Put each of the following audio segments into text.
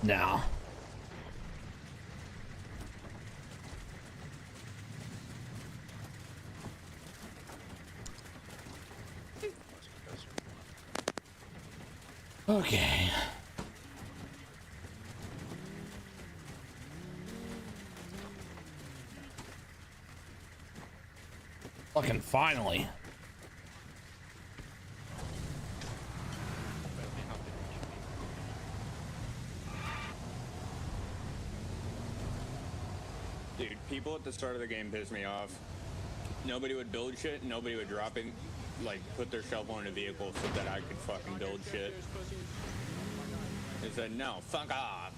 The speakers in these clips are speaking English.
No. Okay. Fucking finally. Dude, people at the start of the game pissed me off. Nobody would build shit, nobody would drop it, like, put their shovel in a vehicle so that I could fucking build shit. They said, no, fuck off.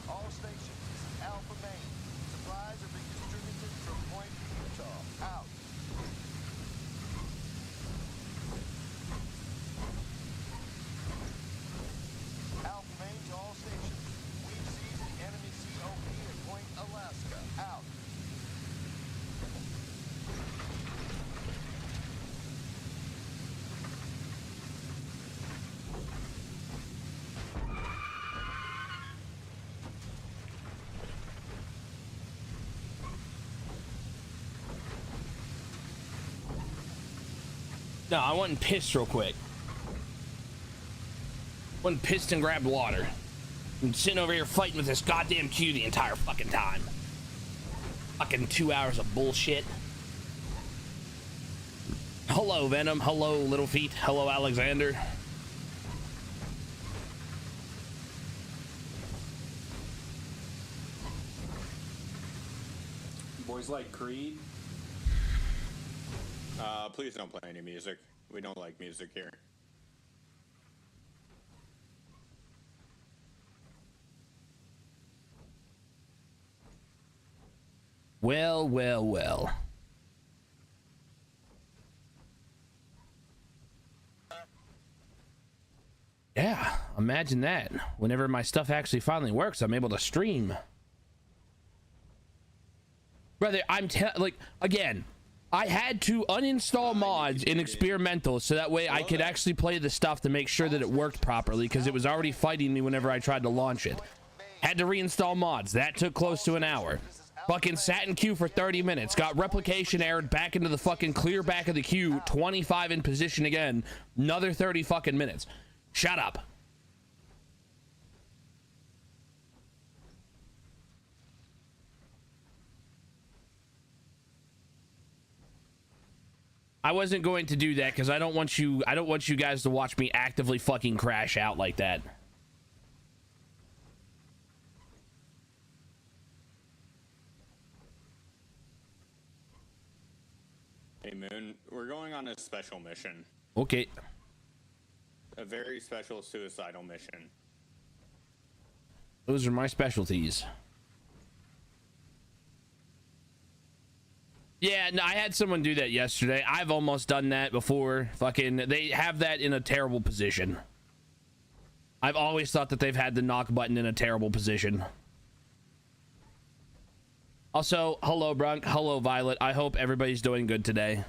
All stations, Alpha Main. Supplies are being distributed from Point Utah. Out. Alpha Main to all stations. We've seized the enemy COP at Point Alaska. Out. No, I went and pissed real quick. Went and pissed and grabbed water. I'm sitting over here fighting with this goddamn queue the entire fucking time. Fucking 2 hours of bullshit. Hello, Venom. Hello, Little Feet. Hello, Alexander. Boys like Creed? Please don't play any music. We don't like music here. Well, well, well. Yeah, imagine that. Whenever my stuff actually finally works, I'm able to stream. Brother, like, again, I had to uninstall mods in experimental so that way I could actually play the stuff to make sure that it worked properly, because it was already fighting me whenever I tried to launch it. Had to reinstall mods. That took close to an hour. Fucking sat in queue for 30 minutes. Got replication errored back into the fucking clear back of the queue. 25 in position again. Another 30 fucking minutes. Shut up. I wasn't going to do that because I don't want you guys to watch me actively fucking crash out like that. Hey, Moon, we're going on a special mission. Okay. A very special suicidal mission. Those are my specialties. Yeah, no, I had someone do that yesterday. I've almost done that before. Fucking, they have that in a terrible position. I've always thought that they've had the knock button in a terrible position. Also, hello, Brunk. Hello, Violet. I hope everybody's doing good today.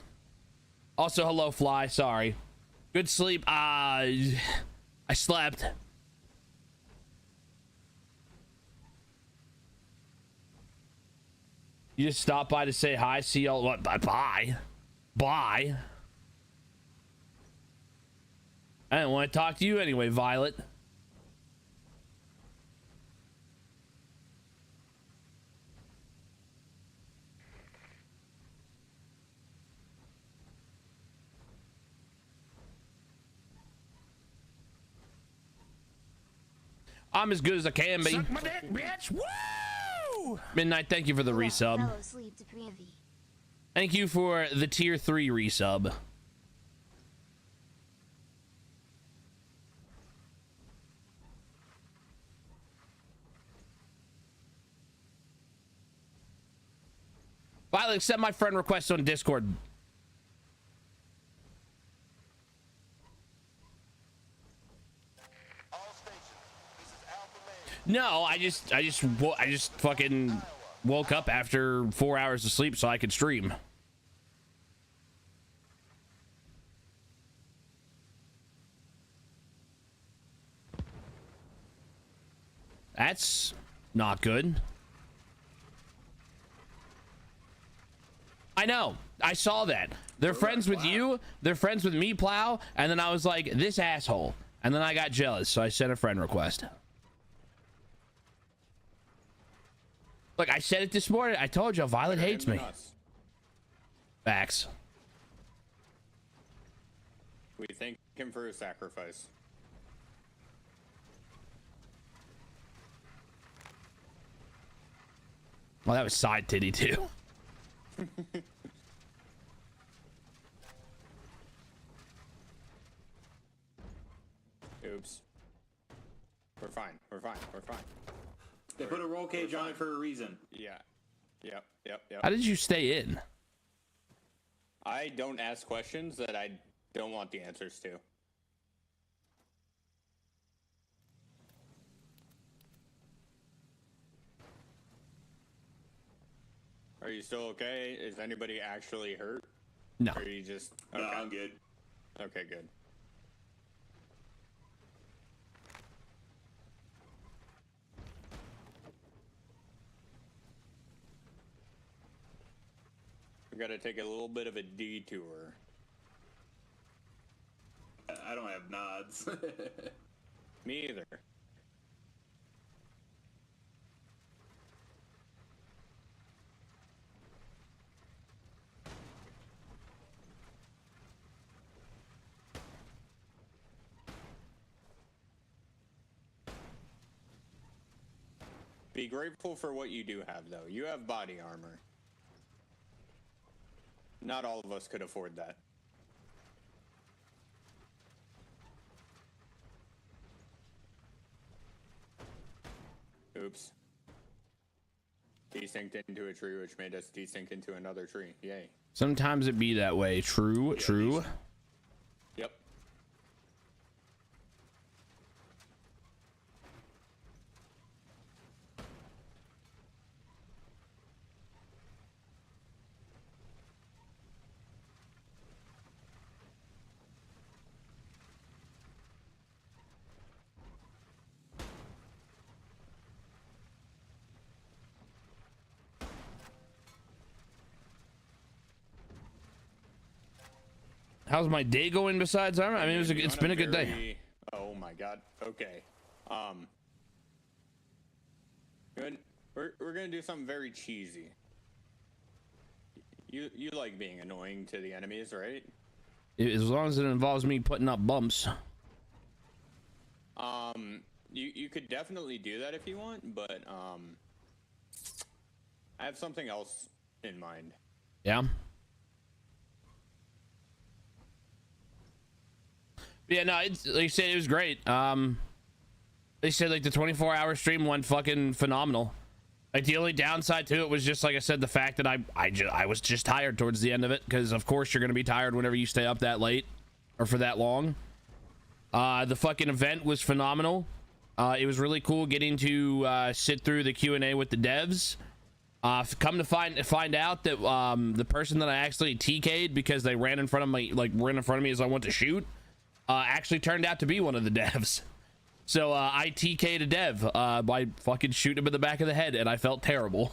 Also, hello, Fly. Sorry. Good sleep. I slept. You just stopped by to say hi. See y'all. What? Bye. Bye. I didn't want to talk to you anyway, Violet. I'm as good as I can be. Suck my dick, bitch. Woo! Midnight, thank you for the resub. Thank you for the tier 3 resub. Violet, accept my friend request on Discord. No, I just fucking woke up after 4 hours of sleep so I could stream. That's not good. I know. I saw that. They're friends with you. They're friends with me, Plow. And then I was like, this asshole. And then I got jealous, so I sent a friend request. Look, I said it this morning. I told you, Violet hates me. Facts. We thank him for his sacrifice. Well, that was side titty too. Oops. We're fine. We're fine. We're fine. They put a roll cage on it for a reason. Yeah. Yep. How did you stay in? I don't ask questions that I don't want the answers to. Are you still okay? Is anybody actually hurt? No. Or are you just... Okay. No, I'm good. Okay, good. We gotta take a little bit of a detour. I don't have nods. Me either. Be grateful for what you do have, though. You have body armor. Not all of us could afford that. Oops. Desynced into a tree, which made us desync into another tree. Yay. Sometimes it be that way. True, true. Yep. How's my day going besides armor? I mean, it's been a good day. Oh my god. Okay. Good. We're gonna do something very cheesy. You like being annoying to the enemies, right? As long as it involves me putting up bumps. You could definitely do that if you want, but I have something else in mind. Yeah. Yeah, no, it's like you said, it was great. They said like the 24-hour stream went fucking phenomenal. Like the only downside to it was just, like I said, the fact that I was just tired towards the end of it, because of course you're gonna be tired whenever you stay up that late or for that long. The fucking event was phenomenal. It was really cool getting to sit through the Q&A with the devs. Come to find out that the person that I actually TK'd because they ran in front of me as I went to shoot, actually turned out to be one of the devs. So I TK'd a dev by fucking shooting him in the back of the head, and I felt terrible.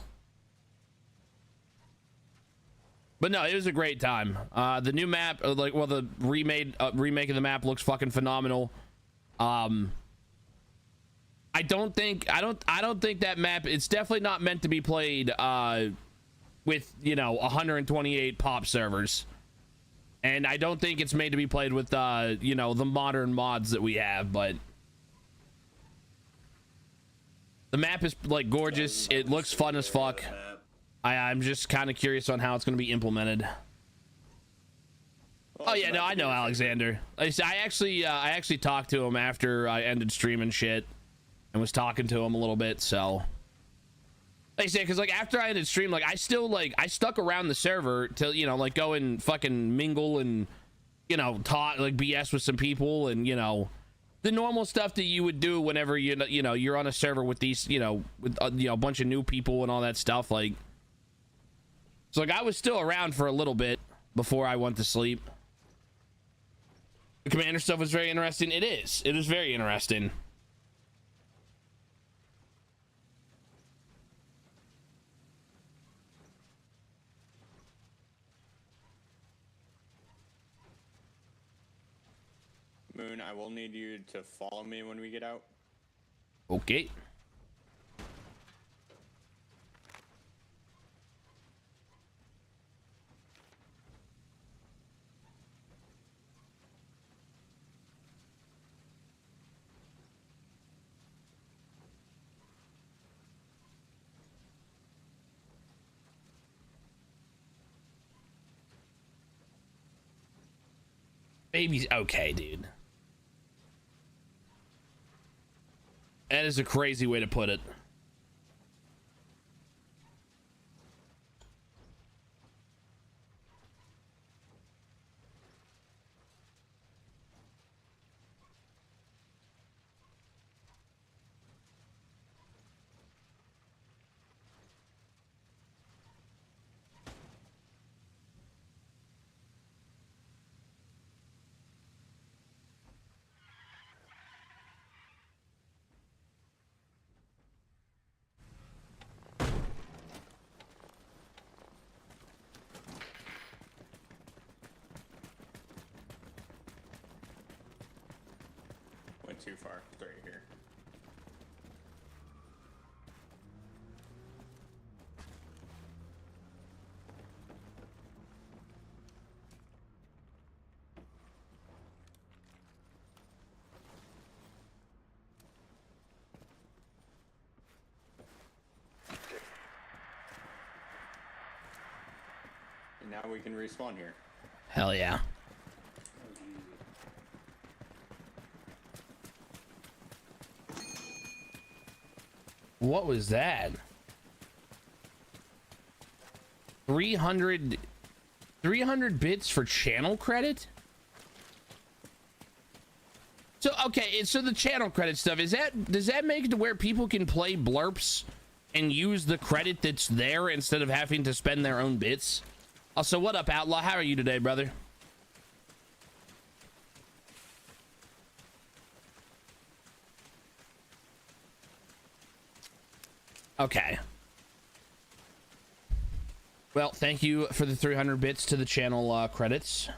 But no, it was a great time. The new map, the remake of the map looks fucking phenomenal. I don't think that map, it's definitely not meant to be played with 128 pop servers. And I don't think it's made to be played with the modern mods that we have, but the map is like gorgeous. It looks fun as fuck. I'm just kind of curious on how it's going to be implemented. Oh yeah, no, I know Alexander. I actually talked to him after I ended streaming shit and was talking to him a little bit. So like I said, because like after I ended stream, like I still I stuck around the server to go and fucking mingle and talk like BS with some people and the normal stuff that you would do whenever you're on a server with these with a bunch of new people and all that stuff. Like, so like I was still around for a little bit before I went to sleep. The commander stuff was very interesting. It is very interesting. Moon, I will need you to follow me when we get out. Okay. Baby's okay, dude. That is a crazy way to put it. Went too far. It's right here. And now we can respawn here. Hell yeah. What was that? 300 bits for channel credit? So okay, so the channel credit stuff, does that make it to where people can play blurps and use the credit that's there instead of having to spend their own bits? Also, what up, Outlaw? How are you today, brother? Okay. Well, thank you for the 300 bits to the channel credits.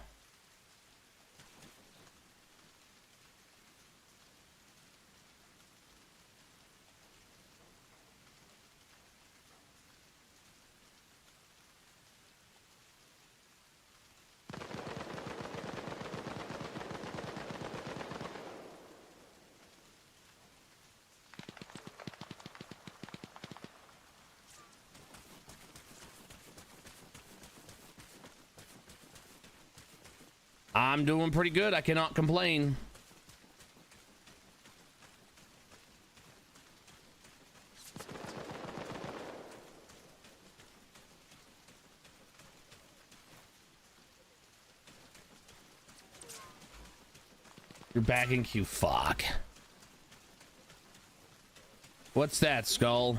I'm doing pretty good. I cannot complain. You're back in queue. Fuck. What's that, Skull?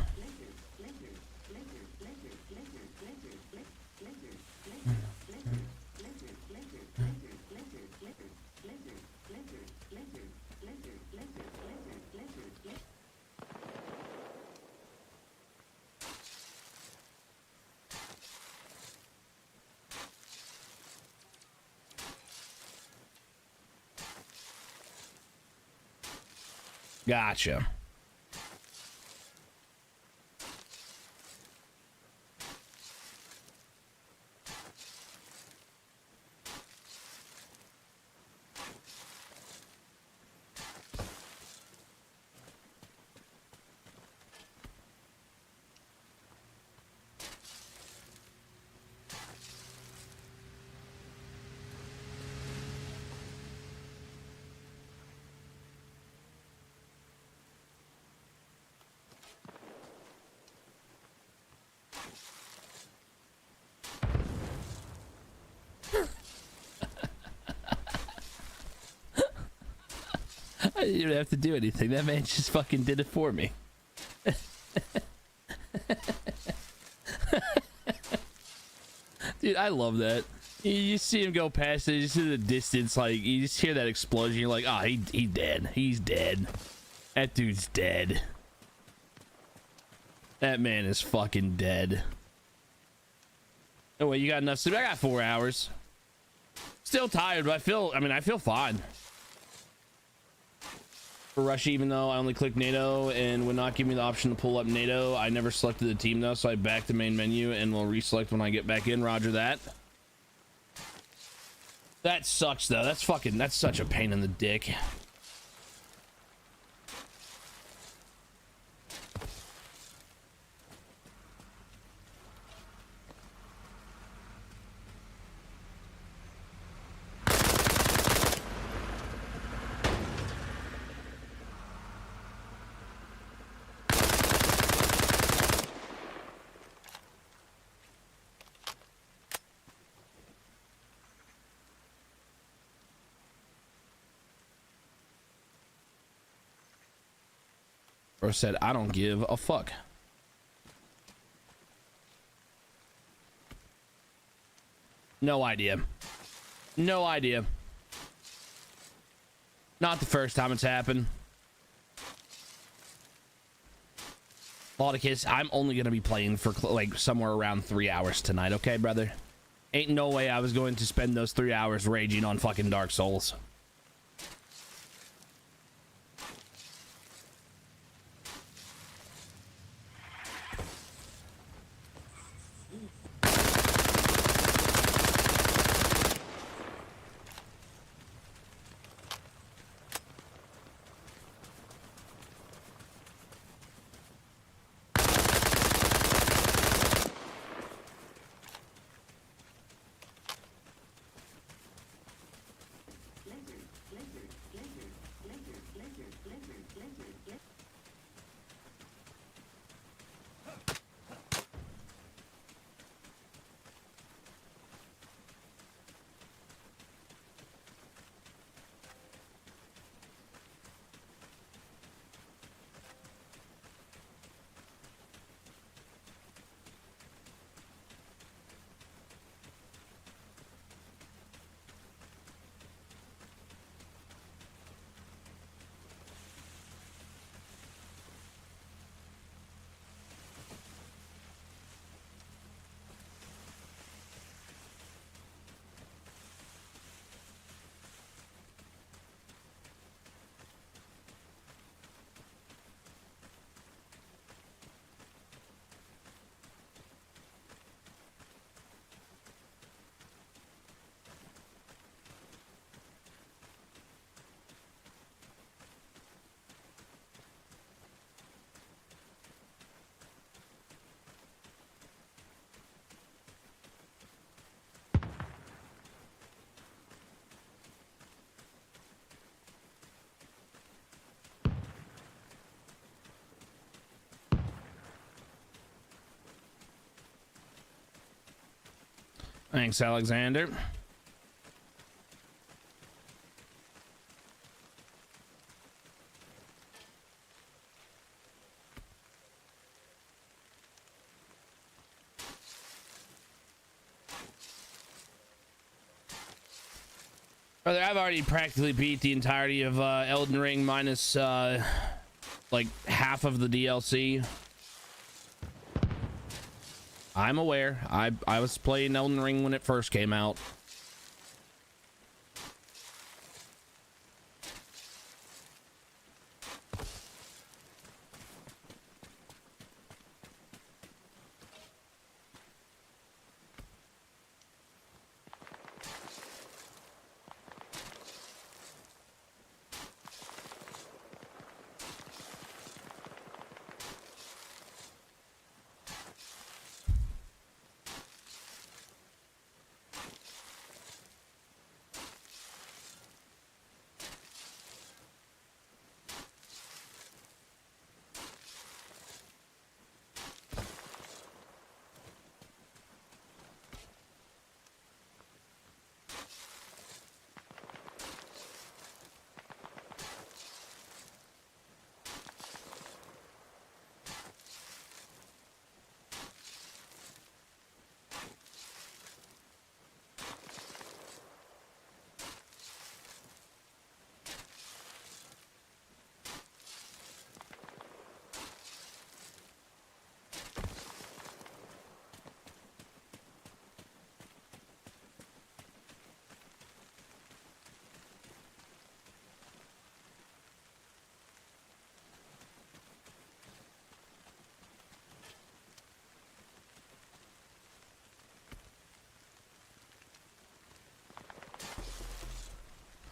Gotcha. I didn't even have to do anything. That man just fucking did it for me. Dude, I love that. You see him go past it, you see the distance, like, you just hear that explosion, you're like, oh, he dead. He's dead. That dude's dead. That man is fucking dead. Oh, wait, you got enough sleep? I got 4 hours. Still tired, but I feel fine. For Russia, even though I only clicked NATO and would not give me the option to pull up NATO, I never selected the team though, so I back to main menu and will reselect when I get back in. Roger that. That sucks though. That's such a pain in the dick. Or said, I don't give a fuck. No idea. No idea. Not the first time it's happened. Laudicus, I'm only going to be playing for like somewhere around 3 hours tonight, okay, brother? Ain't no way I was going to spend those 3 hours raging on fucking Dark Souls. Thanks, Alexander. Brother, I've already practically beat the entirety of Elden Ring minus like half of the DLC. I'm aware. I was playing Elden Ring when it first came out.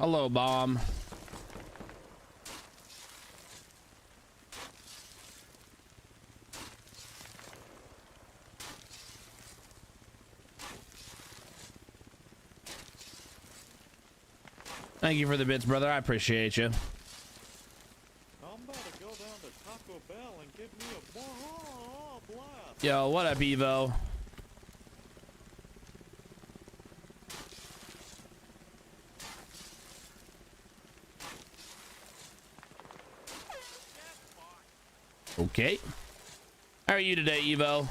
Hello, bomb. Thank you for the bits, brother. I appreciate you. I'm about to go down to Taco Bell and get me a blast. Yo, what up, Evo? Okay. How are you today, Evo?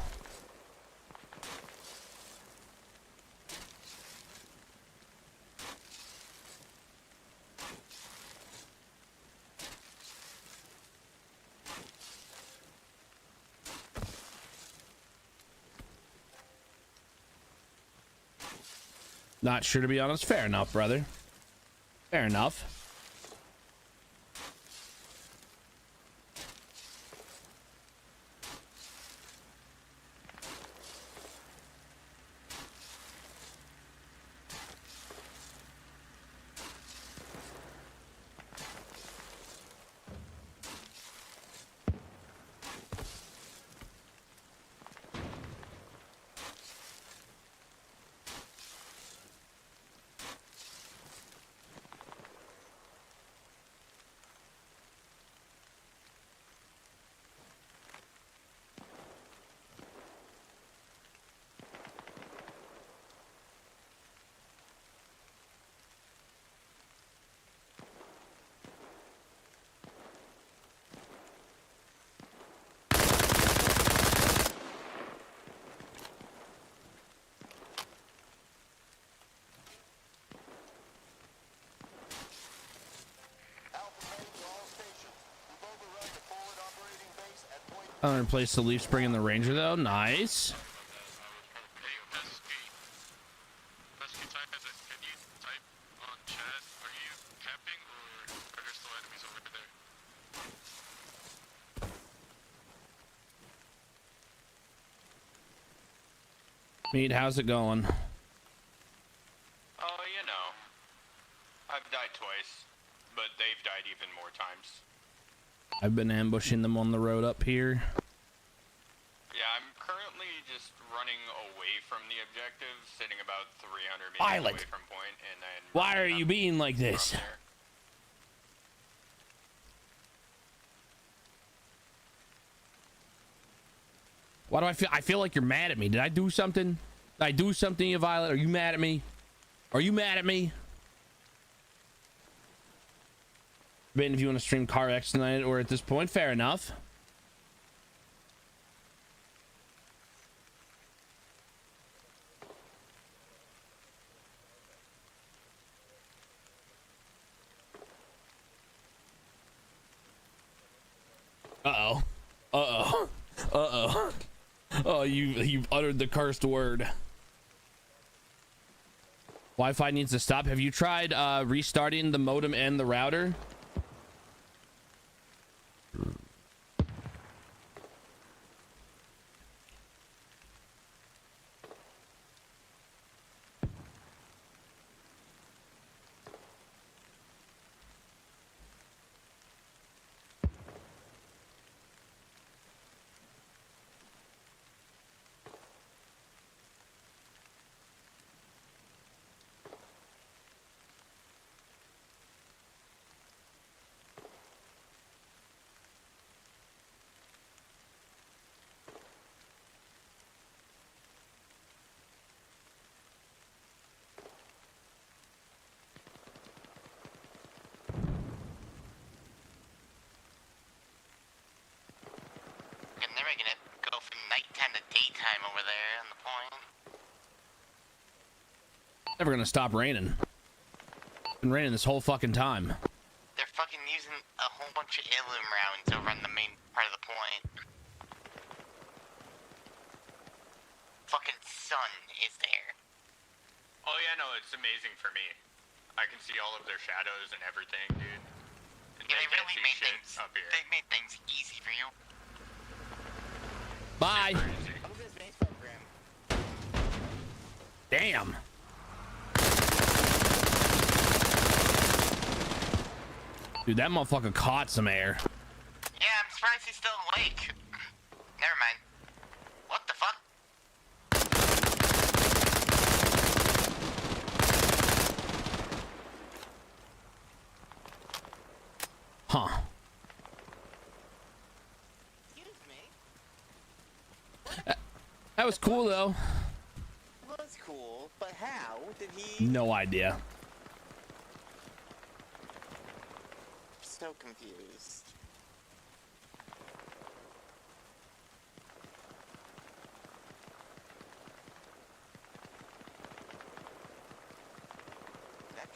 Not sure, to be honest. Fair enough, brother. Fair enough. I'm gonna replace the leaf spring in the ranger though. Nice. Meat, how's it going? Oh, you know, I've died twice, but they've died even more times. I've been ambushing them on the road up here. Yeah, I'm currently just running away from the objective, sitting about 300 meters Violet. away from point, and then... Why are you being like this? Why do I feel like you're mad at me? Did I do something? Did I do something, you Violet? Are you mad at me? Are you mad at me? Ben, if you want to stream Car X tonight or at this point, fair enough. Uh-oh. Uh-oh. Uh-oh. Oh, you uttered the cursed word. Wi-Fi needs to stop. Have you tried restarting the modem and the router? They're making it go from nighttime to daytime over there on the point. Never gonna stop raining. Been raining this whole fucking time. They're fucking using a whole bunch of heirloom rounds over on the main part of the point. Fucking sun is there. Oh yeah, no, it's amazing for me. I can see all of their shadows and everything, dude. And Yeah, they can't really see made shit things. up here. They made things easy for you. Bye. Crazy. Look at this base program. Damn. Dude, that motherfucker caught some air. Yeah, I'm surprised he's still awake. Never mind. What the fuck? Huh. Excuse me. That was cool, though. Was cool, but how did he? No idea. So confused. That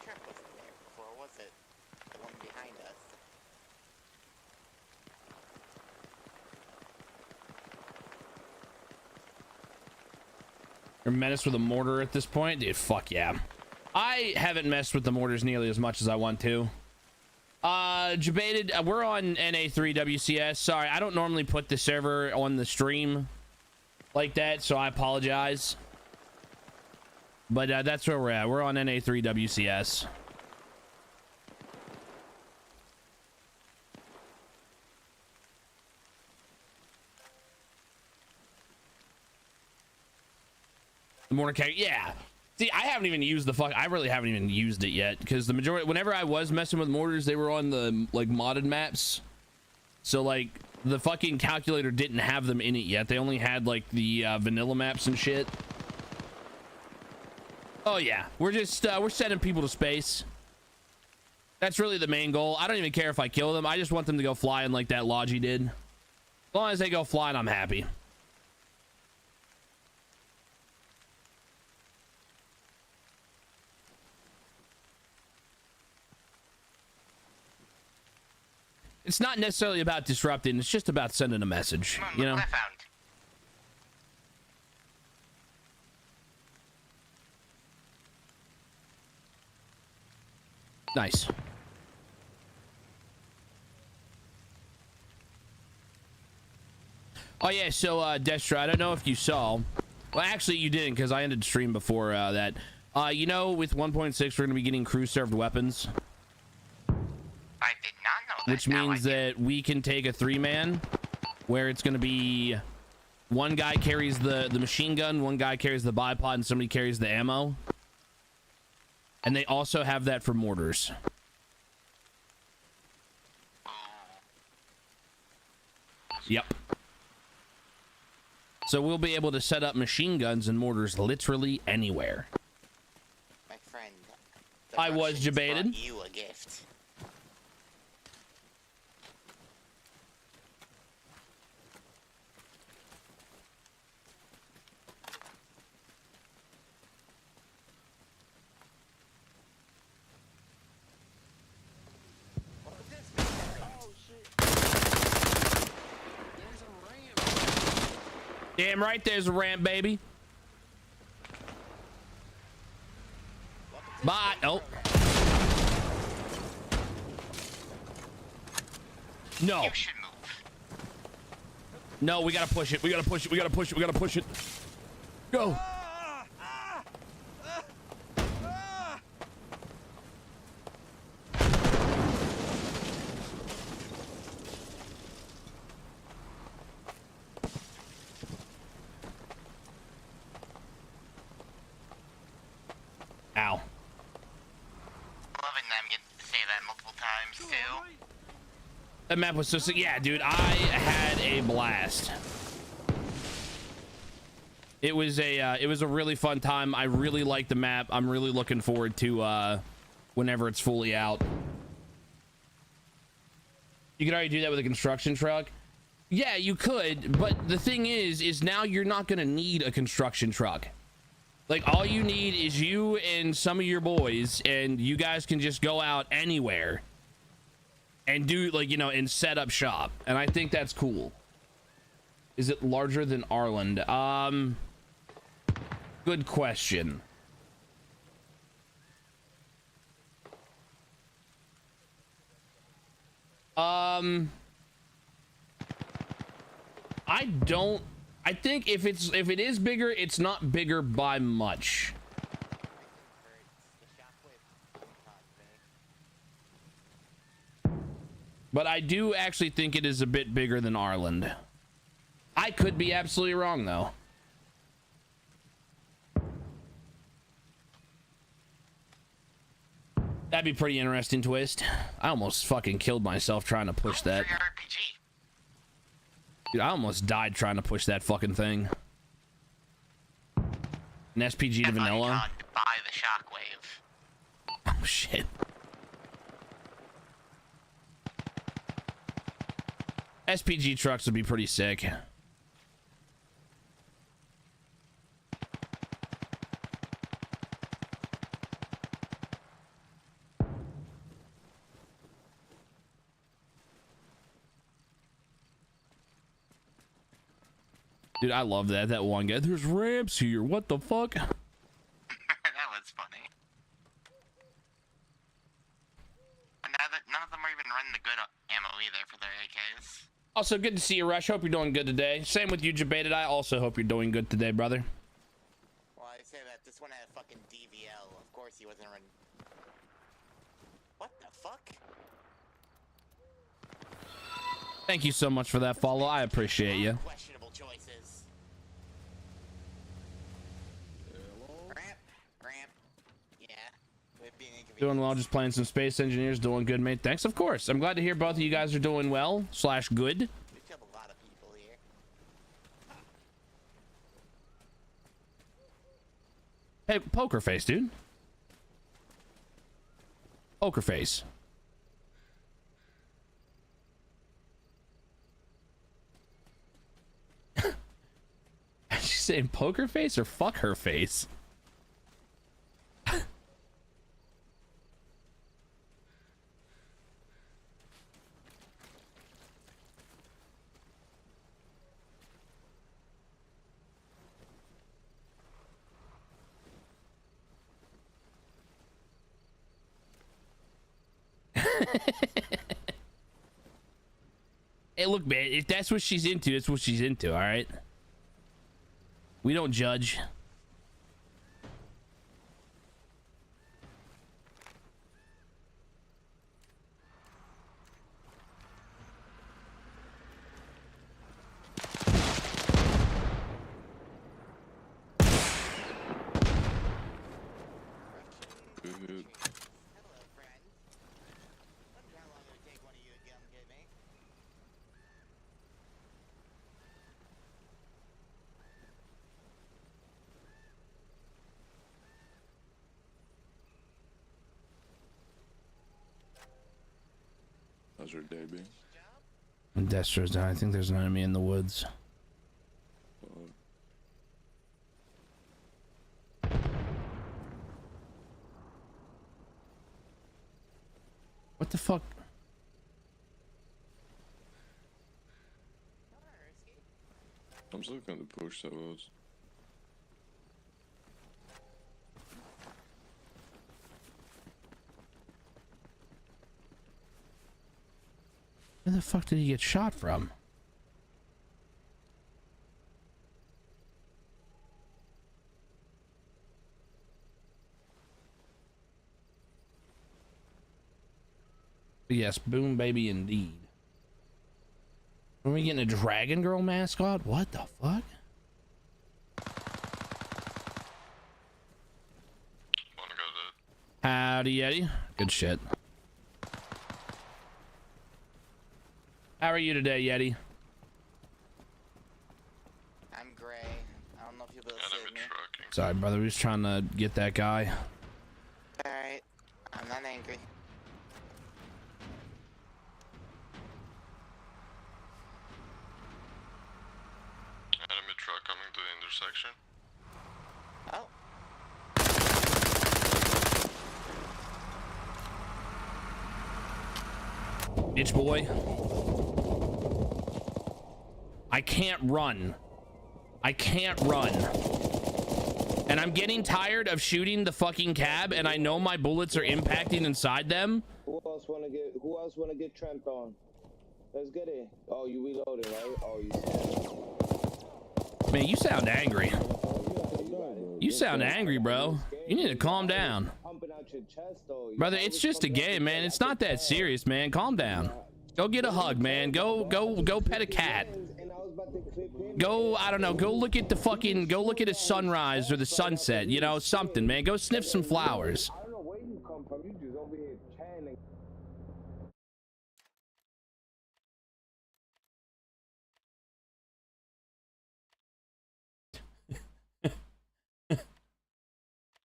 truck wasn't there before, was it? The one behind us. You're menaced with a mortar at this point? Dude, fuck yeah. I haven't messed with the mortars nearly as much as I want to. Debated, we're on NA3 WCS. Sorry, I don't normally put the server on the stream like that, so I apologize. But that's where we're at. We're on NA3 WCS. The mortar carry, yeah. See, I haven't even used I really haven't even used it yet, because the majority, whenever I was messing with mortars, they were on the like modded maps. So like the fucking calculator didn't have them in it yet. They only had like the vanilla maps and shit. Oh yeah, we're just we're sending people to space. That's really the main goal. I don't even care if I kill them. I just want them to go flying like that Logi did. As long as they go flying, I'm happy. It's not necessarily about disrupting. It's just about sending a message, you know? I found. Nice. Oh yeah, so Destra, I don't know if you saw. Well, actually you didn't, because I ended the stream before that. You know, with 1.6 we're gonna be getting crew served weapons. I did not know that. Which means that we can take a 3-man where it's going to be one guy carries the machine gun, one guy carries the bipod, and somebody carries the ammo. And they also have that for mortars. Yep. So we'll be able to set up machine guns and mortars literally anywhere. My friend, I was debated. brought you a gift. Damn right there's a ramp, baby. Bye. Oh. No. You should move. No, we gotta push it. We gotta push it. We gotta push it. We gotta push it. Go. Ow. Loving them get to say that multiple times too. That map was so sick. Yeah, dude, I had a blast. It was a really fun time. I really like the map. I'm really looking forward to whenever it's fully out. You could already do that with a construction truck. Yeah, you could, but the thing is now you're not gonna need a construction truck. Like, all you need is you and some of your boys, and you guys can just go out anywhere and do, like, you know, and set up shop. And I think that's cool. Is it larger than Arland? Good question. I think if it is bigger, it's not bigger by much. but I do actually think it is a bit bigger than Arland. I could be absolutely wrong though. That'd be pretty interesting twist. I almost fucking killed myself trying to push that. Dude, I almost died trying to push that fucking thing. An SPG to vanilla. Buy the shockwave. Oh shit. SPG trucks would be pretty sick. Dude, I love that. That one guy. There's ramps here. What the fuck? That was funny. And now that none of them are even running the good ammo either for their AKs. Also, good to see you, Rush. Hope you're doing good today. Same with you, Jabated. I also hope you're doing good today, brother. Well, I say that this one had a fucking DVL. Of course he wasn't running. What the fuck? Thank you so much for that follow. I appreciate you. Questionable choices. Ramp. Yeah. Doing well, just playing some Space Engineers. Doing good, mate. Thanks, of course. I'm glad to hear both of you guys are doing well / good. We killed a lot of people here. Hey, poker face, dude. Poker face. Is she saying poker face or fuck her face? Hey, look, man, if that's what she's into, it's what she's into, all right? We don't judge. How's your day been? Destro's down. I think there's an enemy in the woods. What the fuck? I'm still looking at the push that was. Where the fuck did he get shot from? Yes, boom baby indeed. Are we getting a Dragon Girl mascot? What the fuck? Howdy Yeti. Good shit. How are you today, Yeti? I'm gray. I don't know if you'll be able to save me. Sorry, brother. We're just trying to get that guy. Alright. I'm not angry. Enemy truck coming to the intersection. Oh. Bitch boy. I can't run. I can't run. And I'm getting tired of shooting the fucking cab, and I know my bullets are impacting inside them. Who else wanna get tramped on? Let's get it. Oh, you reloaded, right? Oh, you Man, you sound angry. You sound angry, bro. You need to calm down. pumping out your chest, though. Brother, it's just a game, man. It's not that serious, man. Calm down. Go get a hug, man. Go pet a cat. And I was about to clip him. Go, I don't know, go look at a sunrise or the sunset, you know, something, man. Go sniff some flowers. I don't know where you come from. You just over here chanting.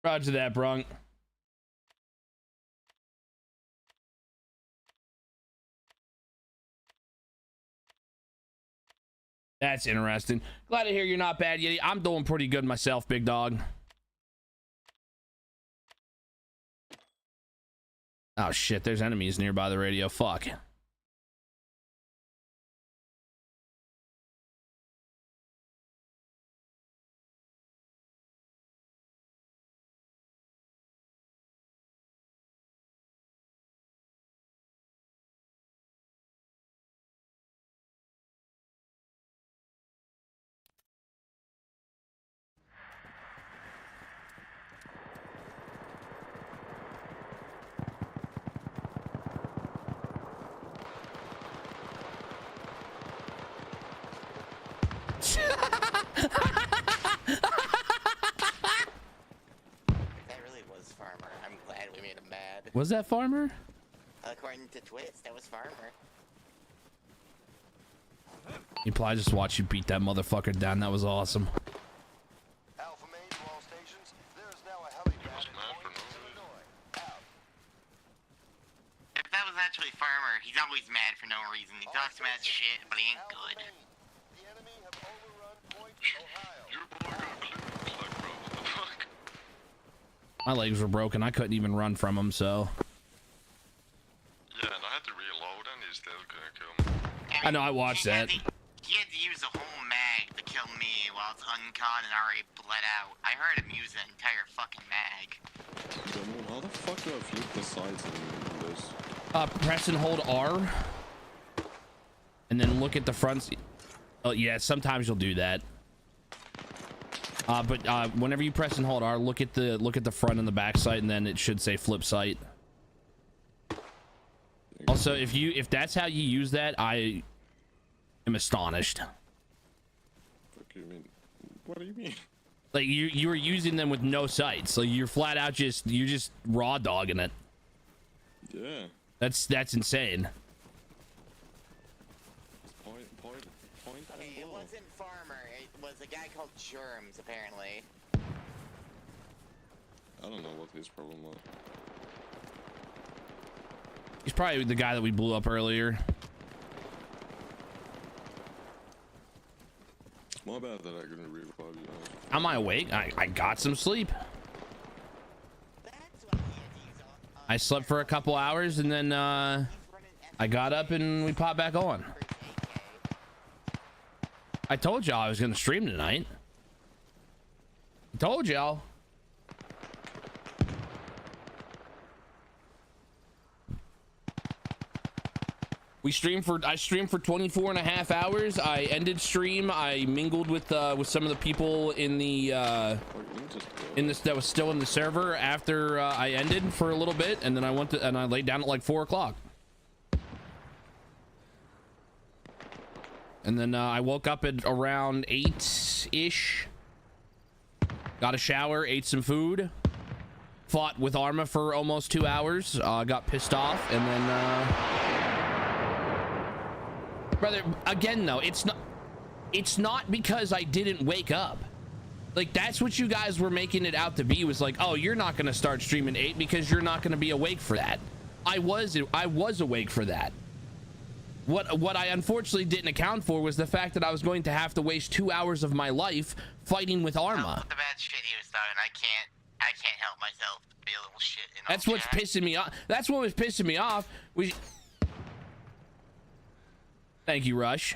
Roger that, Brunk. That's interesting. Glad to hear you're not bad, Yeti. I'm doing pretty good myself, big dog. Oh shit, there's enemies nearby the radio. Fuck. That really was Farmer. I'm glad we made him mad. Was that Farmer? According to Twist, that was Farmer. He probably just watched you beat that motherfucker down. That was awesome. Alpha main to all stations. There is now a helipad in Point, Illinois. Out. If that was actually Farmer, he's always mad for no reason. He talks mad shit, but he ain't good. The enemy have overrun Point, Ohio. Your boy got clipped. Like, bro, what the fuck? My legs were broken. I couldn't even run from him, so. Yeah, and I had to reload and he still couldn't kill me. I know, I watched that. He had to use a whole mag to kill me while it's uncon and already bled out. I heard him use an entire fucking mag. Damon, how the fuck do I flip the sides in this? Press and hold R. And then look at the front. Oh, yeah, sometimes you'll do that. But whenever you press and hold R, look at the front and the back sight, and then it should say flip sight. Also, if that's how you use that, I am astonished. Fuck you mean? What do you mean? Like you were using them with no sights, so you're flat out you're just raw dogging it. Yeah. That's insane. Point Okay, it wasn't Farmer. It was a guy called Germs, apparently. I don't know what his problem was. He's probably the guy that we blew up earlier. My bad that I couldn't revive you. Am I awake? I got some sleep. That's what he had to use I slept for a couple hours, and then I got up and we popped back on. I told y'all I was gonna stream tonight. I told y'all. I streamed for 24 and a half hours. I ended stream. I mingled with some of the people in the that was still in the server after I ended for a little bit, and then I I laid down at like 4 o'clock. And then I woke up at around 8-ish. Got a shower, ate some food, fought with Arma for almost 2 hours. Got pissed off, and then. Brother, again though, it's not because I didn't wake up. Like, that's what you guys were making it out to be, was like, oh, you're not gonna start streaming 8 because you're not gonna be awake for that. I was awake for that. What I unfortunately didn't account for was the fact that I was going to have to waste 2 hours of my life fighting with Arma. The bad shit he was talking, I can't help myself to be a little shit. That's what's pissing me off. That's what was pissing me off. Thank you, Rush.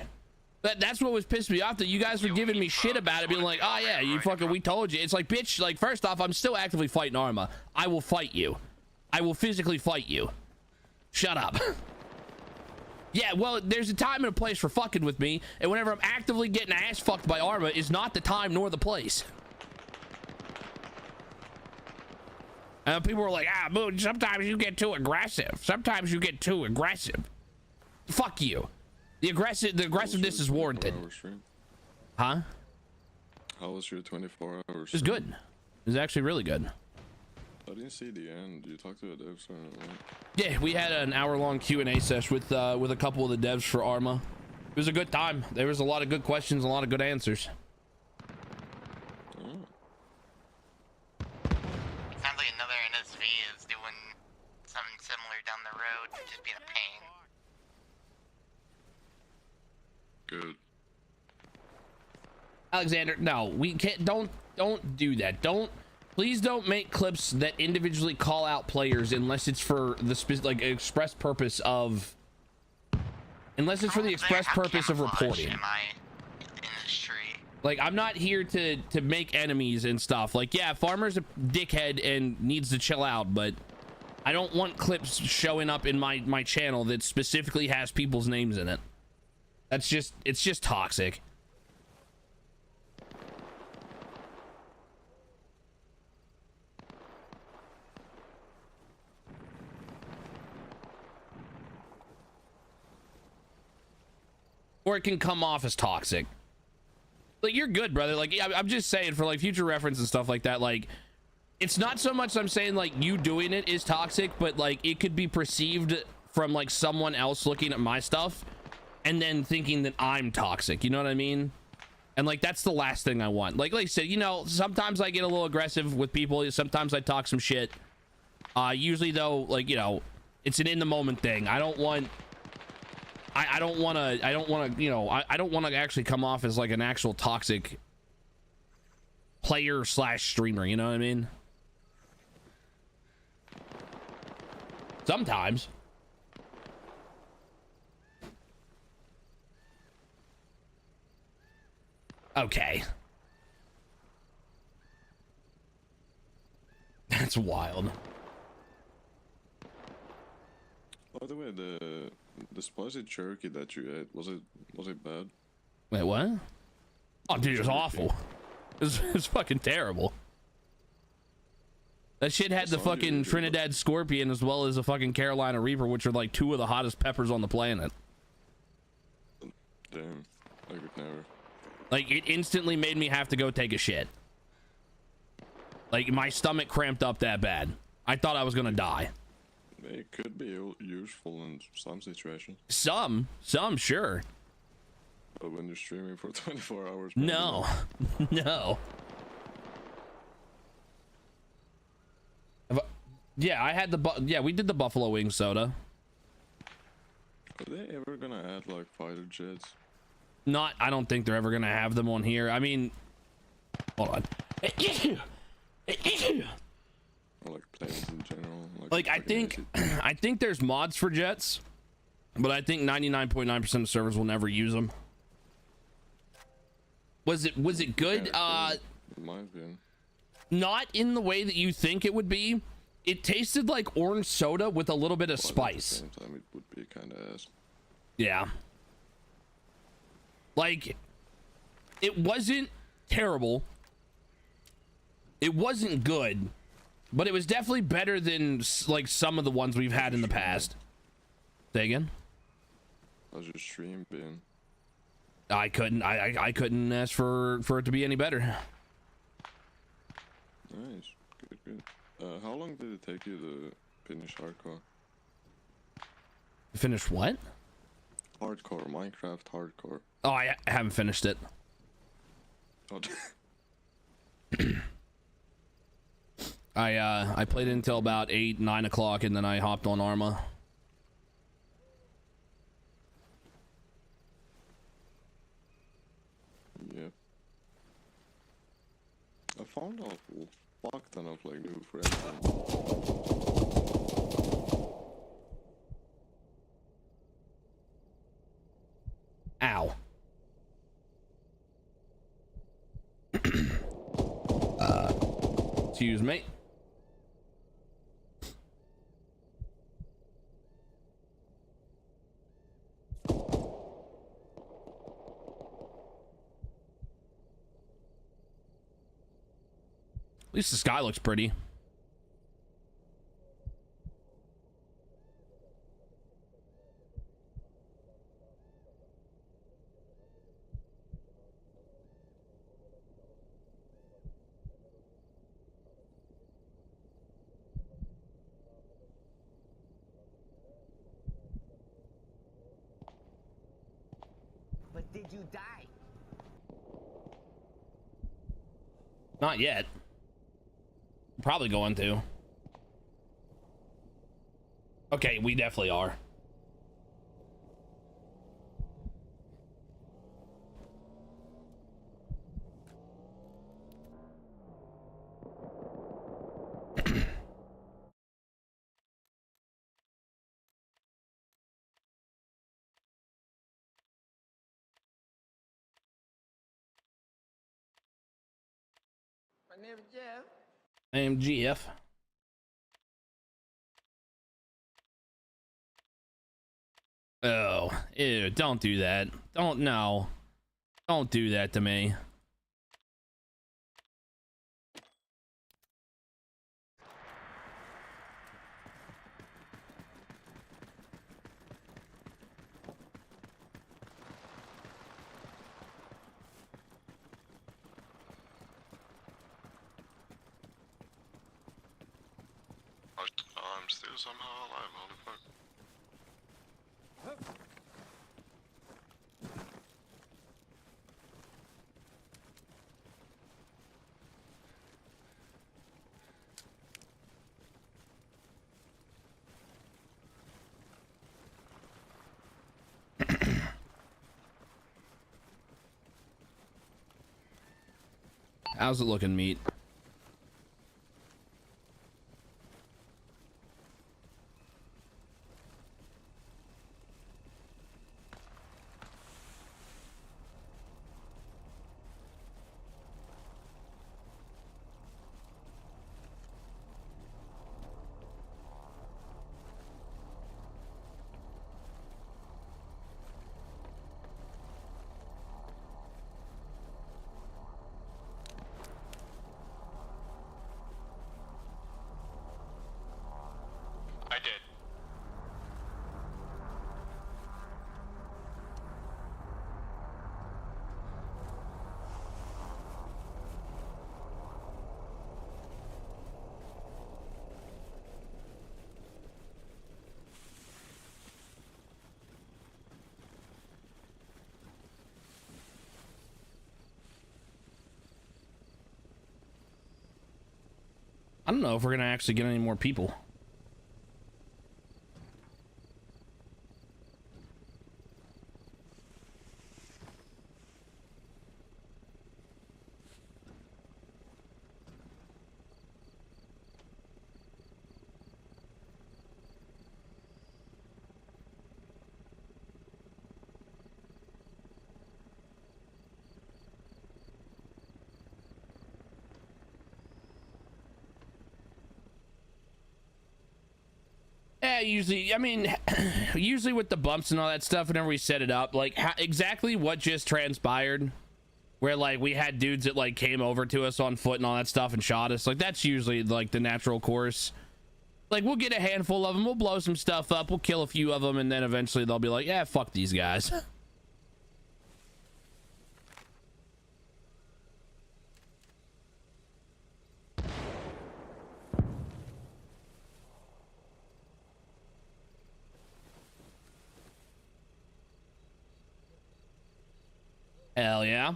That's what was pissing me off, that you guys were giving me shit about it, being like, oh yeah, you fucking, we told you. It's like, bitch, like, first off, I'm still actively fighting Arma. I will fight you. I will physically fight you. Shut up. Yeah, well, there's a time and a place for fucking with me, and whenever I'm actively getting ass fucked by Arma is not the time nor the place. And people were like, Moon, sometimes you get too aggressive. Sometimes you get too aggressive. fuck you. The aggressiveness is warranted. Huh? How was your 24 hours? It was good. It was actually really good. I didn't see the end. You talked to the devs or what? Yeah, we had an hour-long Q&A session with a couple of the devs for Arma. It was a good time. There was a lot of good questions, a lot of good answers. Sounds like another NSV is doing something similar down the road, just being a pain. Good. Alexander, no, we can't. Don't do that. Please don't make clips that individually call out players unless it's for the express purpose of. Unless it's for the express purpose of reporting. Like, I'm not here to make enemies and stuff. Like, yeah, Farmer's a dickhead and needs to chill out, but I don't want clips showing up in my channel that specifically has people's names in it. It's just toxic. Or it can come off as toxic. Like, you're good, brother. Like, I'm just saying for like future reference and stuff like that. Like, it's not so much I'm saying like you doing it is toxic, but like it could be perceived from like someone else looking at my stuff and then thinking that I'm toxic. You know what I mean? And like that's the last thing I want. Like I said, you know, sometimes I get a little aggressive with people. Sometimes I talk some shit. Usually though, like, you know, it's an in the moment thing. I don't want to actually come off as like an actual toxic player / streamer, you know what I mean? Sometimes. Okay. That's wild. By the way, the spicy jerky that you ate, was it bad? Wait, what? Oh, dude, it was awful. It was fucking terrible. That shit had the fucking Trinidad Scorpion as well as a fucking Carolina Reaper, which are like two of the hottest peppers on the planet. Damn, I would never. Like, it instantly made me have to go take a shit. Like, my stomach cramped up that bad. I thought I was gonna die. It could be useful in some situations. Some, sure. But when you're streaming for 24 hours... No. No. Yeah, I had we did the buffalo wing soda. Are they ever gonna add like fighter jets? I don't think they're ever gonna have them on here. I mean, hold on. Or like planes in general. Like I think there's mods for jets, but I think 99.9% of servers will never use them. Was it good? It might have been. Not in the way that you think it would be. It tasted like orange soda with a little bit of spice. At the same time, it would be kind of ass. Yeah. Like, it wasn't terrible. It wasn't good, but it was definitely better than like some of the ones we've had in the past. Say again? How's your stream been? I couldn't ask for it to be any better. Nice. Good. How long did it take you to finish hardcore? Finish what? Hardcore, Minecraft hardcore. Oh, I haven't finished it. Oh, I played it until about 8-9 o'clock, and then I hopped on Arma. yeah. I found out a fuck ton of like new friends. Ow. Excuse me. At least the sky looks pretty. did you die? Not yet. Probably going to. Okay, we definitely are. My name's Jeff. I am GF. Oh, ew, don't do that. Don't, no. Don't do that to me. I'm still somehow alive, holy fuck. How's it looking, meat? I did. I don't know if we're gonna actually get any more people. Yeah, usually, I mean, usually with the bumps and all that stuff, whenever we set it up, like exactly what just transpired, where like we had dudes that like came over to us on foot and all that stuff and shot us, like that's usually like the natural course. Like we'll get a handful of them, we'll blow some stuff up, we'll kill a few of them, and then eventually they'll be like, yeah, fuck these guys. Hell yeah.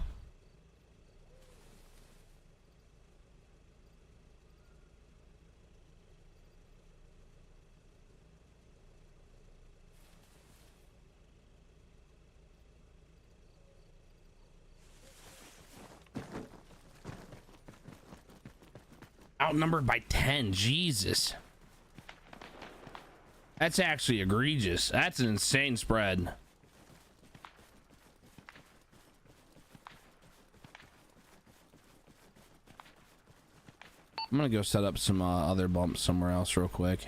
Outnumbered by 10, Jesus. That's actually egregious. That's an insane spread. I'm gonna go set up some other bumps somewhere else real quick.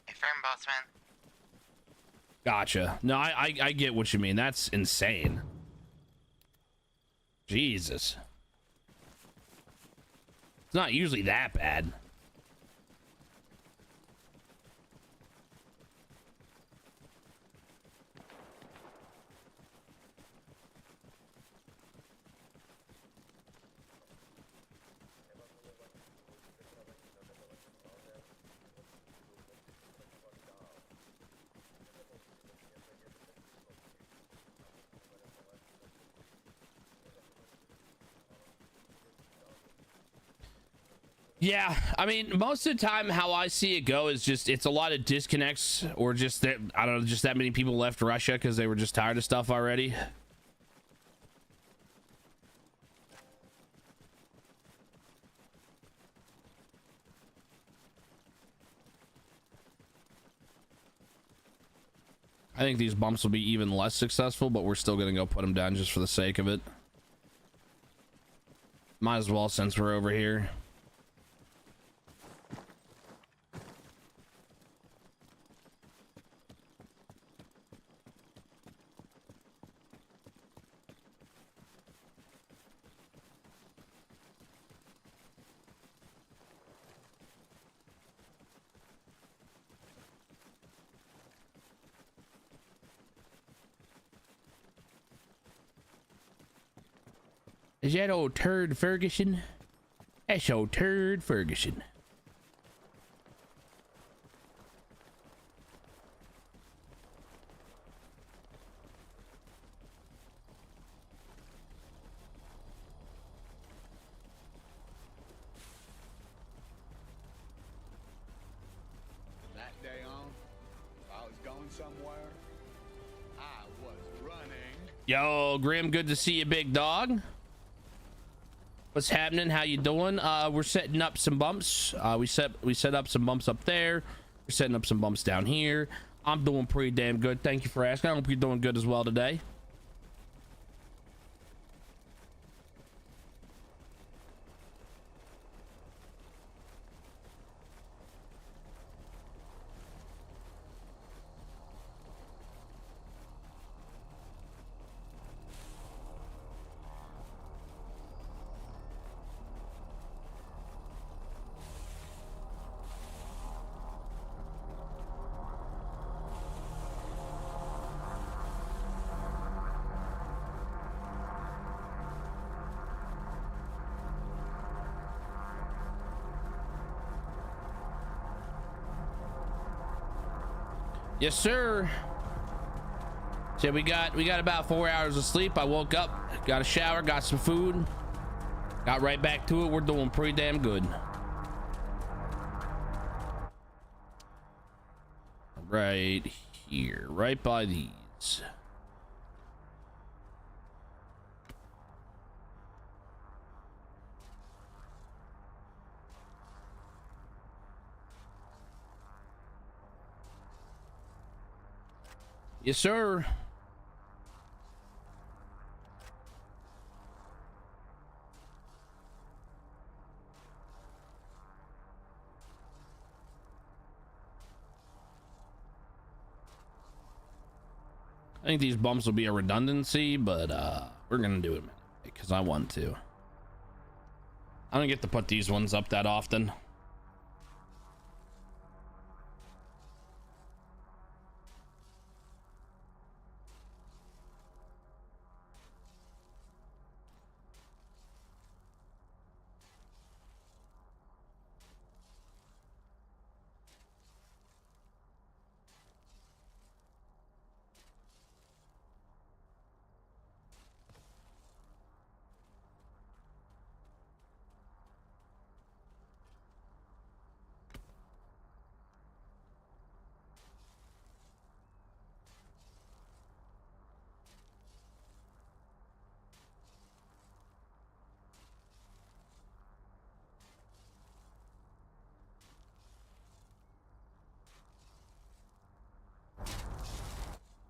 Affirm, bossman. Gotcha. No, I get what you mean. That's insane. Jesus. It's not usually that bad. Yeah, I mean, most of the time how I see it go is just it's a lot of disconnects, or just that, I don't know, just that many people left Russia because they were just tired of stuff already. I think these bumps will be even less successful, but we're still gonna go put them down just for the sake of it. Might as well since we're over here. Is that old turd Ferguson? That's old turd Ferguson. That day on, if I was going somewhere, I was running. Yo, Grim, good to see you, big dog. What's happening? How you doing? We're setting up some bumps. We set up some bumps up there. We're setting up some bumps down here. I'm doing pretty damn good. Thank you for asking. I hope you're doing good as well today. Yes, sir. So we got about 4 hours of sleep. I woke up, got a shower, got some food, got right back to it. We're doing pretty damn good. Right here, right by these. Yes, sir. I think these bumps will be a redundancy, but we're gonna do it because I want to. I don't get to put these ones up that often.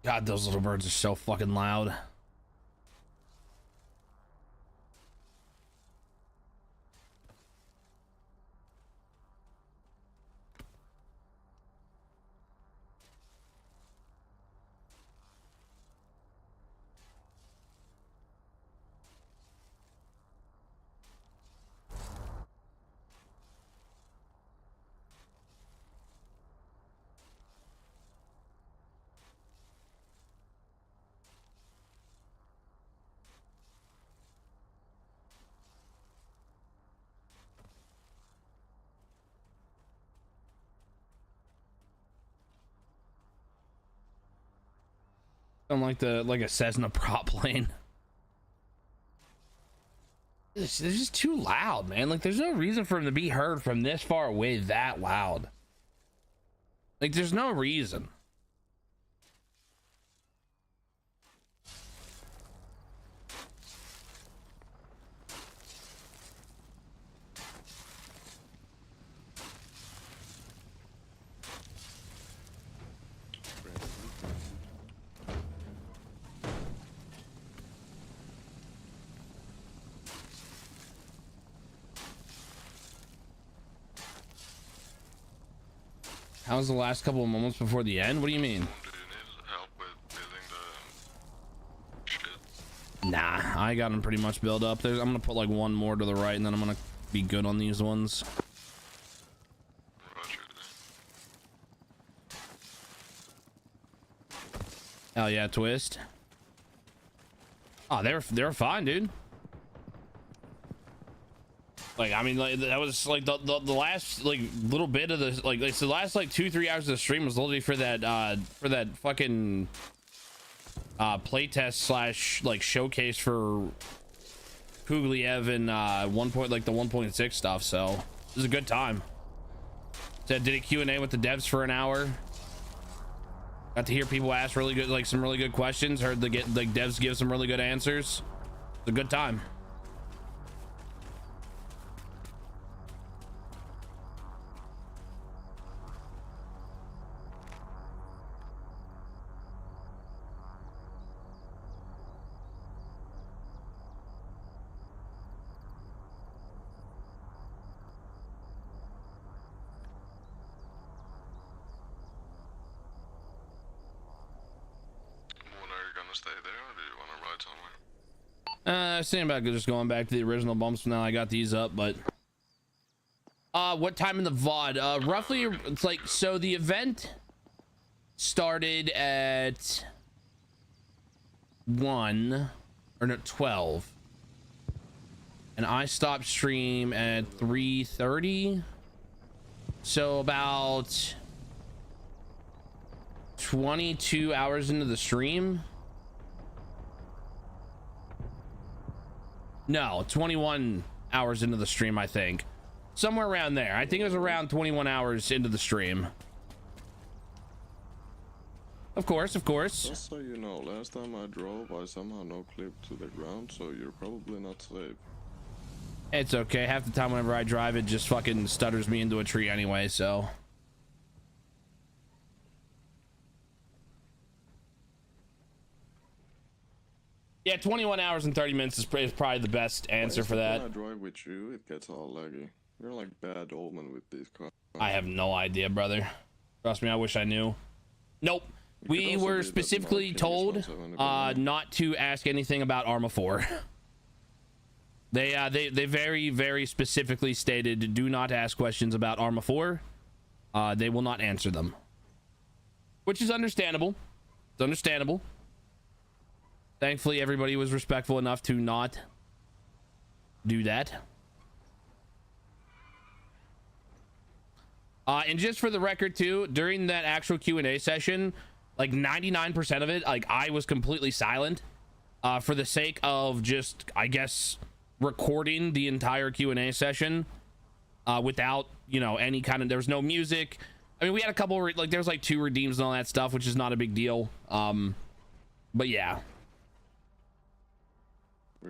God, those little birds are so fucking loud. I'm like a Cessna prop plane. It's just too loud, man. Like, there's no reason for him to be heard from this far away that loud. Like, there's no reason. How's the last couple of moments before the end? What do you mean? Do you need help with building the shit? Nah, I got them pretty much built up. I'm gonna put like one more to the right, and then I'm gonna be good on these ones. Roger that. Hell yeah, twist. Oh, they're fine, dude. Like, I mean, like, that was like the last like little bit of the like so the last like 2-3 hours of the stream was literally for that fucking playtest slash like showcase for Kugliev and the 1.6 stuff. So it was a good time. So I did a Q&A with the devs for an hour. Got to hear people ask really good, like some really good questions. Heard the devs give some really good answers. It's a good time. Stay there, or do you want to ride somewhere? I was thinking about just going back to the original bumps now I got these up, but what time in the VOD? Roughly, it's like, so the event started at 12, and I stopped stream at 3:30, so about 22 hours into the stream. No, 21 hours into the stream, I think. Somewhere around there. I think it was around 21 hours into the stream. Of course. Just so you know, last time I drove, I somehow no-clipped to the ground, so you're probably not safe. It's okay. Half the time whenever I drive, it just fucking stutters me into a tree anyway, so... Yeah, 21 hours and 30 minutes is probably the best answer for that. When I drive with you, it gets all laggy. You're like bad omen with these cars. I have no idea, brother. Trust me, I wish I knew. Nope. We were specifically told not to ask anything about Arma 4. They very, very specifically stated, do not ask questions about Arma 4. They will not answer them. Which is understandable. It's understandable. Thankfully, everybody was respectful enough to not do that. And just for the record too, during that actual Q&A session, like 99% of it, like I was completely silent for the sake of just, I guess, recording the entire Q&A session without, you know, any kind of, there was no music. I mean, we had a couple, like there's like 2 redeems and all that stuff, which is not a big deal. But yeah.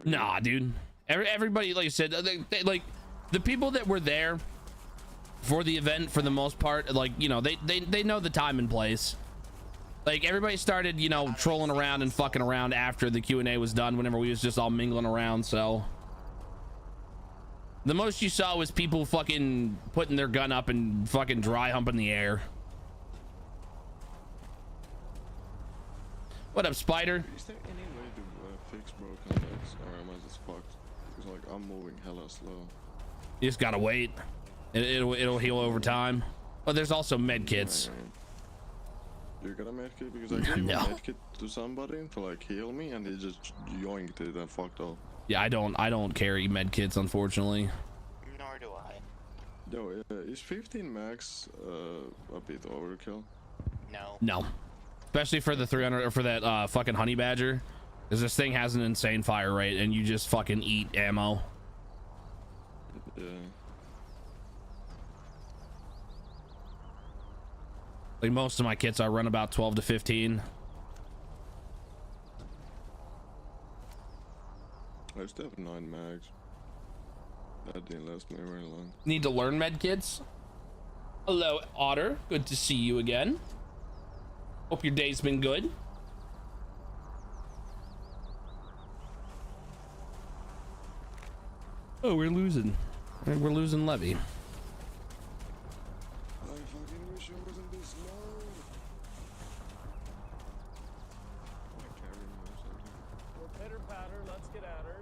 Nah, dude. Everybody, like I said, like the people that were there for the event, for the most part, like, you know, they know the time and place. Like everybody started, you know, trolling around and fucking around after the Q&A was done, whenever we was just all mingling around. So the most you saw was people fucking putting their gun up and fucking dry humping the air. What up, Spider? Is there any way to fix broken legs, or am I just fucked? Because like I'm moving hella slow. You just gotta wait. It'll heal over time. But there's also med kits. You got a med kit? Because I gave a med kit to somebody to like heal me, and he just yoinked it and fucked off. Yeah, I don't carry med kits, unfortunately. Nor do I. Yo, is 15 max a bit overkill? No. Especially for the 300 or for that fucking honey badger, because this thing has an insane fire rate and you just fucking eat ammo. Yeah. Like most of my kits, I run about 12 to 15. I still have 9 mags. That didn't last me very long. Need to learn med kits. Hello, Otter. Good to see you again. Hope your day's been good. Oh, we're losing. We're losing Levy. I fucking wish it wasn't this low. Carry me or something. We'll pitter patter, let's get at her.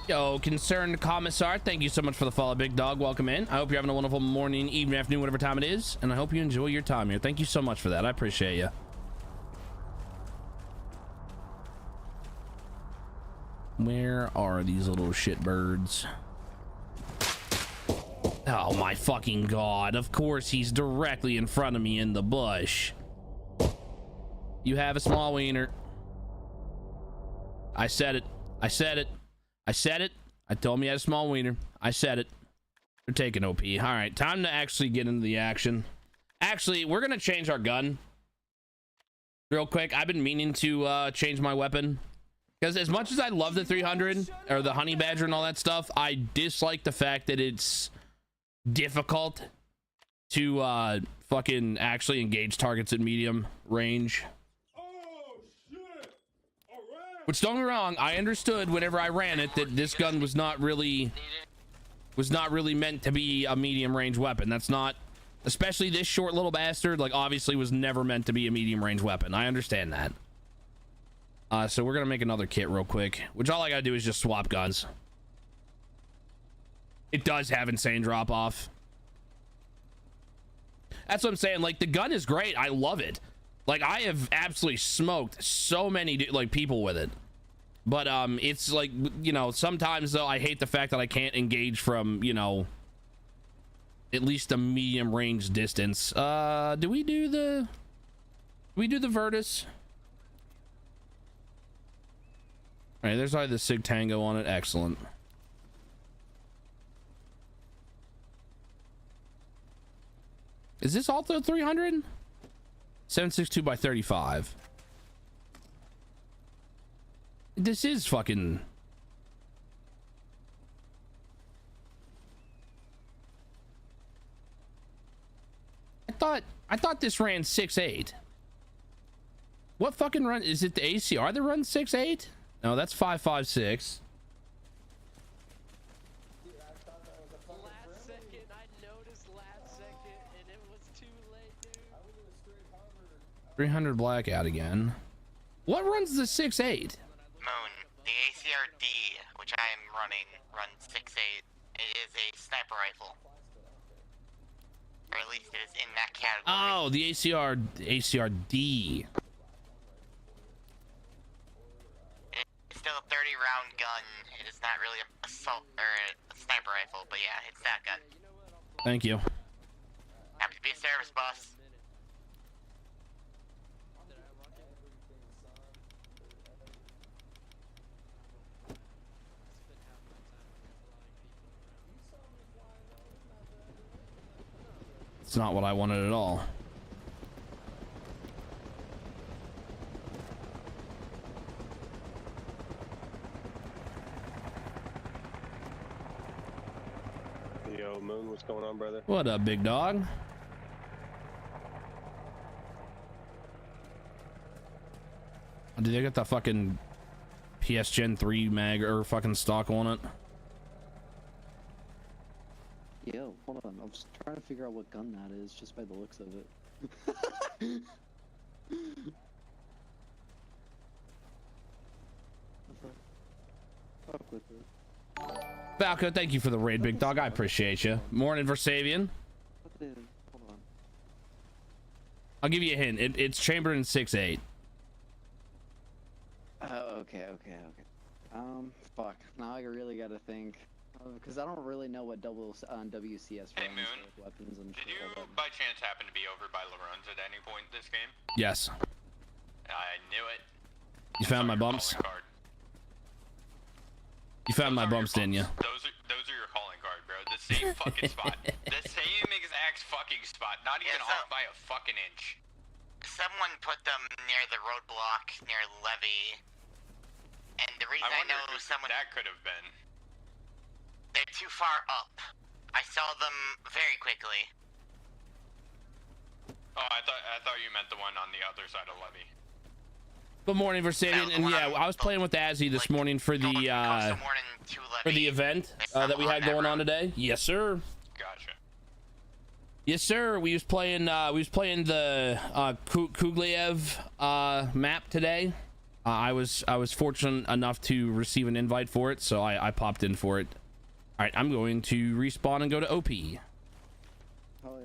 Yo, concerned commissar, thank you so much for the follow, big dog. Welcome in. I hope you're having a wonderful morning, evening, afternoon, whatever time it is, and I hope you enjoy your time here. Thank you so much for that. I appreciate you. Where are these little shit birds? Oh my fucking god. Of course he's directly in front of me in the bush. You have a small wiener. I said it. I said it. I said it. I told him he had a small wiener. I said it. They're taking OP. All right, time to actually get into the action. Actually, we're gonna change our gun real quick. I've been meaning to change my weapon because as much as I love the 300 or the honey badger and all that stuff, I dislike the fact that it's difficult to fucking actually engage targets at medium range. Which, don't get me wrong, I understood whenever I ran it that this gun was not really meant to be a medium range weapon. That's not, especially this short little bastard, like obviously was never meant to be a medium range weapon. I understand that. So we're gonna make another kit real quick, which all I gotta do is just swap guns. It does have insane drop off. That's what I'm saying. Like, the gun is great. I love it. Like, I have absolutely smoked so many like people with it, but it's like, you know, sometimes though I hate the fact that I can't engage from, you know, at least a medium range distance. Do we do the Virtus? All right, there's already the Sig Tango on it. Excellent. Is this also 300? 762 by 35. This is fucking. I thought this ran 6.8. What fucking run is it? The ACR that runs 6.8? No, that's 5.56. Last second, I noticed last second, and it was too late, dude. 300 blackout again. What runs the 6.8? Moon, the ACRD, which I am running, runs 6.8. It is a sniper rifle. Or at least it is in that category. Oh, the ACRD. It's still a 30-round gun. It is not really a assault or a sniper rifle, but yeah, it's that gun. Thank you. Happy to be a service boss. It's not what I wanted at all. Yo, Moon, what's going on, brother? What up, big dog? Did they get the fucking PS Gen 3 mag or fucking stock on it? Yo, hold on. I was trying to figure out what gun that is just by the looks of it. Fuck with it. Falco, thank you for the raid, big dog. I appreciate you. Morning, Versavian. Hold on. I'll give you a hint. It's chambered in 6.8. Okay. Fuck. Now I really gotta think. Because I don't really know what WCS runs with weapons and shit. Did you, by chance, happen to be over by LaRone's at any point this game? Yes. I knew it. You found my bumps? You found my bumps, didn't you? Those are your calling card, bro. The same fucking spot. The same exact fucking spot. Not even off by a fucking inch. Someone put them near the roadblock near Levy, and the reason I know someone that could have been. They're too far up. I saw them very quickly. Oh, I thought you meant the one on the other side of Levy. Good morning, Versavian. And yeah, I was playing with Azzy this morning for the event that we had going on today. Yes, sir. Gotcha. Yes, sir. We was playing the Kugliev map today. I was fortunate enough to receive an invite for it, so I popped in for it. All right, I'm going to respawn and go to OP. Oh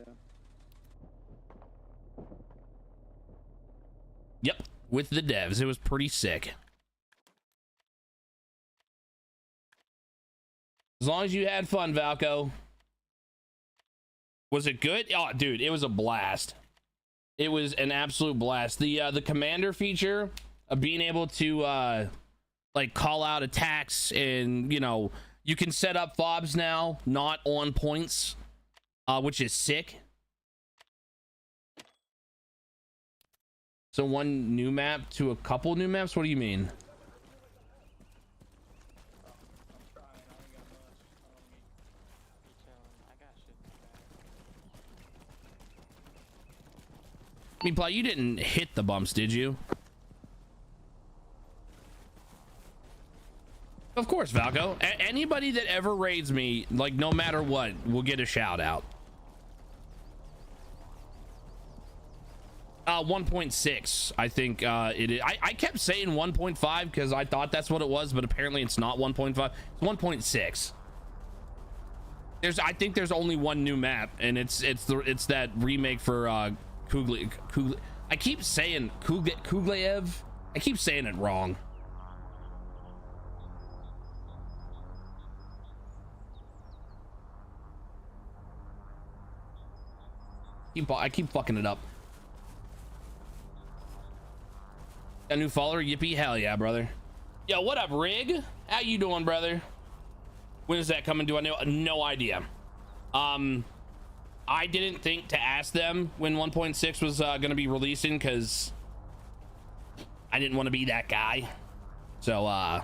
yeah. Yep, with the devs. It was pretty sick. As long as you had fun, Valco. Was it good? Oh, dude, it was a blast. It was an absolute blast. The commander feature of being able to like call out attacks, and you can set up fobs now, not on points, which is sick. So one new map to a couple new maps? What do you mean? Meanwhile, you didn't hit the bumps, did you? Of course, Valco. Anybody that ever raids me, like, no matter what, will get a shout out. 1.6, I think it is. I kept saying 1.5 because I thought that's what it was, but apparently it's not 1.5. It's 1.6. I think there's only one new map, and it's that remake for Kugliev. I keep saying Kugliev. I keep saying it wrong. I keep fucking it up. A new follower? Yippee, hell yeah, brother. Yo, what up, Rig? How you doing, brother? When is that coming? Do I know? No idea. I didn't think to ask them when 1.6 was gonna be releasing, because I didn't want to be that guy. So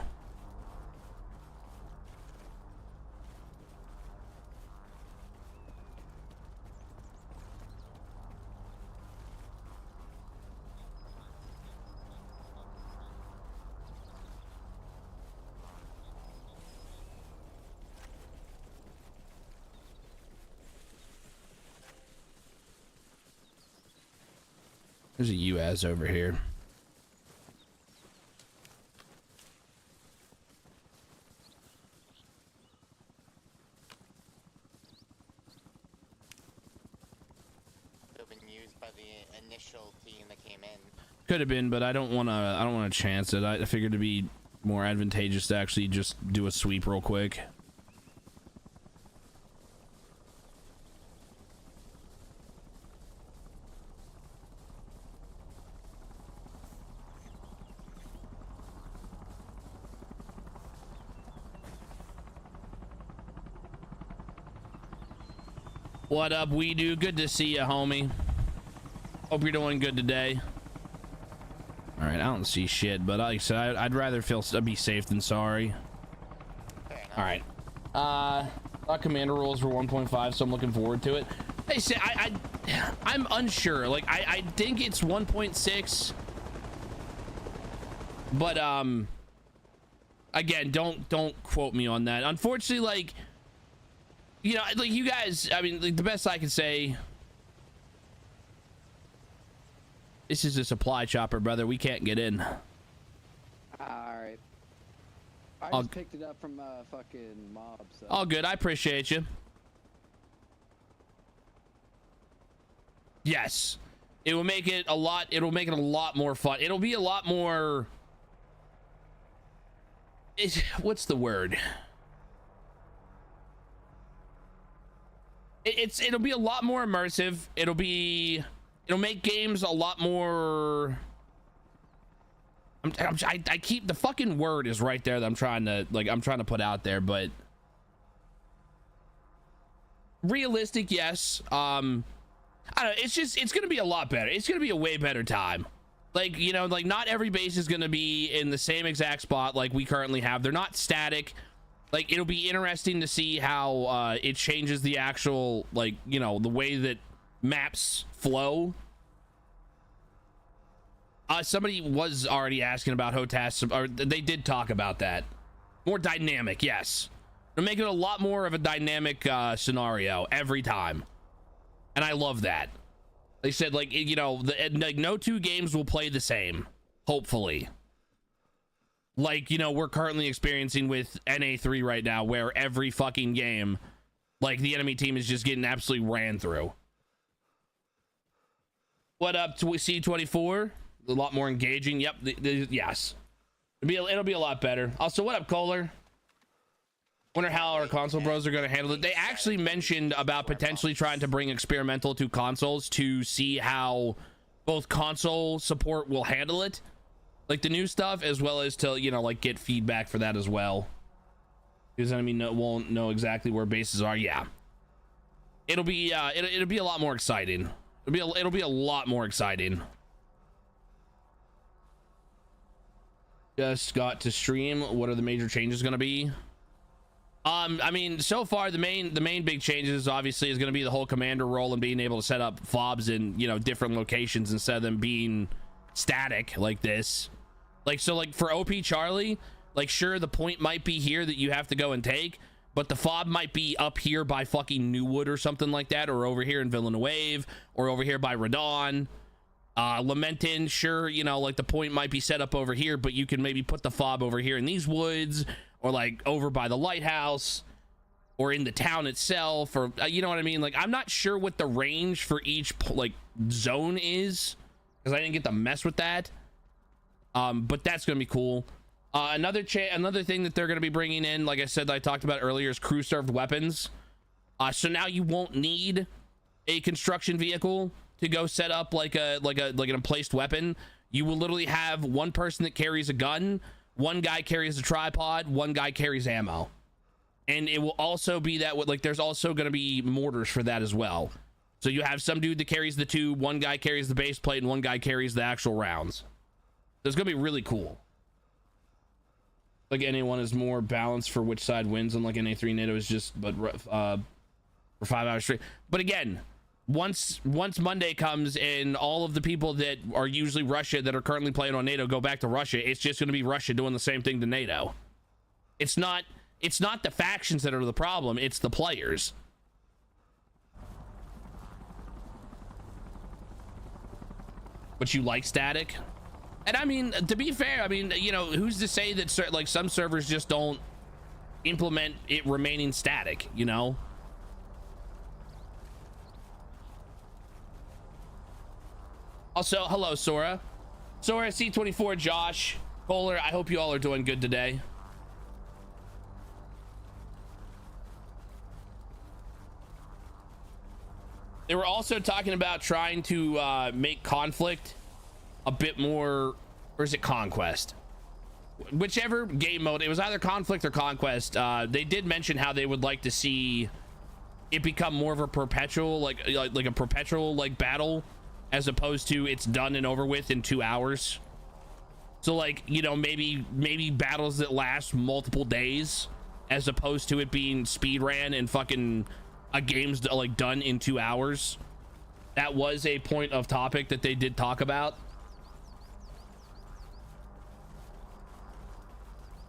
there's a US over here. Could have been used by the initial team that came in. Could have been, but I don't want to chance it. I figured it'd be more advantageous to actually just do a sweep real quick. What up, we do? Good to see you, homie. Hope you're doing good today. All right, I don't see shit, but like I said, I'd rather be safe than sorry. All right. Our commander rolls were 1.5, so I'm looking forward to it. Hey, say I'm unsure. Like I think it's 1.6, but again, don't quote me on that. Unfortunately, like You know, like you guys, I mean, like the best I can say, this is a supply chopper, brother. We can't get in. Alright. I I'll- just picked it up from fucking mob, so. All good. I appreciate you. Yes. It will make it a lot, it'll make it a lot more fun. It'll be a lot more, what's the word? It'll be a lot more immersive. It'll make games a lot more, I keep, the fucking word is right there that I'm trying to put out there, but realistic, yes. I don't know, it's gonna be a lot better. It's gonna be a way better time. Like, you know, like not every base is gonna be in the same exact spot like we currently have. They're not static. Like, it'll be interesting to see how it changes the actual, like, you know, the way that maps flow. Somebody was already asking about HOTAS, or they did talk about that. More dynamic, yes. They're making it a lot more of a dynamic scenario every time. And I love that. They said, like, you know, like no two games will play the same, hopefully. Like, you know, we're currently experiencing with NA3 right now, where every fucking game, like, the enemy team is just getting absolutely ran through. What up, C24? A lot more engaging. Yep, yes. It'll be a lot better. Also, what up, Kohler? Wonder how our console bros are going to handle it. They actually mentioned about potentially trying to bring experimental to consoles to see how both console support will handle it, like the new stuff, as well as to, you know, like get feedback for that as well. Because I mean, won't know exactly where bases are. Yeah, it'll be it'll be a lot more exciting. It'll be a lot more exciting. Just got to stream. What are the major changes going to be? I mean, so far the main big changes obviously is going to be the whole commander role and being able to set up fobs in, you know, different locations instead of them being static like this. Like, so like for OP Charlie, like, sure, the point might be here that you have to go and take, but the fob might be up here by fucking Newwood or something like that, or over here in Villeneuve, or over here by Radon. Lamentin, sure, you know, like the point might be set up over here, but you can maybe put the fob over here in these woods, or like over by the lighthouse, or in the town itself, or you know what I mean? Like, I'm not sure what the range for each like zone is, because I didn't get to mess with that. But that's gonna be cool. Another thing that they're gonna be bringing in, like I said, that I talked about earlier, is crew served weapons. So now you won't need a construction vehicle to go set up like an emplaced weapon. You will literally have one person that carries a gun, one guy carries a tripod, one guy carries ammo, and it will also be that with, like, there's also going to be mortars for that as well. So you have some dude that carries the tube, one guy carries the base plate, and one guy carries the actual rounds. So it's going to be really cool. Like, NA1 is more balanced for which side wins, and like NA3 NATO is just for 5 hours straight. But again, once Monday comes and all of the people that are usually Russia that are currently playing on NATO go back to Russia, it's just going to be Russia doing the same thing to NATO. It's not the factions that are the problem, it's the players. But you like static? And I mean, to be fair, I mean, you know, who's to say that like some servers just don't implement it remaining static, you know? Also, hello, Sora. Sora, C24, Josh, Kohler, I hope you all are doing good today. They were also talking about trying to make conflict a bit more, or is it conquest? Whichever game mode, it was either conflict or conquest. They did mention how they would like to see it become more of a perpetual, like a perpetual like battle, as opposed to it's done and over with in 2 hours. So like, you know, maybe battles that last multiple days, as opposed to it being speed ran and fucking a game's like done in 2 hours. That was a point of topic that they did talk about.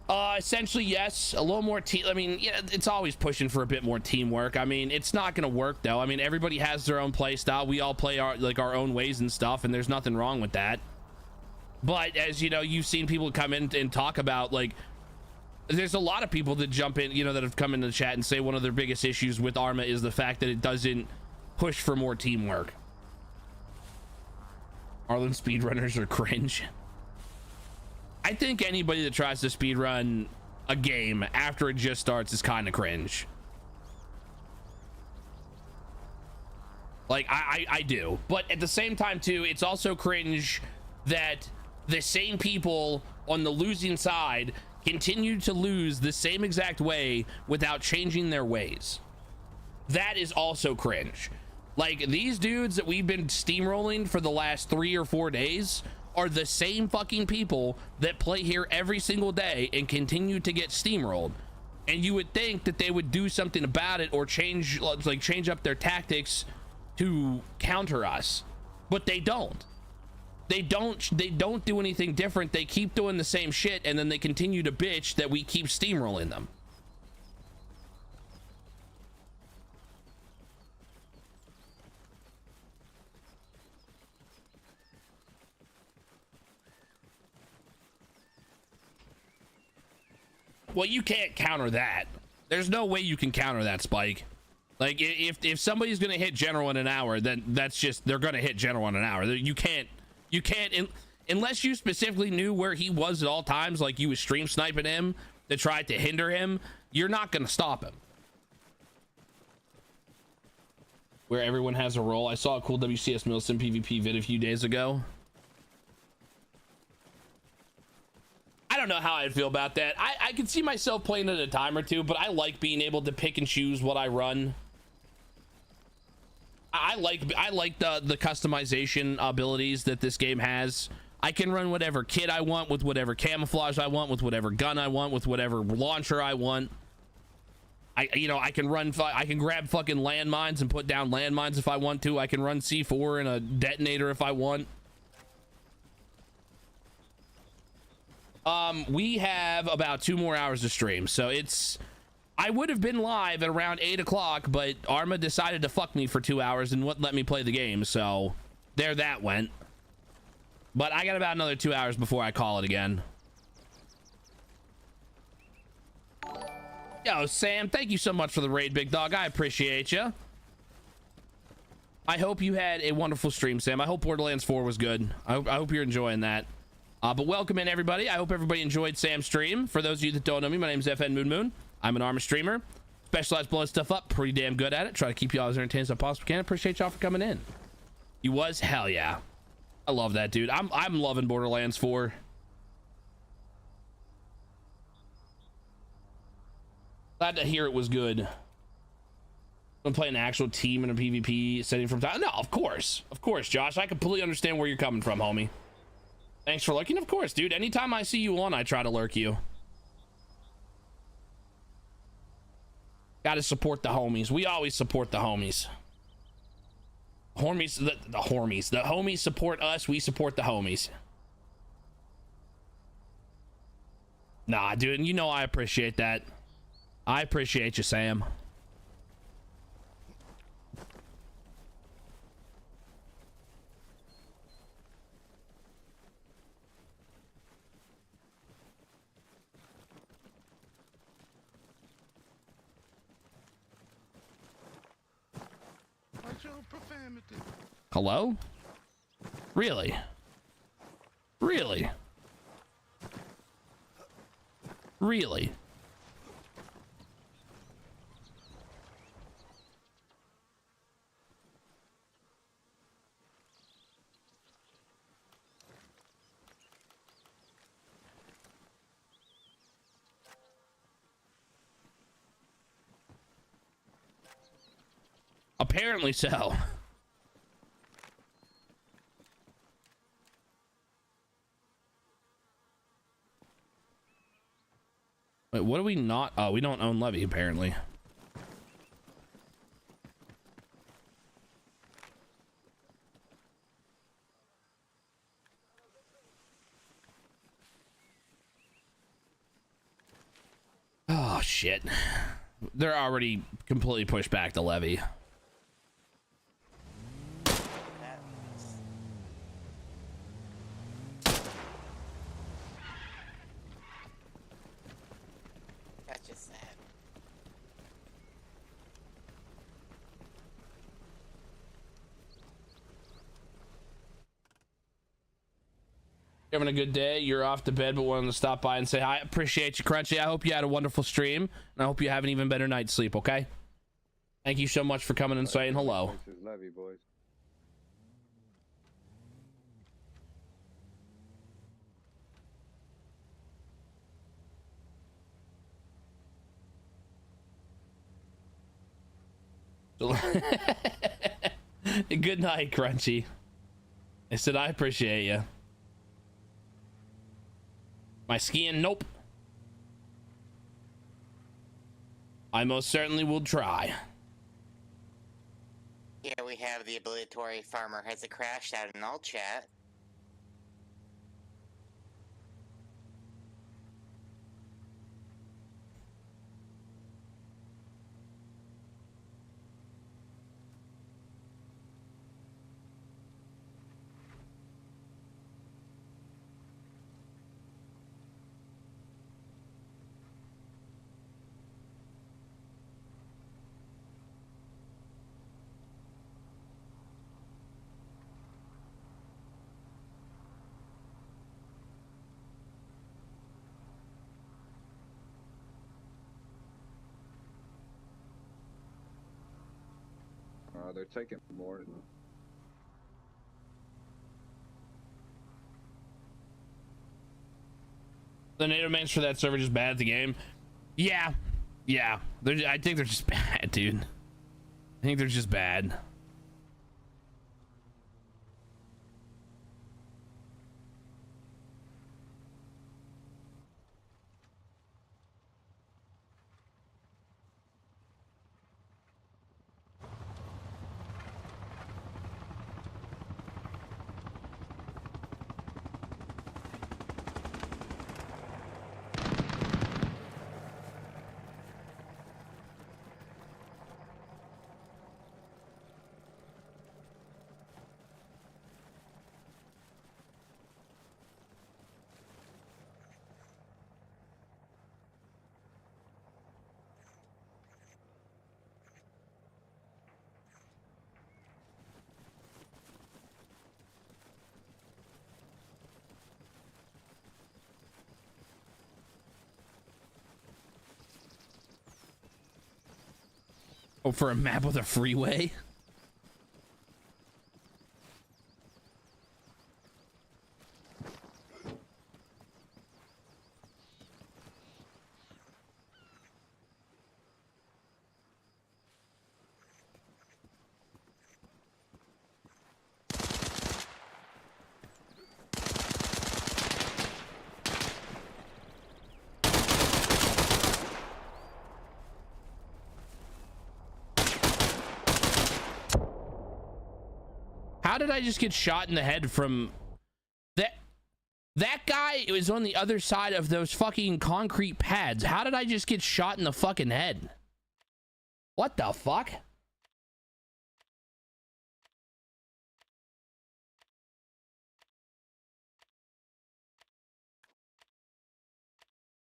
Essentially, yes. A little more team. I mean, yeah, it's always pushing for a bit more teamwork. I mean, it's not gonna work though. I mean, everybody has their own play style. We all play our own ways and stuff, and there's nothing wrong with that. But as you know, you've seen people come in and talk about, like, there's a lot of people that jump in, you know, that have come into the chat and say one of their biggest issues with Arma is the fact that it doesn't push for more teamwork. Arlen speedrunners are cringe. I think anybody that tries to speedrun a game after it just starts is kind of cringe. Like, I do. But at the same time, too, it's also cringe that the same people on the losing side continue to lose the same exact way without changing their ways. That is also cringe. Like, these dudes that we've been steamrolling for the last 3 or 4 days are the same fucking people that play here every single day and continue to get steamrolled. And you would think that they would do something about it or change up their tactics to counter us, but they don't. They don't do anything different. They keep doing the same shit, and then they continue to bitch that we keep steamrolling them. Well, you can't counter that. There's no way you can counter that, Spike. Like, if somebody's gonna hit general in an hour, then that's just, they're gonna hit general in an hour. You can't unless you specifically knew where he was at all times, like you was stream sniping him to try to hinder him, you're not gonna stop him. Where everyone has a role. I saw a cool WCS Milsim PvP vid a few days ago. I don't know how I'd feel about that. I can see myself playing it a time or two, but I like being able to pick and choose what I run. I like the customization abilities that this game has. I can run whatever kit I want, with whatever camouflage I want, with whatever gun I want, with whatever launcher I want. I can grab fucking landmines and put down landmines if I want to. I can run C4 and a detonator if I want. We have about 2 more hours to stream, so I would have been live at around 8 o'clock, but Arma decided to fuck me for 2 hours and wouldn't let me play the game, so there that went. But I got about another 2 hours before I call it again. Yo, Sam, thank you so much for the raid, big dog. I appreciate you. I hope you had a wonderful stream, Sam. I hope Borderlands 4 was good. I hope you're enjoying that. But welcome in, everybody. I hope everybody enjoyed Sam's stream. For those of you that don't know me, my name is FN Moon. I'm an Arma streamer. Specialized blowing stuff up. Pretty damn good at it. Try to keep y'all as entertained as I possibly can. Appreciate y'all for coming in. You was? Hell yeah. I love that, dude. I'm loving Borderlands 4. Glad to hear it was good. I'm playing an actual team in a PvP setting from time. No, of course, Josh. I completely understand where you're coming from, homie. Thanks for lurking. Of course, dude. Anytime I see you on, I try to lurk you. Gotta support the homies. We always support the homies. The homies support us. We support the homies. Nah, dude. You know I appreciate that. I appreciate you, Sam. Hello? Really? Really? Really? Apparently so. Wait, what do we not? Oh, we don't own Levy, apparently. shit. They're already completely pushed back the levee. That's just sad. Having a good day. You're off to bed, but wanted to stop by and say hi. Appreciate you, Crunchy. I hope you had a wonderful stream, and I hope you have an even better night's sleep. Okay. Thank you so much for coming and saying hello. Love you, boys. Good night, Crunchy. I said I appreciate you. My skiing? Nope. I most certainly will try. Here we have the obligatory farmer has a crashed out in all chat. They're taking more. The native mains for that server just bad at the game. Yeah. I think they're just bad, dude. I think they're just bad. Oh, for a map with a freeway? How did I just get shot in the head from that? That guy was on the other side of those fucking concrete pads. How did I just get shot in the fucking head? What the fuck?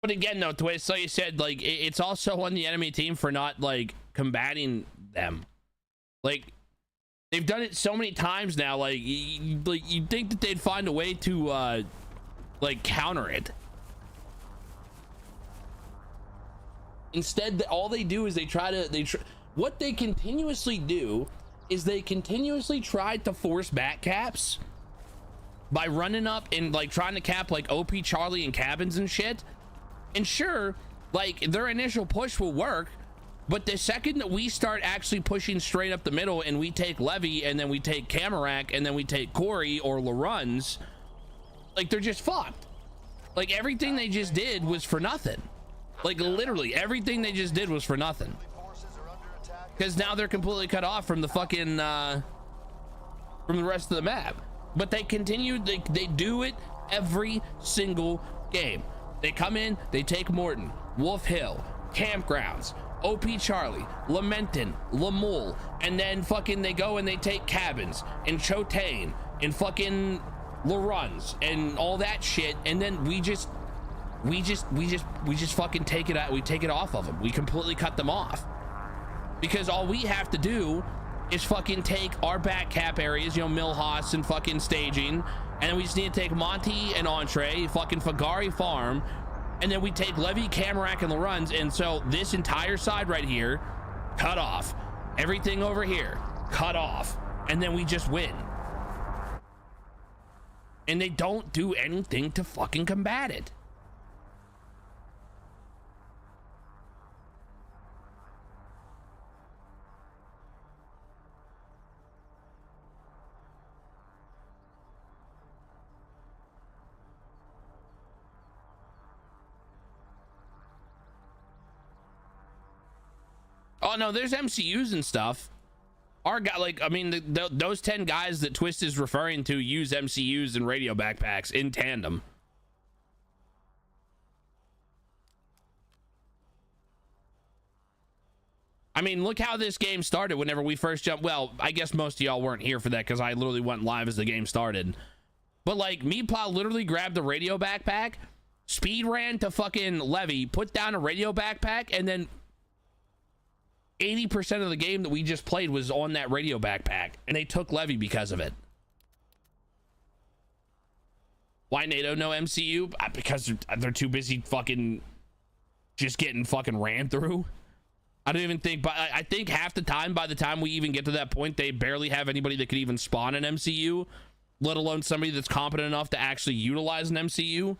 But again, though, Twist, like you said, like it's also on the enemy team for not like combating them. Like they've done it so many times now. Like you'd think that they'd find a way to like counter it. Instead, all they do is what they continuously do is they continuously try to force back caps by running up and like trying to cap like OP Charlie and cabins and shit. And sure, like their initial push will work, but the second that we start actually pushing straight up the middle and we take Levy and then we take Camarak and then we take Corey or LaRuns, like they're just fucked. Like everything they just did was for nothing. Like literally everything they just did was for nothing. Because now they're completely cut off from the fucking from the rest of the map. But they continue, they do it every single game. They come in, they take Morton, Wolf Hill, Campgrounds, OP Charlie, Lamentin, Lamul, and then fucking they go and they take Cabins and Chotain and fucking Laruns and all that shit, and then we just fucking take it out. We take it off of them. We completely cut them off because all we have to do is fucking take our back cap areas, you know, Milhouse and fucking staging, and then we just need to take Monty and Entree, fucking Fagari Farm, and then we take Levy, Camarac, and Laruns, and so this entire side right here, cut off. Everything over here, cut off, and then we just win. And they don't do anything to fucking combat it. Oh no, there's MCUs and stuff. Our guy, like, I mean, those 10 guys that Twist is referring to use MCUs and radio backpacks in tandem. I mean, look how this game started whenever we first jumped. Well, I guess most of y'all weren't here for that because I literally went live as the game started. But like, Meatplow literally grabbed the radio backpack, speed ran to fucking Levy, put down a radio backpack, and then 80% of the game that we just played was on that radio backpack, and they took Levy because of it. Why NATO no MCU? Because they're too busy fucking just getting fucking ran through. I don't even think, but I think half the time, by the time we even get to that point, they barely have anybody that could even spawn an MCU, let alone somebody that's competent enough to actually utilize an MCU.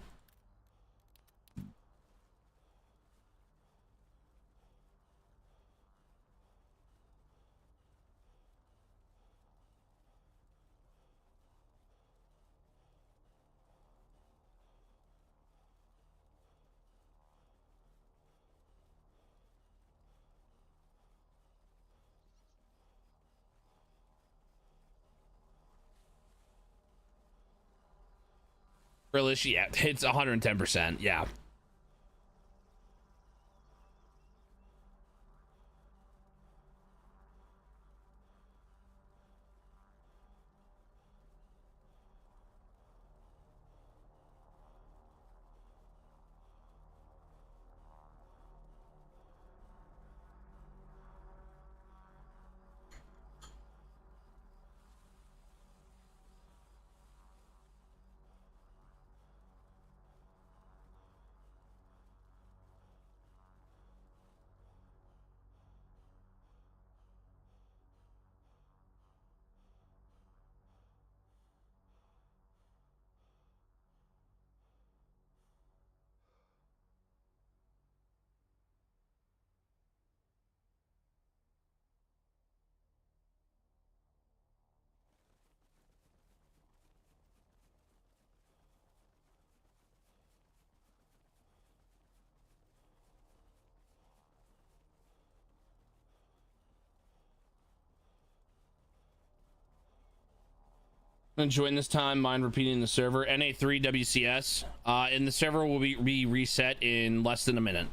Really? Yeah, it's 110%. Yeah. Enjoying this time, mind repeating the server. NA3 WCS. And the server will be reset in less than a minute.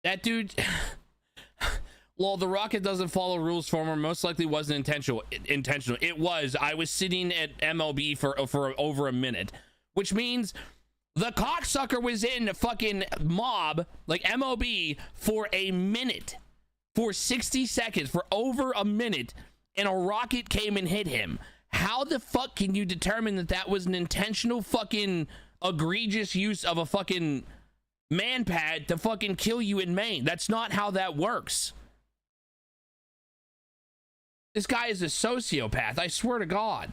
That dude, Well, the rocket doesn't follow rules former. Most likely wasn't intentional. It was. I was sitting at MLB for over a minute, which means the cocksucker was in fucking mob, like MOB, for a minute, for 60 seconds, for over a minute, and a rocket came and hit him. How the fuck can you determine that that was an intentional fucking egregious use of a fucking man pad to fucking kill you in Maine? That's not how that works. This guy is a sociopath, I swear to God.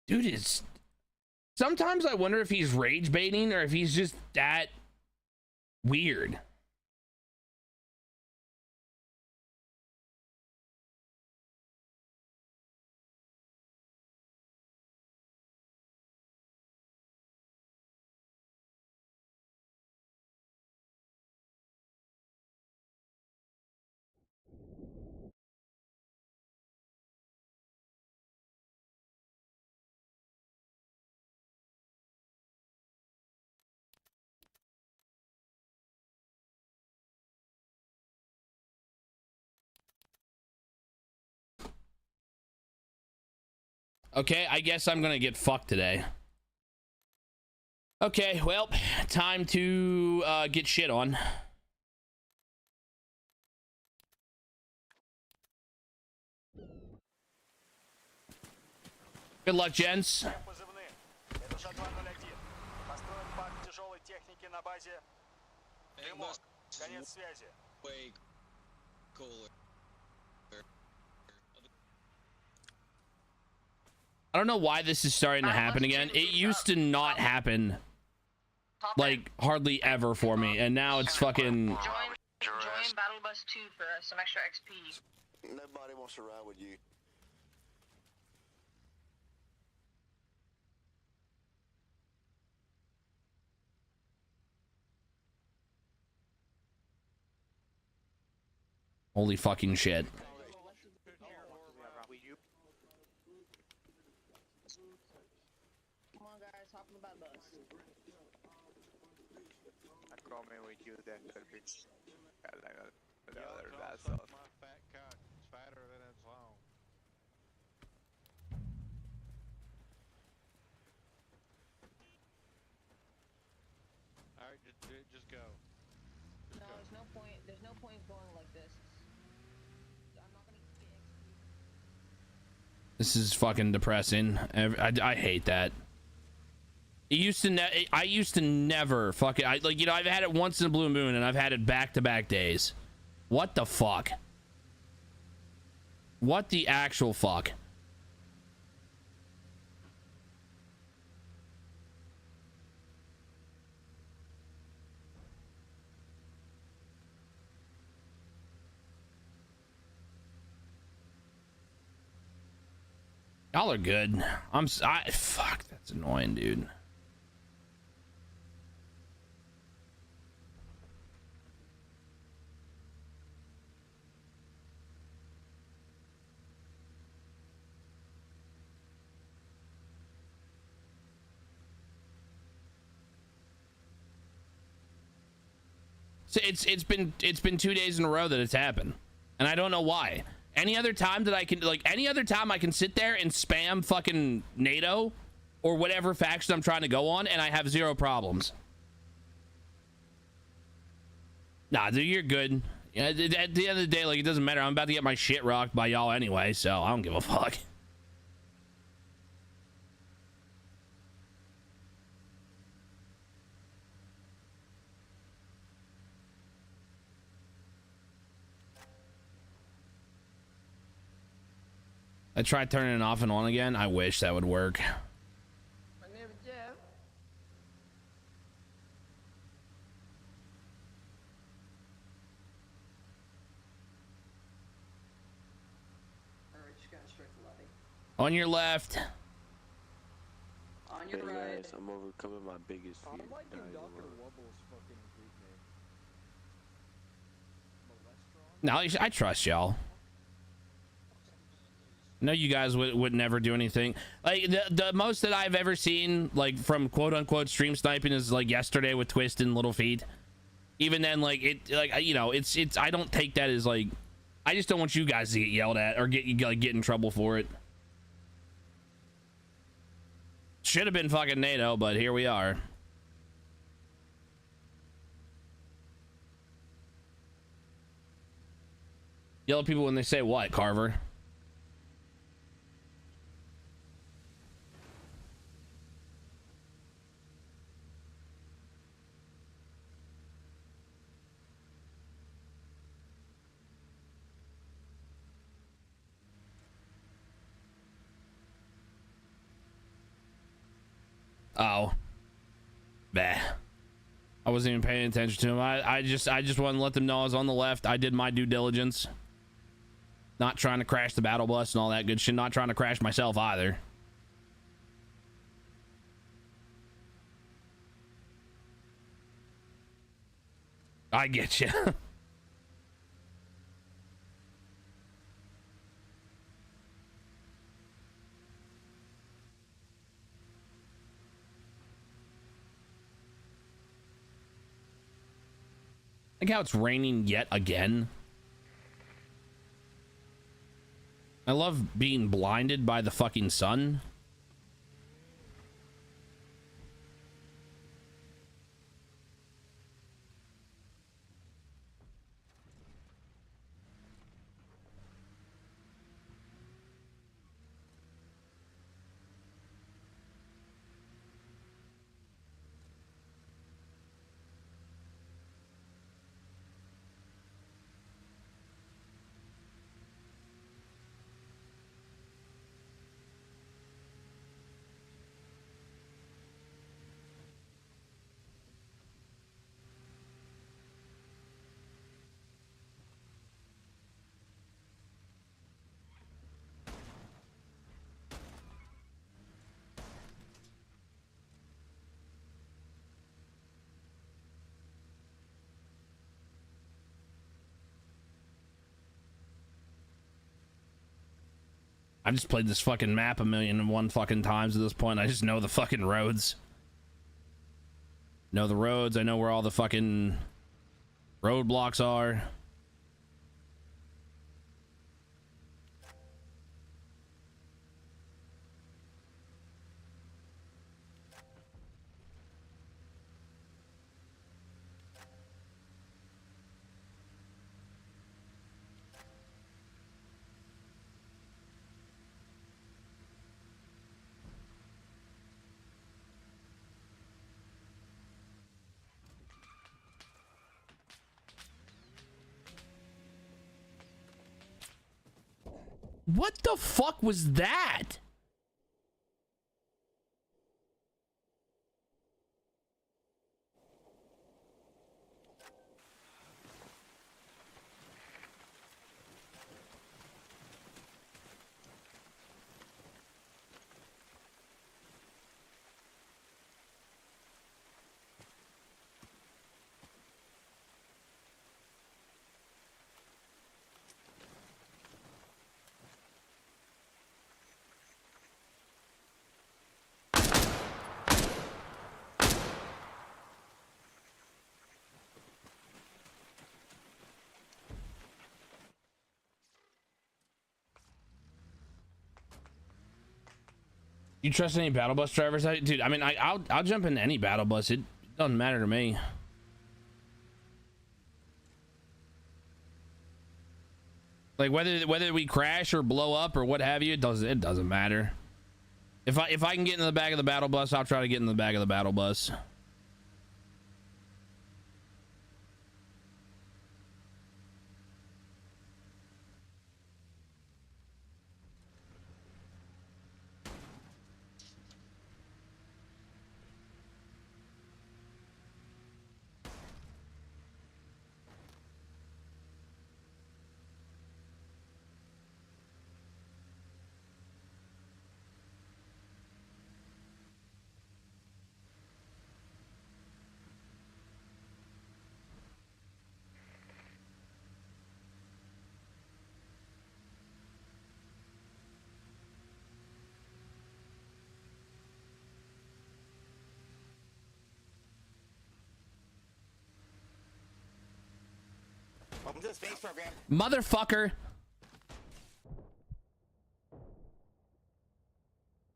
Dude is... Sometimes I wonder if he's rage baiting or if he's just that weird. Okay, I guess I'm gonna get fucked today. Okay, well, time to get shit on. Good luck, gents. I don't know why this is starting to happen again. It used to not happen, like, hardly ever for me, and now it's fucking... Join Battle Bus 2 for some extra XP. Nobody wants to ride with you. Holy fucking shit. Come on, guys, hop on the battle bus. I'm coming with you then, Kirby. My fat cock is fatter than it's long. Alright, just go. No, there's no point. There's no point going like this. I'm not gonna get XP. This is fucking depressing. I hate that. It used to I used to never fucking... like, you know, I've had it once in a blue moon, and I've had it back-to-back days. What the fuck? What the actual fuck? Y'all are good. Fuck, that's annoying, dude. So it's been 2 days in a row that it's happened, and I don't know why. Any other time that I can, like, any other time I can sit there and spam fucking NATO or whatever faction I'm trying to go on, and I have zero problems. Nah, dude, you're good. Yeah, at the end of the day, like, it doesn't matter. I'm about to get my shit rocked by y'all anyway, so I don't give a fuck. I tried turning it off and on again. I wish that would work. On your left. On your right. Guys, I'm overcoming my biggest fear. No, I trust y'all. No, you guys would never do anything. Like the most that I've ever seen, like from quote unquote stream sniping, is like yesterday with Twist and Little Feet. Even then, like you know, it's I don't take that as like, I just don't want you guys to get yelled at or get in trouble for it. Should have been fucking NATO, but here we are. Yell at people when they say what, Carver? Oh, bah. I wasn't even paying attention to him. I just wanted to let them know I was on the left. I did my due diligence. Not trying to crash the battle bus and all that good shit. Not trying to crash myself either. I get you. Like how it's raining yet again. I love being blinded by the fucking sun. I've just played this fucking map 1,000,001 fucking times at this point. I just know the fucking roads. Know the roads. I know where all the fucking roadblocks are. What the fuck was that? You trust any battle bus drivers? Dude, I mean, I'll jump into any battle bus. It doesn't matter to me. Like whether we crash or blow up or what have you, it doesn't matter. If I can get in the back of the battle bus, I'll try to get in the back of the battle bus. Welcome to the space program. Motherfucker.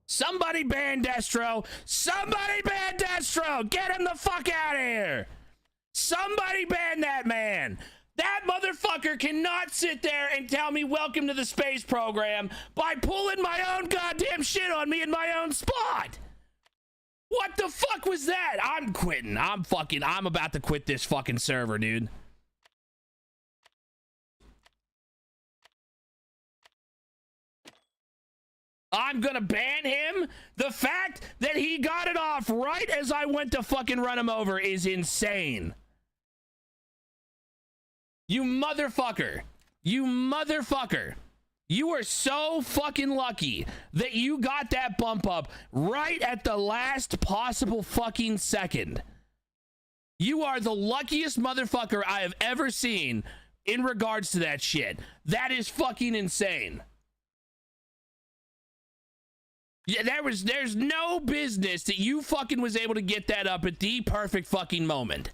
Somebody ban Destro. Somebody ban Destro. Get him the fuck out of here. Somebody ban that man. That motherfucker cannot sit there and tell me welcome to the space program by pulling my own goddamn shit on me in my own spot. What the fuck was that? I'm quitting. I'm about to quit this fucking server, dude. I'm gonna ban him. The fact that he got it off right as I went to fucking run him over is insane. You motherfucker. You motherfucker. You are so fucking lucky that you got that bump up right at the last possible fucking second. You are the luckiest motherfucker I have ever seen in regards to that shit. That is fucking insane. Yeah, there's no business that you fucking was able to get that up at the perfect fucking moment.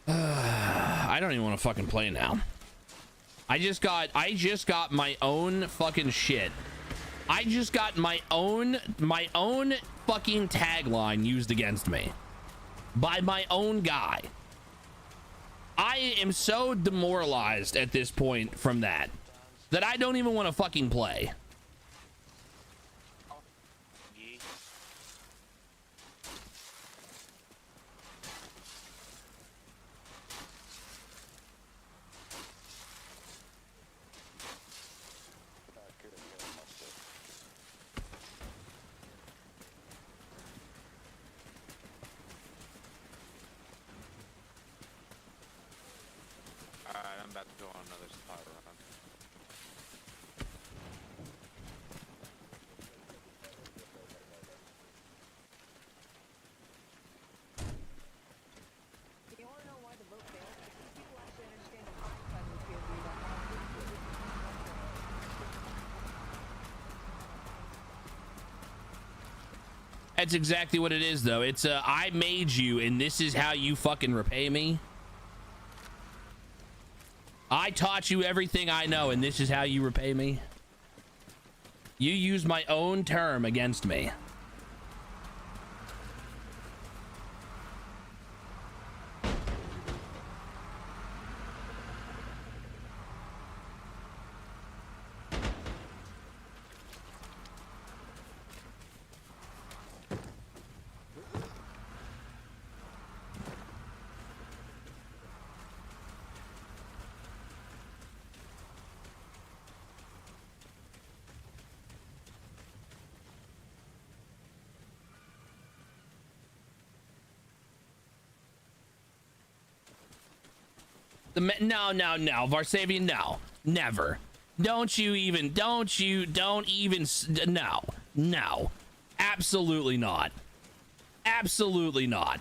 I don't even want to fucking play now. I just got my own fucking shit. I just got my own fucking tagline used against me by my own guy. I am so demoralized at this point from that I don't even want to fucking play. I'm about to go on another spot run. You want to know why the vote failed? Because people actually understand the hindsight of the POV that That's exactly what it is, though. It's I made you, and this is how you fucking repay me. I taught you everything I know, and this is how you repay me. You use my own term against me. No, Varsavian, no, never. Don't even, no, absolutely not. Absolutely not.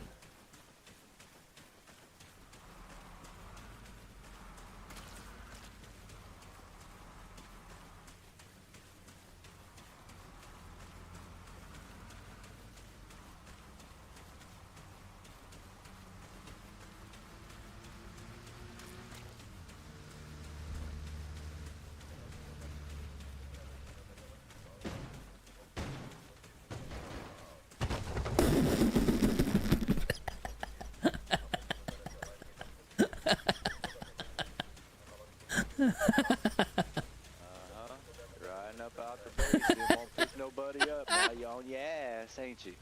Riding up out the base, it won't pick nobody up. Now you on your ass, ain't you?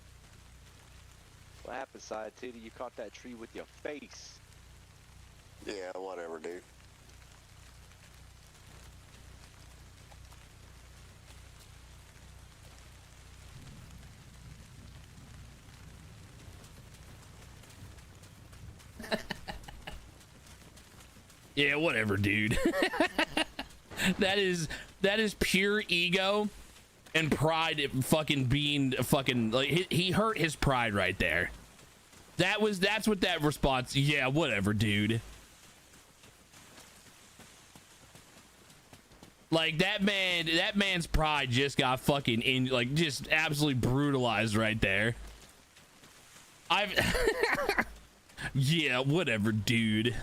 What happened, side titty? You caught that tree with your face. Yeah, whatever, dude. Yeah, whatever, dude. that is pure ego and pride. Fucking being fucking like he hurt his pride right there. That's what that response. Yeah, whatever, dude. Like that man's pride just got fucking in, like just absolutely brutalized right there. Yeah, whatever, dude.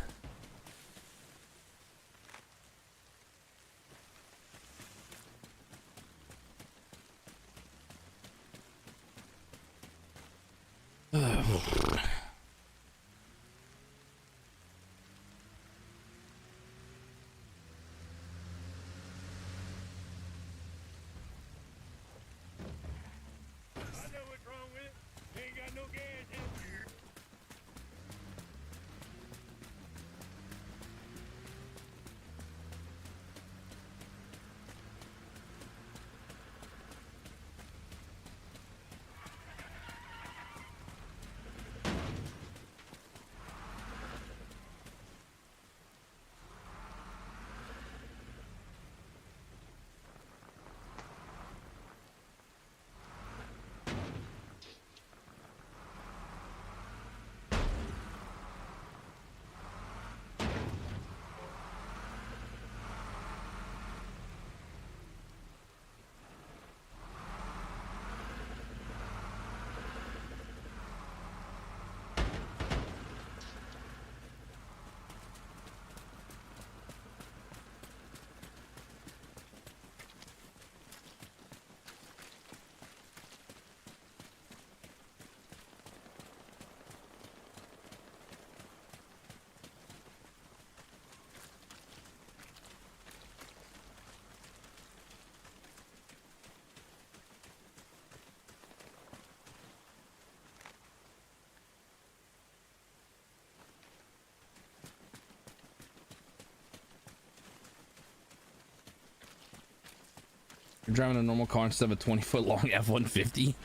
You're driving a normal car instead of a 20-foot long F-150.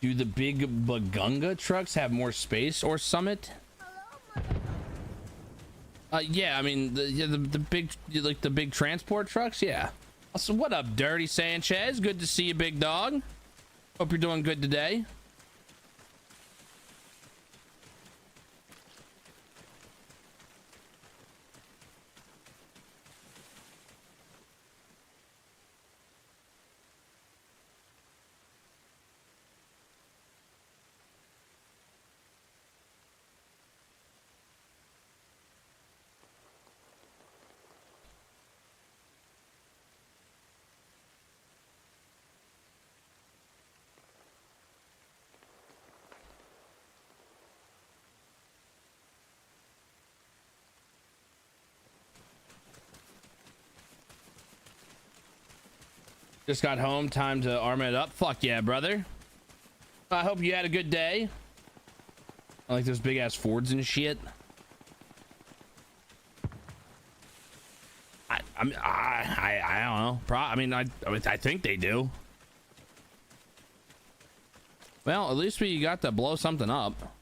Do the big Bagunga trucks have more space or Summit? Yeah, I mean the big, like the big transport trucks, yeah. So what up, Dirty Sanchez? Good to see you, big dog. Hope you're doing good today. Just got home. Time to arm it up. Fuck yeah, brother. I hope you had a good day. I like those big ass Fords and shit. I don't know. I think they do. Well, at least we got to blow something up.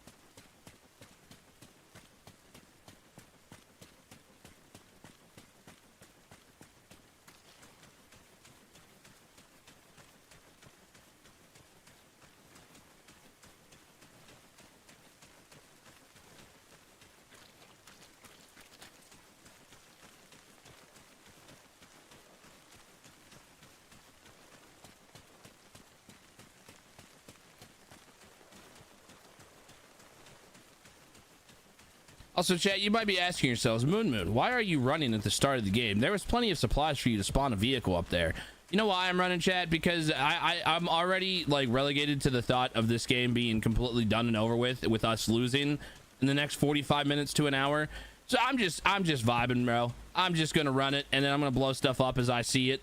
Also, chat, you might be asking yourselves, Moon, why are you running at the start of the game? There was plenty of supplies for you to spawn a vehicle up there. You know why I'm running, chat? Because I'm already like relegated to the thought of this game being completely done and over with us losing in the next 45 minutes to an hour. So I'm just vibing, bro. I'm just gonna run it, and then I'm gonna blow stuff up as I see it,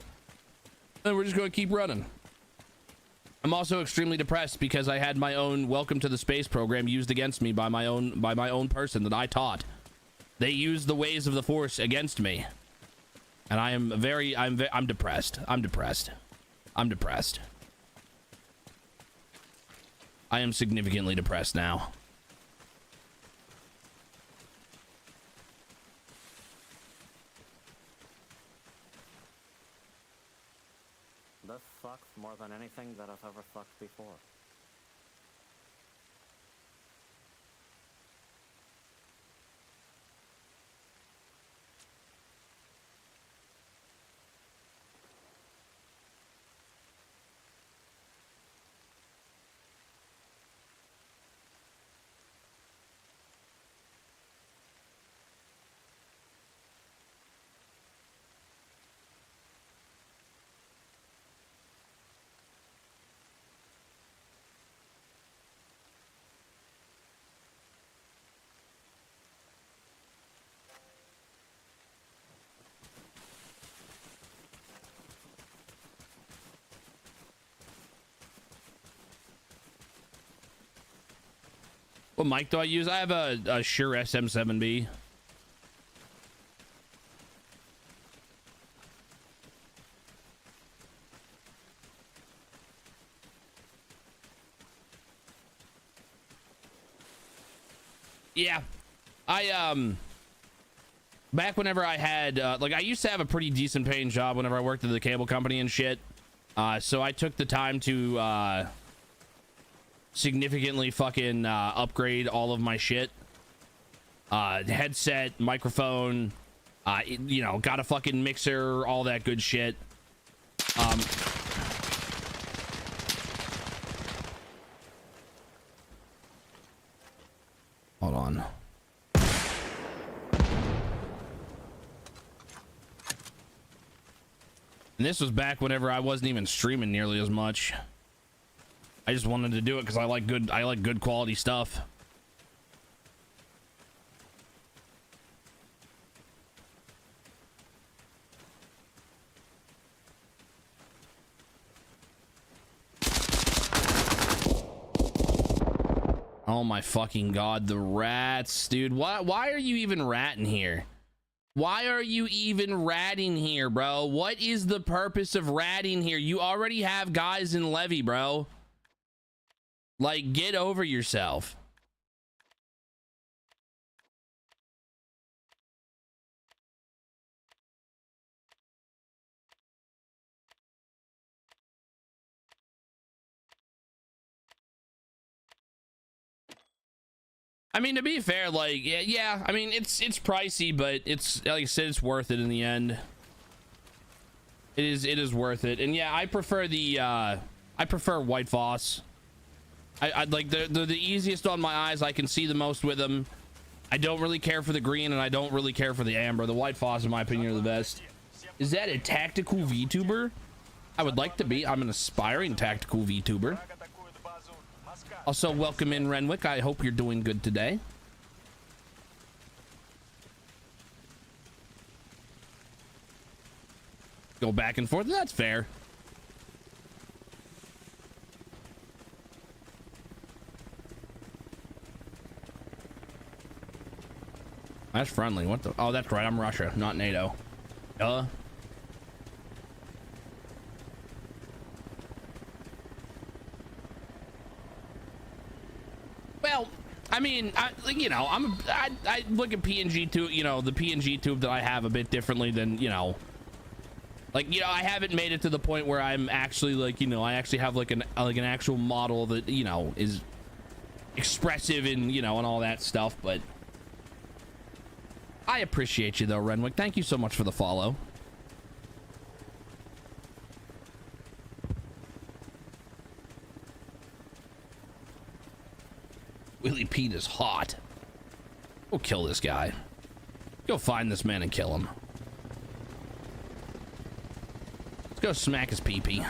and we're just gonna keep running. I'm also extremely depressed because I had my own welcome to the space program used against me by my own person that I taught. They used the ways of the Force against me, and I'm depressed. I'm depressed. I am significantly depressed now. This sucks more than anything that I've ever sucked before. What mic do I use? I have a Shure SM7B. Yeah, back whenever I had like I used to have a pretty decent paying job whenever I worked at the cable company and shit. So I took the time to significantly fucking upgrade all of my shit. Headset, microphone, you know, got a fucking mixer, all that good shit. Hold on. And this was back whenever I wasn't even streaming nearly as much. I just wanted to do it because I like good quality stuff. Oh my fucking god, the rats, dude. Why are you even ratting here? Why are you even ratting here, bro? What is the purpose of ratting here? You already have guys in Levy, bro. Like, get over yourself. I mean, to be fair, like, yeah, I mean, it's pricey, but it's, like I said, it's worth it in the end. It is worth it. And yeah, I prefer the, I prefer White Voss. I'd like, they're the easiest on my eyes. I can see the most with them. I don't really care for the green, and I don't really care for the amber. The White Voss, in my opinion, are the best. Is that a tactical VTuber? I would like to be. I'm an aspiring tactical VTuber. Also, welcome in, Renwick. I hope you're doing good today. Go back and forth. That's fair. That's friendly. What the? Oh, that's right. I'm Russia, not NATO. Well, I mean, you know, I look at PNG tube, you know, the PNG tube that I have a bit differently than, you know, like, you know, I haven't made it to the point where I'm actually like, you know, I actually have like an actual model that, you know, is expressive and, you know, and all that stuff. But I appreciate you though, Renwick. Thank you so much for the follow. Willie Pete is hot. Go kill this guy. Go find this man and kill him. Let's go smack his pee-pee.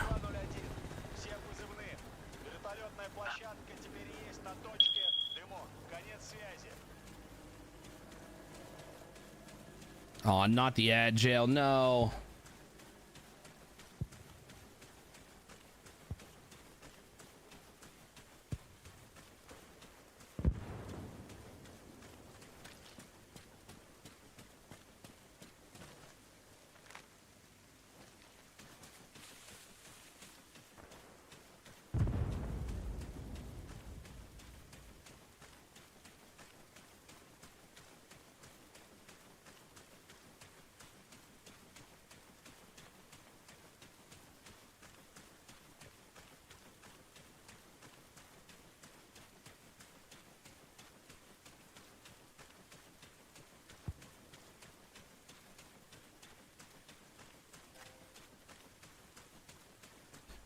Oh, not the ad jail. No.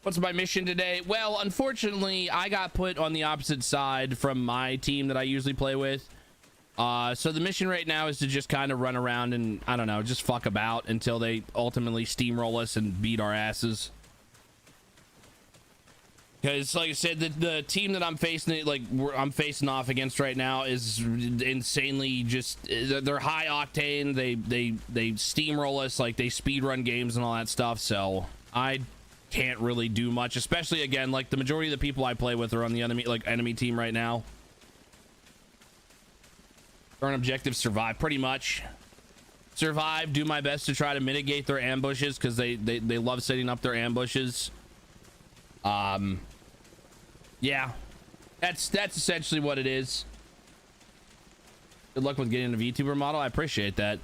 What's my mission today? Well, unfortunately, I got put on the opposite side from my team that I usually play with. So the mission right now is to just kind of run around and, I don't know, just fuck about until they ultimately steamroll us and beat our asses. Because, like I said, the team that I'm facing, I'm facing off against right now is insanely just, they're high octane. They steamroll us, like they speed run games and all that stuff. So I can't really do much, especially again, like the majority of the people I play with are on the enemy team right now. Current objective: survive. Pretty much survive, do my best to try to mitigate their ambushes, because they love setting up their ambushes. Yeah, that's essentially what it is. Good luck with getting a VTuber model. I appreciate that.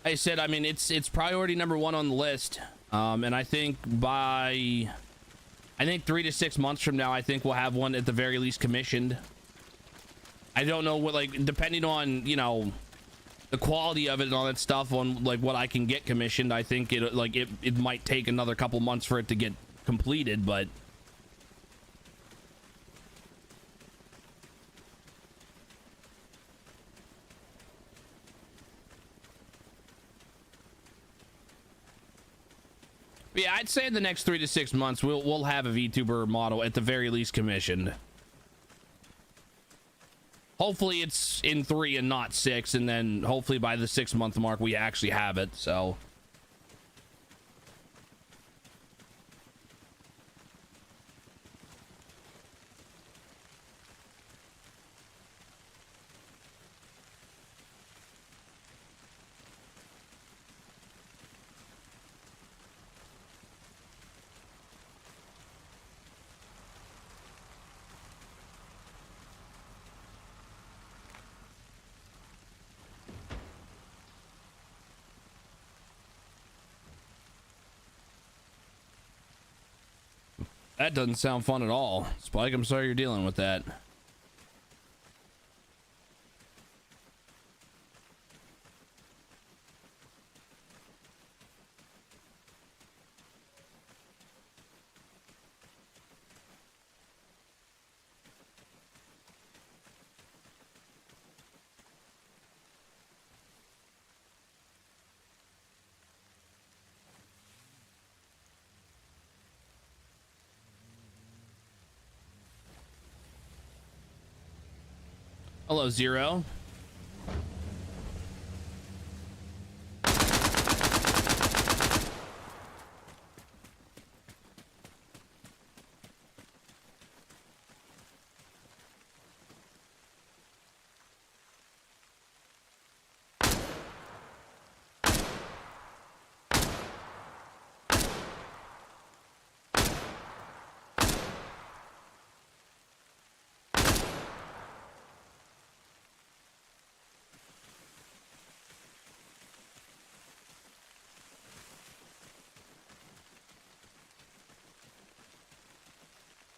Like I said, I mean, it's priority number 1 on the list. And I think by 3 to 6 months from now, I think we'll have one at the very least commissioned. I don't know what, like, depending on, you know, the quality of it and all that stuff, on like what I can get commissioned, I think it might take another couple months for it to get completed, but yeah, I'd say in the next 3 to 6 months we'll have a VTuber model at the very least commissioned. Hopefully it's in 3 and not 6, and then hopefully by the 6-month mark we actually have it. So that doesn't sound fun at all. Spike, I'm sorry you're dealing with that. Hello, Zero.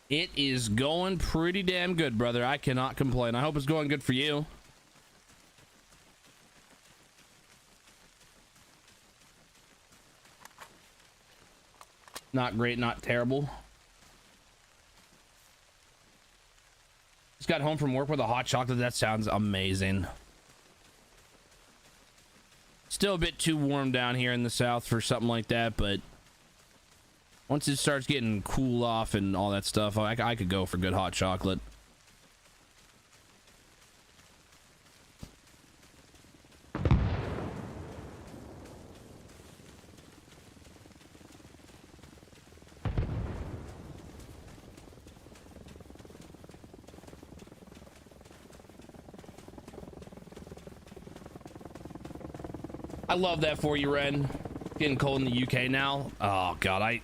It is going pretty damn good, brother. I cannot complain. I hope it's going good for you. Not great, not terrible. Just got home from work with a hot chocolate. That sounds amazing. Still a bit too warm down here in the south for something like that, but once it starts getting cool off and all that stuff, I could go for good hot chocolate. I love that for you, Ren. Getting cold in the UK now. Oh God, I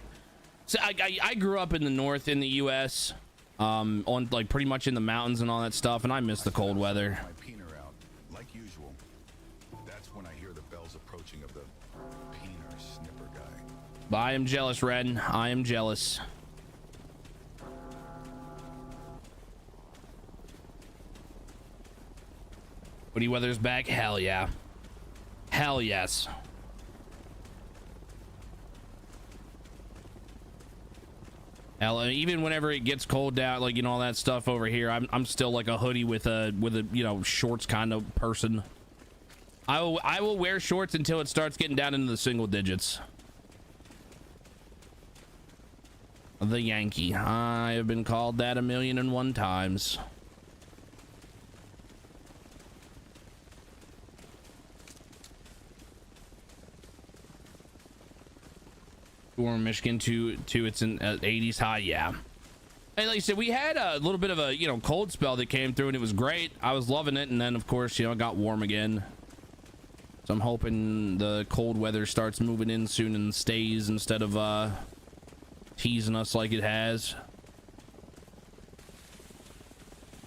grew up in the north in the US, on like pretty much in the mountains and all that stuff, and I miss the cold weather. My peener out, like usual. That's when I hear the bells approaching of the peener snipper guy. I am jealous, Ren. I am jealous. Woody Weather's back? Hell yeah. Hell yes. Hell, even whenever it gets cold down, like, you know, all that stuff over here, I'm still like a hoodie with a you know, shorts kind of person. I will wear shorts until it starts getting down into the single digits. The Yankee. I have been called that 1,000,001 times. Warm Michigan to it's an 80s high, yeah. And like I said, we had a little bit of a, you know, cold spell that came through and it was great. I was loving it, and then of course, you know, it got warm again. So I'm hoping the cold weather starts moving in soon and stays instead of teasing us like it has.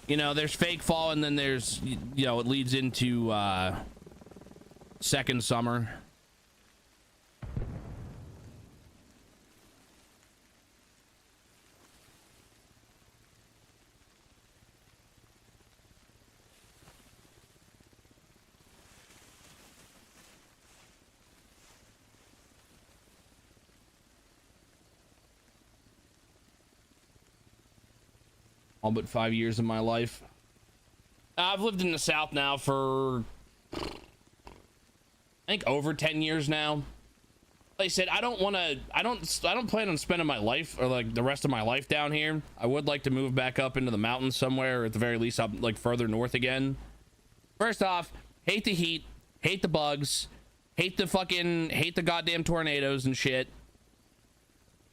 You know, there's fake fall, and then there's, you know, it leads into second summer. All but 5 years of my life. I've lived in the South now for, I think, over 10 years now. Like I said, I don't plan on spending my life, or like the rest of my life, down here. I would like to move back up into the mountains somewhere, or at the very least up like further north again. First off, hate the heat, hate the bugs, hate the goddamn tornadoes and shit.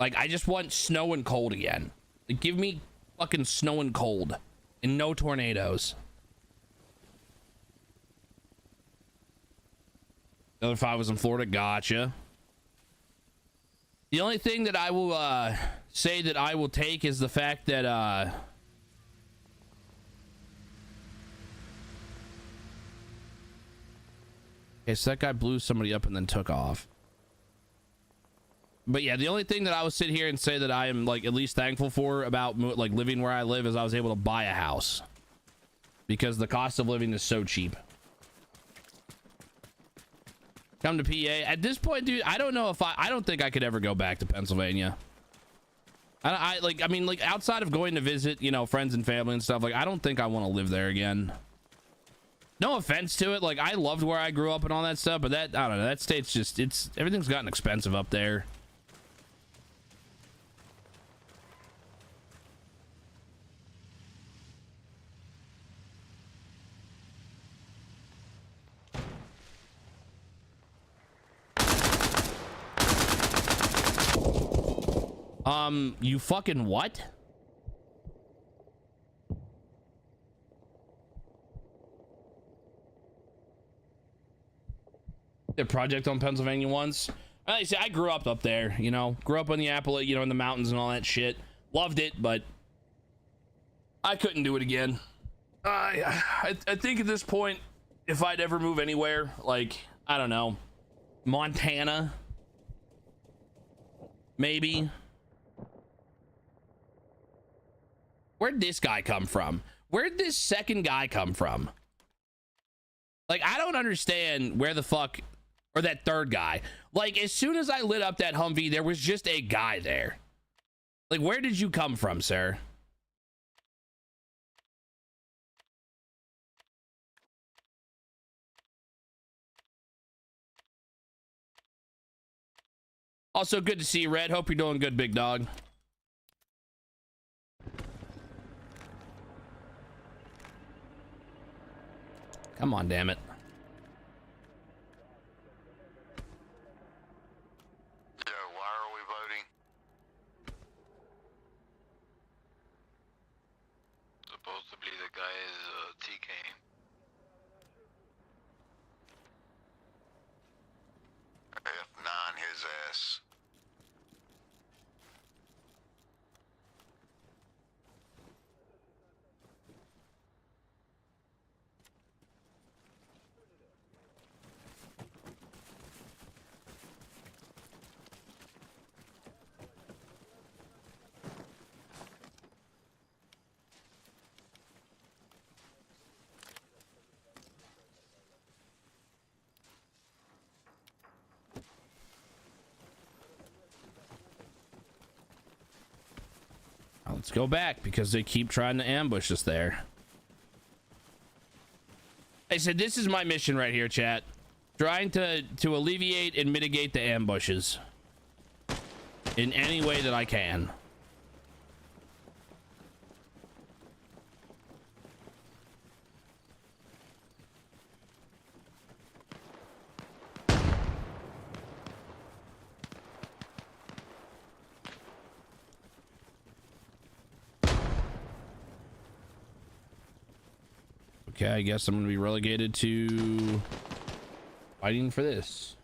Like, I just want snow and cold again. Like, give me fucking snow and cold and no tornadoes. The other 5 was in Florida. Gotcha. The only thing that I will say that I will take is the fact that okay, so that guy blew somebody up and then took off. But yeah, the only thing that I would sit here and say that I am like at least thankful for about like living where I live is I was able to buy a house, because the cost of living is so cheap. Come to PA at this point, dude. I don't know if I don't think I could ever go back to Pennsylvania. I mean, like, outside of going to visit, you know, friends and family and stuff, like, I don't think I want to live there again. No offense to it, like, I loved where I grew up and all that stuff, but that, I don't know, that state's just, everything's gotten expensive up there. You fucking what? A project on Pennsylvania once. Like I say, I grew up there, you know, grew up on the Appalachia, you know, in the mountains and all that shit. Loved it, but I couldn't do it again. I think at this point, if I'd ever move anywhere, like, I don't know, Montana, maybe. Where'd this guy come from? Where'd this second guy come from? Like, I don't understand where the fuck, or that third guy. Like, as soon as I lit up that Humvee, there was just a guy there. Like, where did you come from, sir? Also, good to see you, Red. Hope you're doing good, big dog. Come on, damn it. Yo, why are we voting? Supposedly the guy is TK. F9 his ass. Let's go back because they keep trying to ambush us there. I said, this is my mission right here, chat. Trying to alleviate and mitigate the ambushes in any way that I can. Okay, I guess I'm gonna be relegated to fighting for this.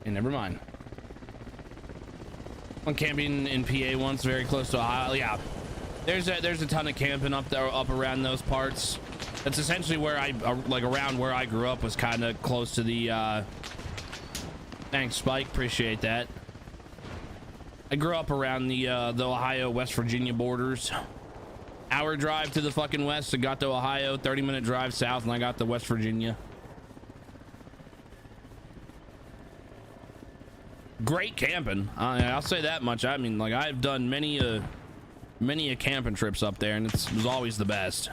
And never mind. I'm camping in PA once, very close to Ohio. Yeah, there's a ton of camping up there, up around those parts. That's essentially where like around where I grew up, was kind of close to the thanks, Spike, appreciate that. I grew up around the Ohio West Virginia borders. Hour drive to the fucking west, I got to Ohio. 30-minute drive south and I got to West Virginia. Great camping, I'll say that much. I mean, like, I've done many a camping trips up there, and it was always the best.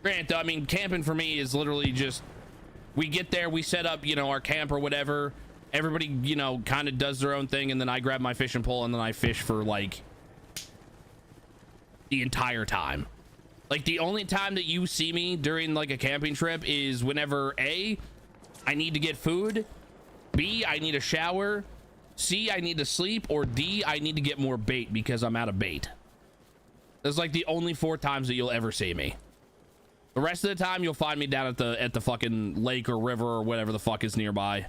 Grant, though, I mean, camping for me is literally just, we get there, we set up, you know, our camp or whatever. Everybody, you know, kind of does their own thing, and then I grab my fishing pole and then I fish for like the entire time. Like, the only time that you see me during like a camping trip is whenever A, I need to get food, B, I need a shower, C, I need to sleep, or D, I need to get more bait because I'm out of bait. That's like the only 4 times that you'll ever see me. The rest of the time you'll find me down at the fucking lake or river or whatever the fuck is nearby.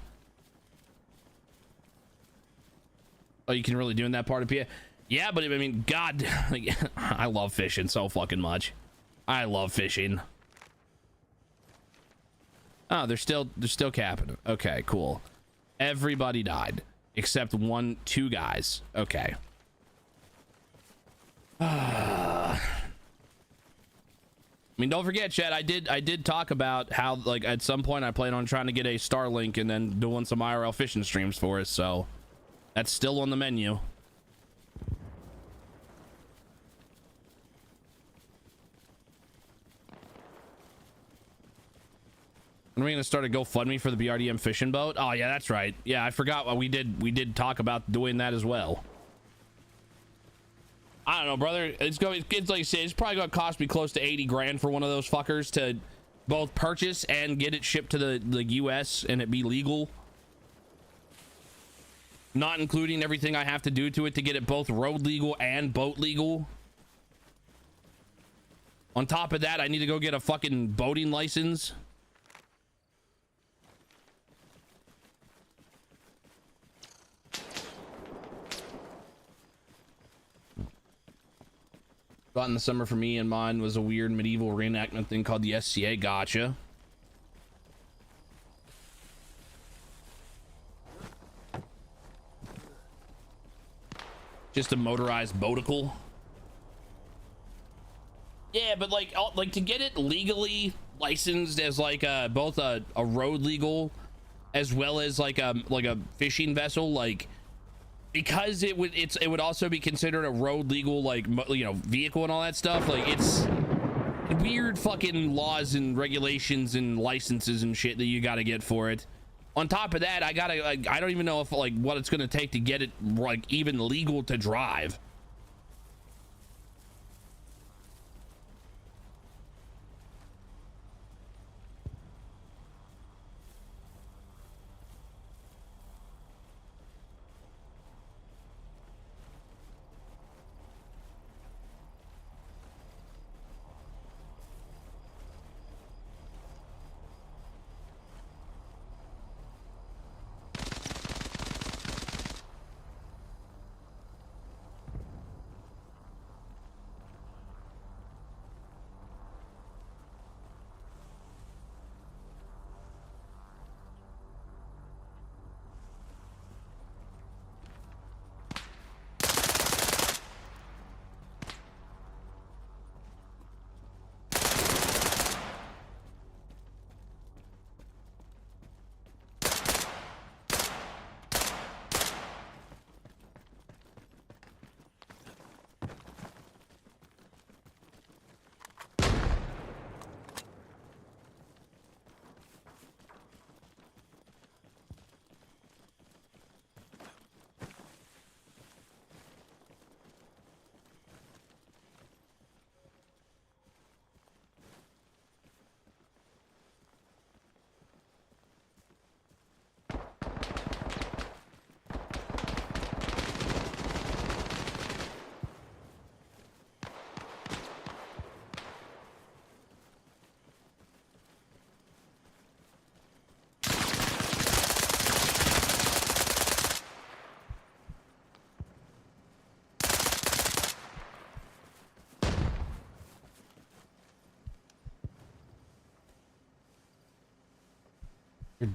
Oh, you can really do in that part of PA? Yeah, but I mean, God, like, I love fishing so fucking much. I love fishing. Oh, they're still capping it. Okay, cool. Everybody died except 2 guys. Okay. I mean, don't forget, Chad, I did talk about how, like, at some point I plan on trying to get a Starlink and then doing some IRL fishing streams for us, so that's still on the menu. When are we gonna start a GoFundMe for the BRDM fishing boat? Oh yeah, that's right. Yeah, I forgot. We did talk about doing that as well. I don't know, brother. It's like you said, it's probably gonna cost me close to 80 grand for one of those fuckers to both purchase and get it shipped to the US and it be legal. Not including everything I have to do to it to get it both road legal and boat legal. On top of that, I need to go get a fucking boating license. Bought in the summer for me and mine was a weird medieval reenactment thing called the SCA. Gotcha. Just a motorized boaticle. Yeah, but like to get it legally licensed as like both a road legal as well as like a fishing vessel, like because it would also be considered a road legal, like, you know, vehicle and all that stuff. Like, it's weird fucking laws and regulations and licenses and shit that you got to get for it. On top of that, I don't even know if like what it's gonna take to get it like even legal to drive.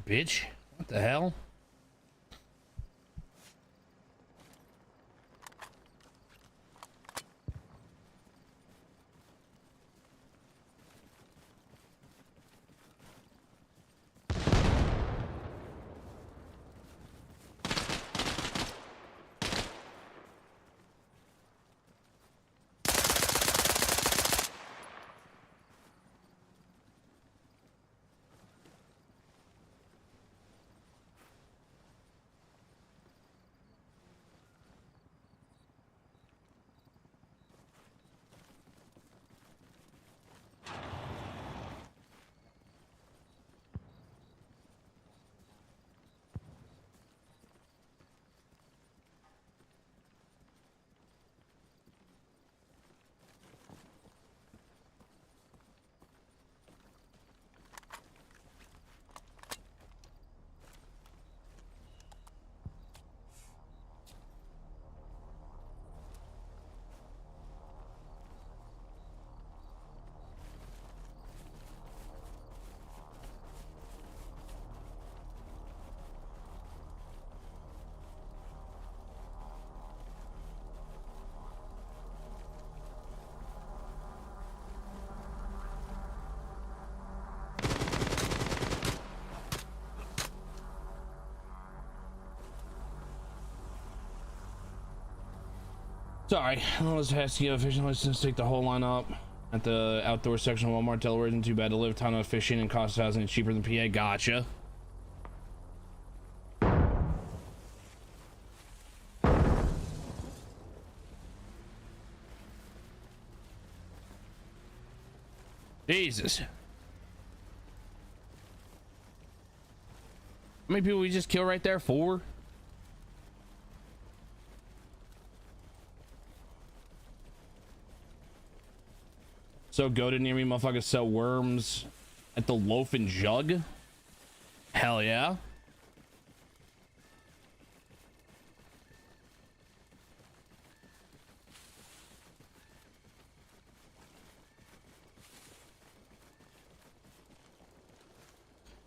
Bitch, what the hell? Sorry, I was asking you a fishing license to take the whole line up at the outdoor section of Walmart, Delaware. Isn't too bad to live. Ton of fishing and cost housing is cheaper than PA. Gotcha. Jesus. How many people we just kill right there? 4? So goated near me, motherfuckers sell worms at the Loaf and Jug. Hell yeah.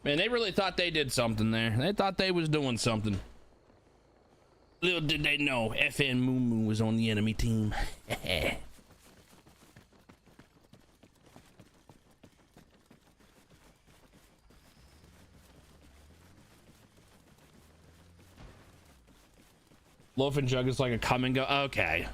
Man, they really thought they did something there. They thought they was doing something. Little did they know, FN Moo Moo was on the enemy team. Loaf and Jug is like a come and go. Okay.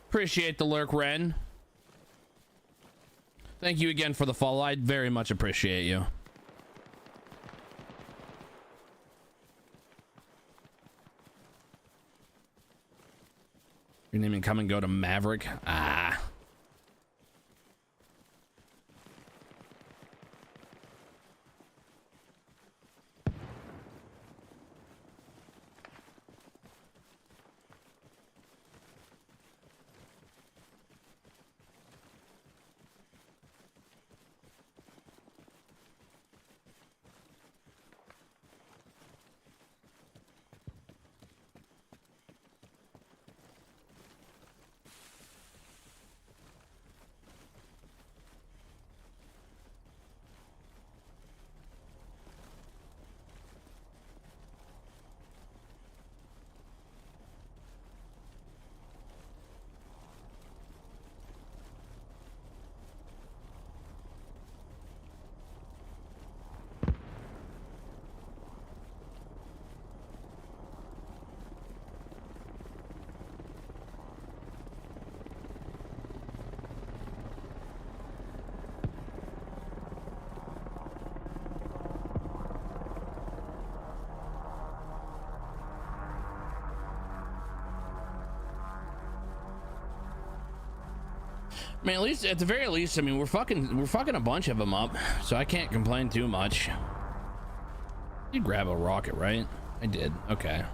Appreciate the lurk, Ren. Thank you again for the follow. I very much appreciate you. Your name and come and go to Maverick. Ah. I mean, at least at the very least, I mean, we're fucking a bunch of them up, so I can't complain too much. You grab a rocket, right? I did. Okay.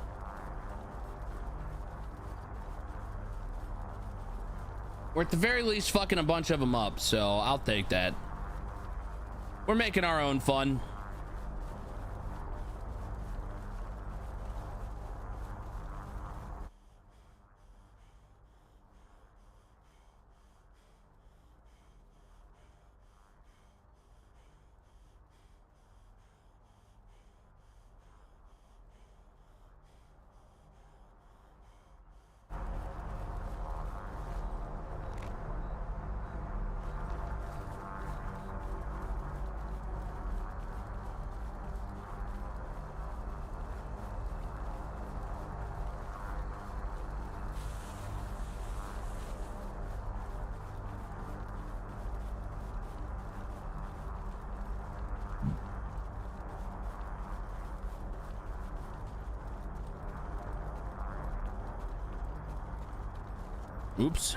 We're at the very least fucking a bunch of them up, so I'll take that. We're making our own fun. Oops.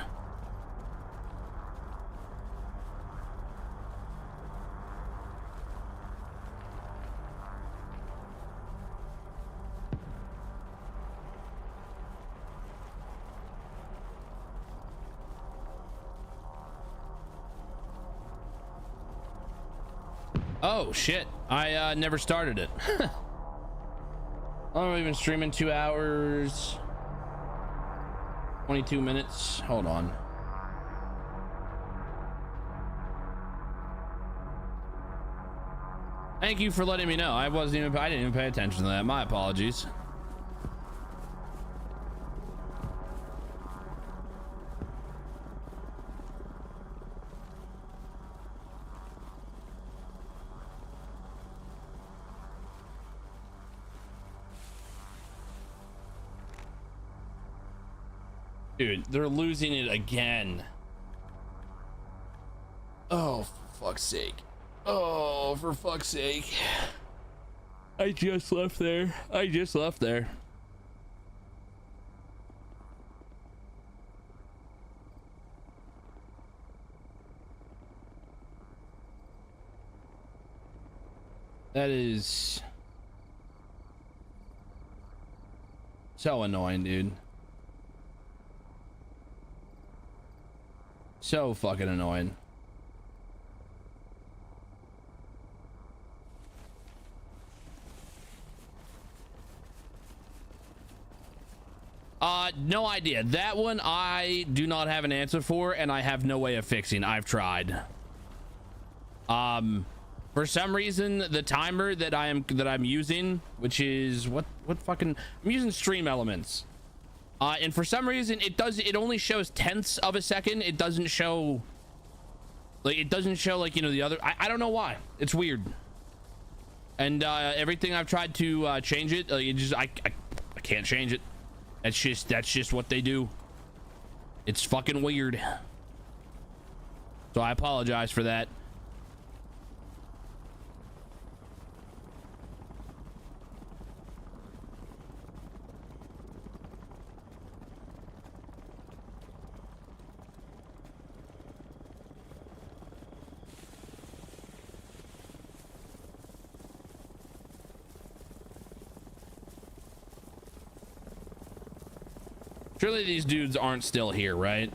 Oh shit, I never started it. I've been streaming 2 hours 22 minutes. Hold on. Thank you for letting me know. I didn't even pay attention to that. My apologies. Dude, they're losing it again. Oh, for fuck's sake. Oh, for fuck's sake. I just left there. That is so annoying, dude. So fucking annoying. No idea. That one I do not have an answer for, and I have no way of fixing. I've tried. For some reason, the timer that I'm using, which is what fucking, I'm using Stream Elements. And for some reason it only shows tenths of a second. It doesn't show like, you know, the other, I don't know why. It's weird. And everything I've tried to change it, it just I can't change it. That's just what they do. It's fucking weird. So I apologize for that. Surely these dudes aren't still here, right?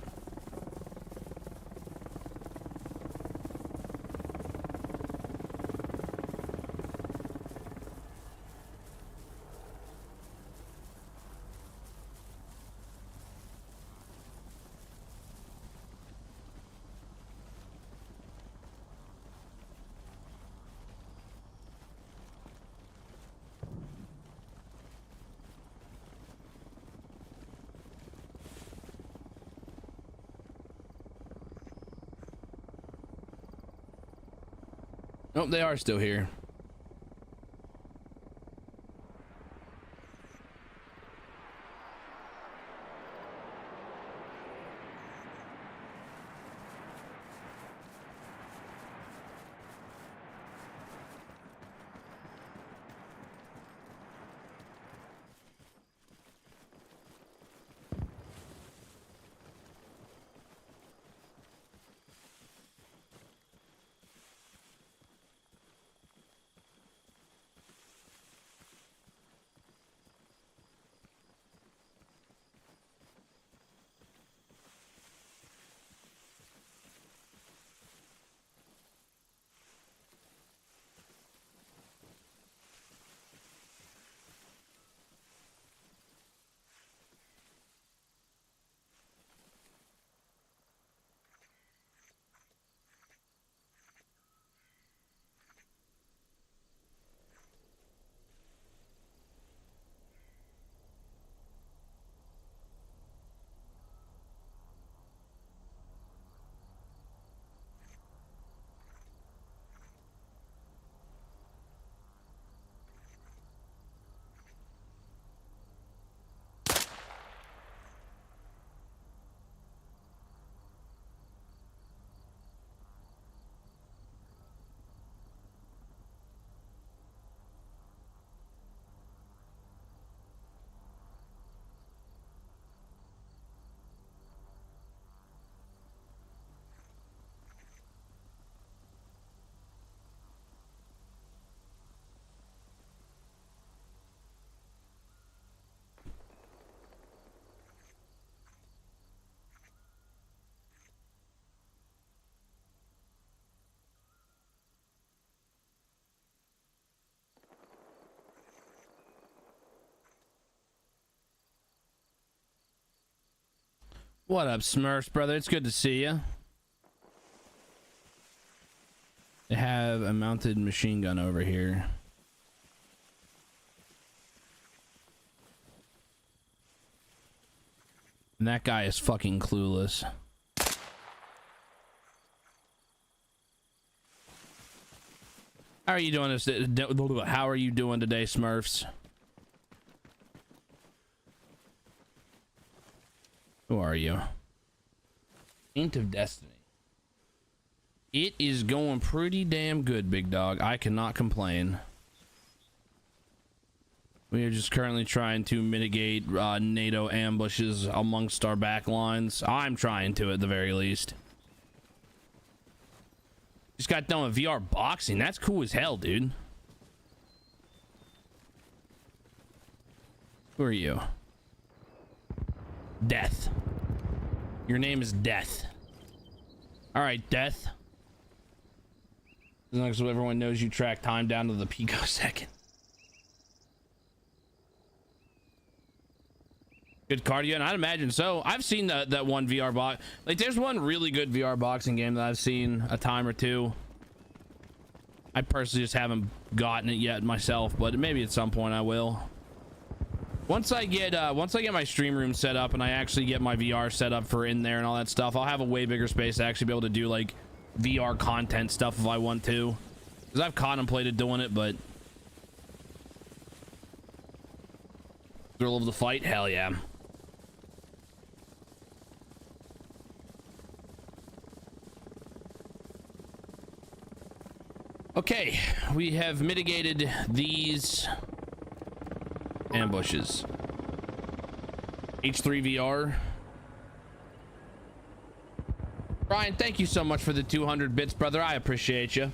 Nope, they are still here. What up, Smurfs, brother? It's good to see you. They have a mounted machine gun over here. And that guy is fucking clueless. How are you doing this? How are you doing today, Smurfs? Who are are you? Taint of Destiny. It is going pretty damn good, big dog. I cannot complain. We are just currently trying to mitigate NATO ambushes amongst our back lines. I'm trying to, at the very least. Just got done with VR boxing. That's cool as hell, dude. Who are you? Death. Your name is Death. All right, Death. As long as everyone knows you track time down to the picosecond. Good cardio, and I'd imagine so. I've seen that one VR box. Like, there's one really good VR boxing game that I've seen a time or two. I personally just haven't gotten it yet myself, but maybe at some point I will. Once I get my stream room set up and I actually get my VR set up for in there and all that stuff, I'll have a way bigger space to actually be able to do like VR content stuff if I want to. Because I've contemplated doing it, but thrill of the fight, hell yeah. Okay, we have mitigated these ambushes. H3VR. Brian, thank you so much for the 200 bits, brother. I appreciate you.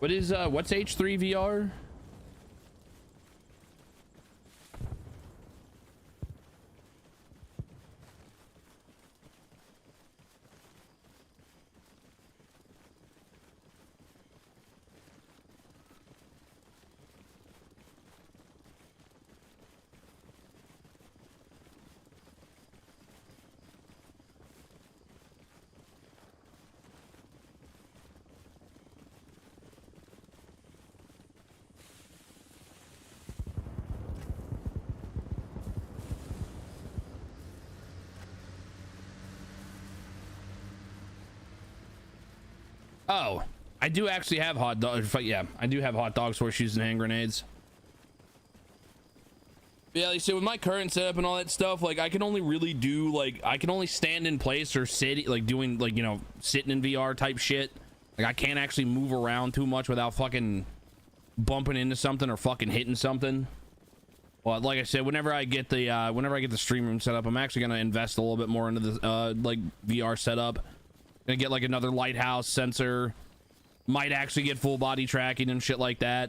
What's H3VR? Oh, I do actually have hot dogs. Yeah, I do have hot dogs, horseshoes, and hand grenades. Yeah, like, so with my current setup and all that stuff, like I can only really do I can only stand in place or sit, like doing like, you know, sitting in VR type shit. Like I can't actually move around too much without fucking bumping into something or fucking hitting something. Well, like I said, whenever I get the stream room set up, I'm actually gonna invest a little bit more into the like VR setup. Gonna get like another lighthouse sensor, might actually get full body tracking and shit like that.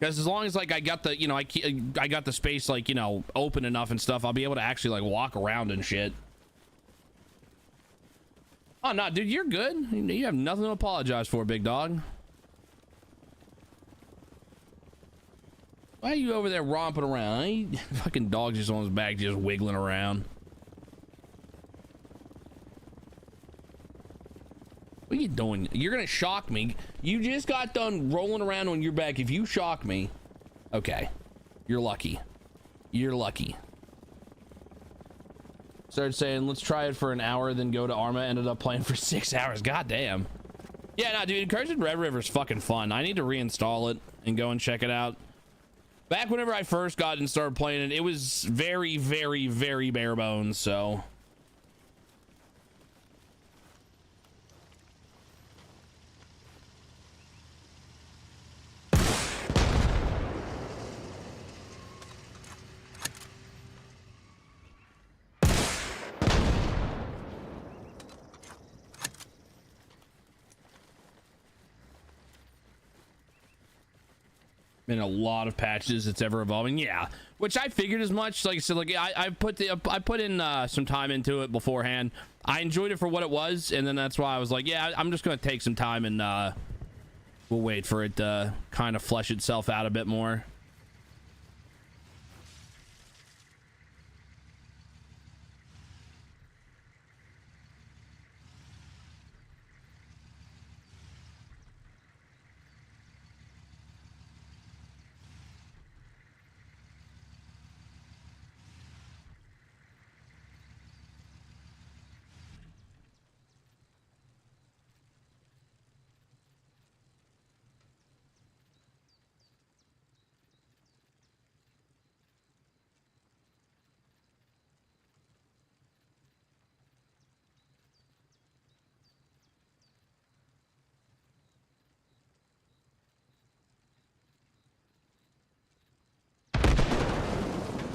Because as long as like I got the, you know, I got the space like, you know, open enough and stuff, I'll be able to actually like walk around and shit. Oh no, dude, you're good. You have nothing to apologize for, big dog. Why are you over there romping around? Fucking dog's just on his back, just wiggling around. What are you doing? You're gonna shock me. You just got done rolling around on your back. If you shock me, okay, you're lucky. You're lucky. Started saying, let's try it for an hour, then go to Arma. Ended up playing for 6 hours. God damn. Yeah, no, dude, Incursion Red River is fucking fun. I need to reinstall it and go and check it out. Back whenever I first got and started playing it, it was very, very, very bare bones, so... in a lot of patches, it's ever evolving. Yeah, which I figured as much. Like I said, like I put in some time into it beforehand. I enjoyed it for what it was, and then that's why I was like, yeah, I'm just gonna take some time and we'll wait for it to kind of flesh itself out a bit more.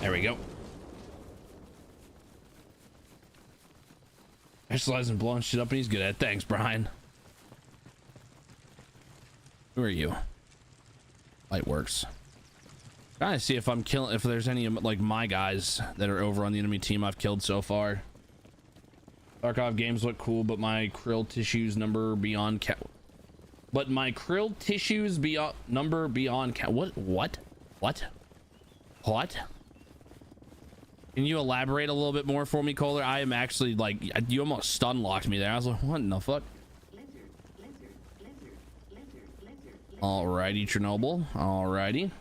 There we go. Specializes in blowing shit up and he's good at it. Thanks, Brian. Who are you? Light works. Trying to see if I'm killing, if there's any like my guys that are over on the enemy team I've killed so far. Tarkov games look cool, but my krill tissues number beyond cat. But my krill tissues beyond number beyond cat. What? Can you elaborate a little bit more for me, Kohler? I am actually like, you almost stun locked me there. I was like, what in the fuck? Alrighty, Chernobyl. Alrighty.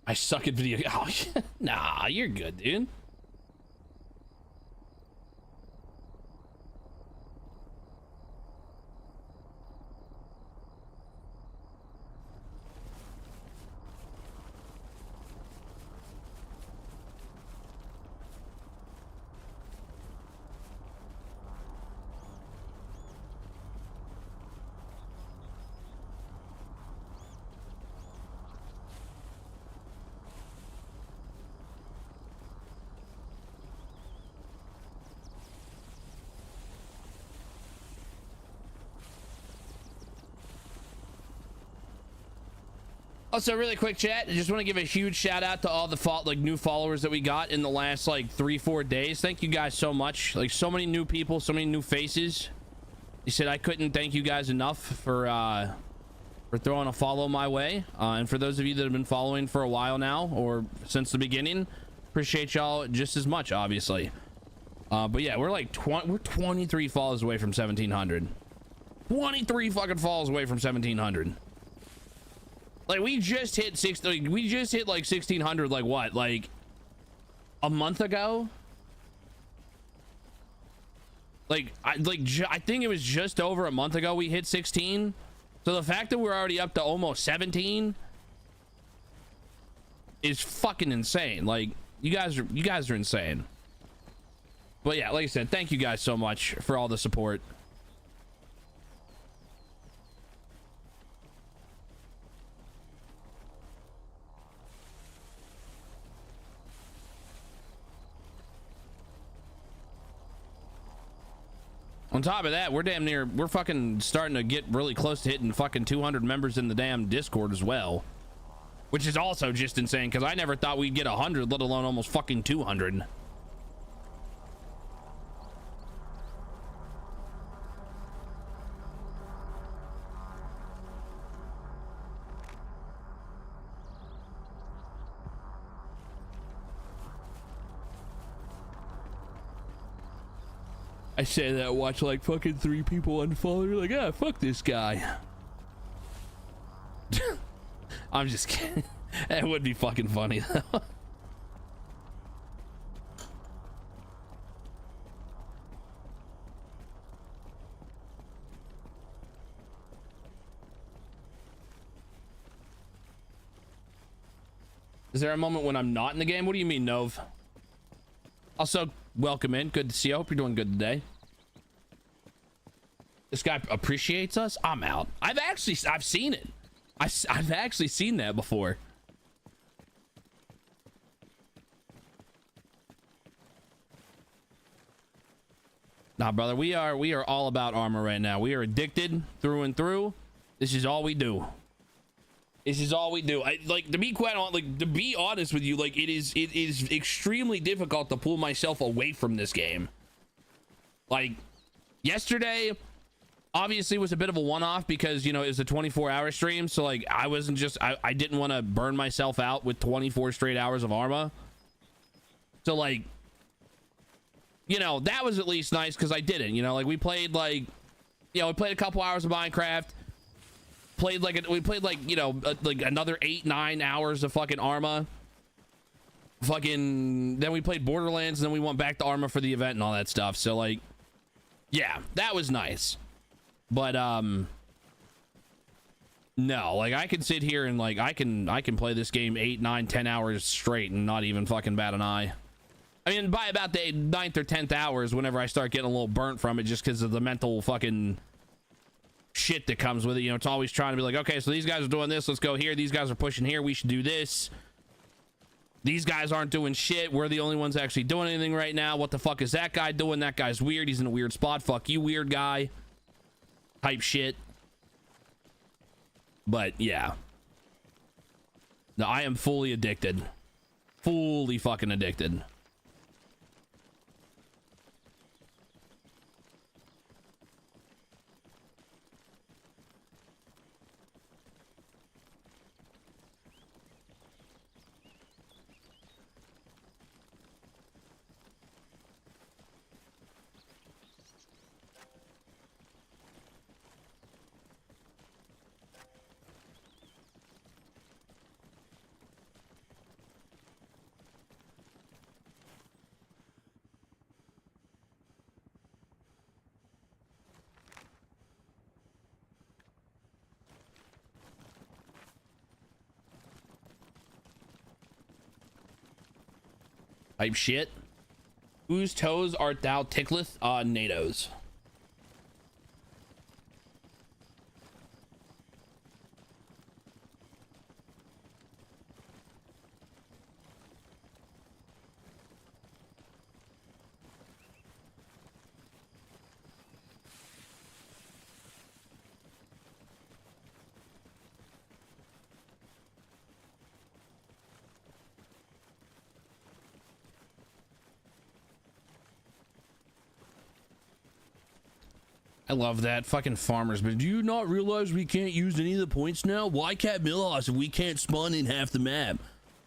I suck at video. Oh, nah, you're good, dude. Also, really quick chat, I just want to give a huge shout out to all the new followers that we got in the last like 3-4 days. Thank you guys so much. Like, so many new people, so many new faces. You said I couldn't thank you guys enough for throwing a follow my way. And for those of you that have been following for a while now or since the beginning, appreciate y'all just as much, obviously. But yeah, we're like we're 23 follows away from 1700. 23 fucking follows away from 1700. Like, we just hit like 1600 like what, like a month ago? Like I think it was just over a month ago we hit 16. So the fact that we're already up to almost 17 is fucking insane. Like, you guys are insane. But yeah, like I said, thank you guys so much for all the support. On top of that, we're fucking starting to get really close to hitting fucking 200 members in the damn Discord as well, which is also just insane because I never thought we'd get 100, let alone almost fucking 200. I say that, watch like fucking 3 people unfollow. You're like, ah, fuck this guy. I'm just kidding. That would be fucking funny though. Is there a moment when I'm not in the game? What do you mean, Nov? Also, welcome in. Good to see you. I hope you're doing good today. This guy appreciates us. I'm out. I've seen it. I've actually seen that before. Nah, brother, we are all about armor right now. We are addicted through and through. This is all we do. This is all we do. To be honest with you, like, it is extremely difficult to pull myself away from this game. Like, yesterday obviously was a bit of a one-off because, you know, it was a 24-hour stream, so like I didn't want to burn myself out with 24 straight hours of Arma. So like you know, that was at least nice because I didn't, you know, like we played like, you know, we played a couple hours of Minecraft, we played like, you know, like another 8-9 hours of fucking Arma. Fucking, then we played Borderlands, and then we went back to Arma for the event and all that stuff. So like, yeah, that was nice. But no, like I can sit here and like I can play this game 8, 9, 10 hours straight and not even fucking bat an eye. I mean, by about the 9th or 10th hours, whenever I start getting a little burnt from it, just because of the mental fucking shit that comes with it. You know, it's always trying to be like, okay, so these guys are doing this, let's go here. These guys are pushing here, we should do this. These guys aren't doing shit. We're the only ones actually doing anything right now. What the fuck is that guy doing? That guy's weird. He's in a weird spot. Fuck you, weird guy. Type shit. But yeah. No, I am fully addicted. Fully fucking addicted. Type shit. Whose toes art thou tickleth? NATO's. I love that. Fucking farmers. But do you not realize we can't use any of the points now? Why can't Milhouse if we can't spawn in half the map?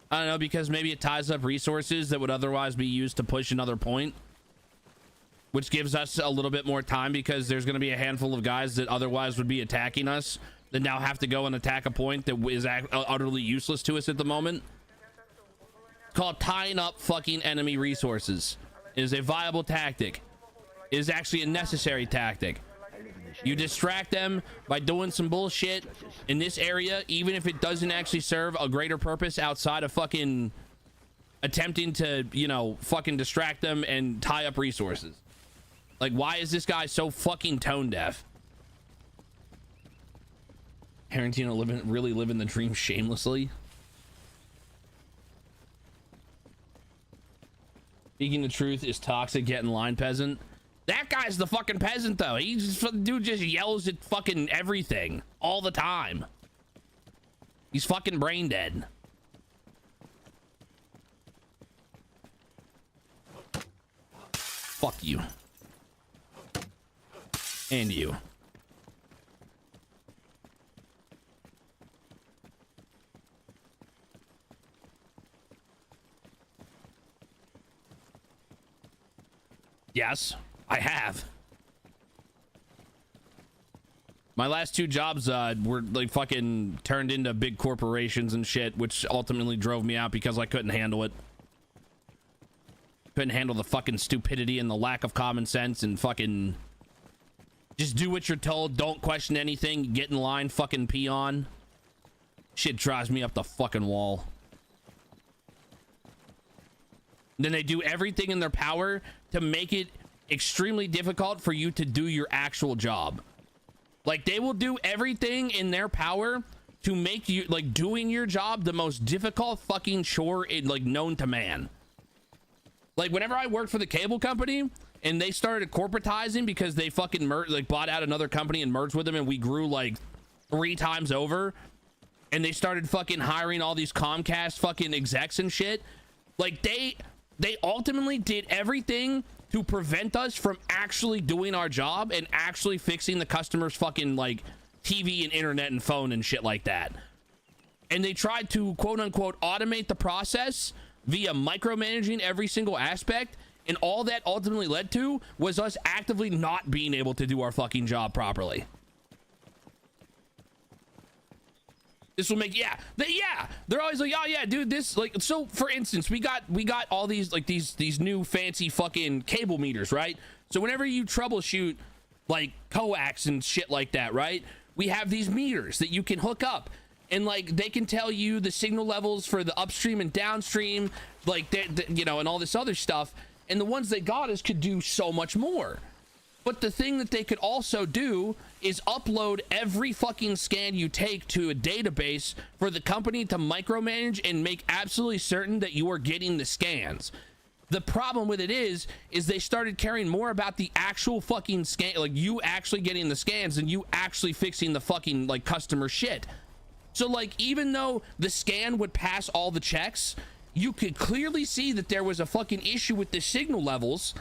I don't know, because maybe it ties up resources that would otherwise be used to push another point, which gives us a little bit more time because there's going to be a handful of guys that otherwise would be attacking us that now have to go and attack a point that is utterly useless to us at the moment. It's called tying up fucking enemy resources. It is a viable tactic. It is actually a necessary tactic. You distract them by doing some bullshit in this area, even if it doesn't actually serve a greater purpose outside of fucking attempting to, you know, fucking distract them and tie up resources. Like, why is this guy so fucking tone deaf? Tarantino really living the dream shamelessly. Speaking the truth is toxic. Get in line, peasant. That guy's the fucking peasant, though. Dude just yells at fucking everything all the time. He's fucking brain dead. Fuck you. And you. Yes. I have. My last 2 jobs were like fucking turned into big corporations and shit, which ultimately drove me out because I couldn't handle it. Couldn't handle the fucking stupidity and the lack of common sense and fucking just do what you're told. Don't question anything. Get in line, fucking peon. Shit drives me up the fucking wall. Then they do everything in their power to make it extremely difficult for you to do your actual job. Like, they will do everything in their power to make you, like, doing your job the most difficult fucking chore like known to man. Like, whenever I worked for the cable company and they started corporatizing because they fucking bought out another company and merged with them, and we grew like 3 times over, and they started fucking hiring all these Comcast fucking execs and shit. Like, they ultimately did everything to prevent us from actually doing our job and actually fixing the customer's fucking like TV and internet and phone and shit like that. And they tried to quote unquote automate the process via micromanaging every single aspect And all that ultimately led to was us actively not being able to do our fucking job properly. This will make, they're always like, oh yeah, dude, this, like, so for instance, we got all these, like, these new fancy fucking cable meters, right? So whenever you troubleshoot like coax and shit like that, right, we have these meters that you can hook up, and like they can tell you the signal levels for the upstream and downstream, like you know, and all this other stuff. And the ones they got us could do so much more. But the thing that they could also do is upload every fucking scan you take to a database for the company to micromanage and make absolutely certain that you are getting the scans. The problem with it is they started caring more about the actual fucking scan, like you actually getting the scans, than you actually fixing the fucking like customer shit. So like, even though the scan would pass all the checks, you could clearly see that there was a fucking issue with the signal levels,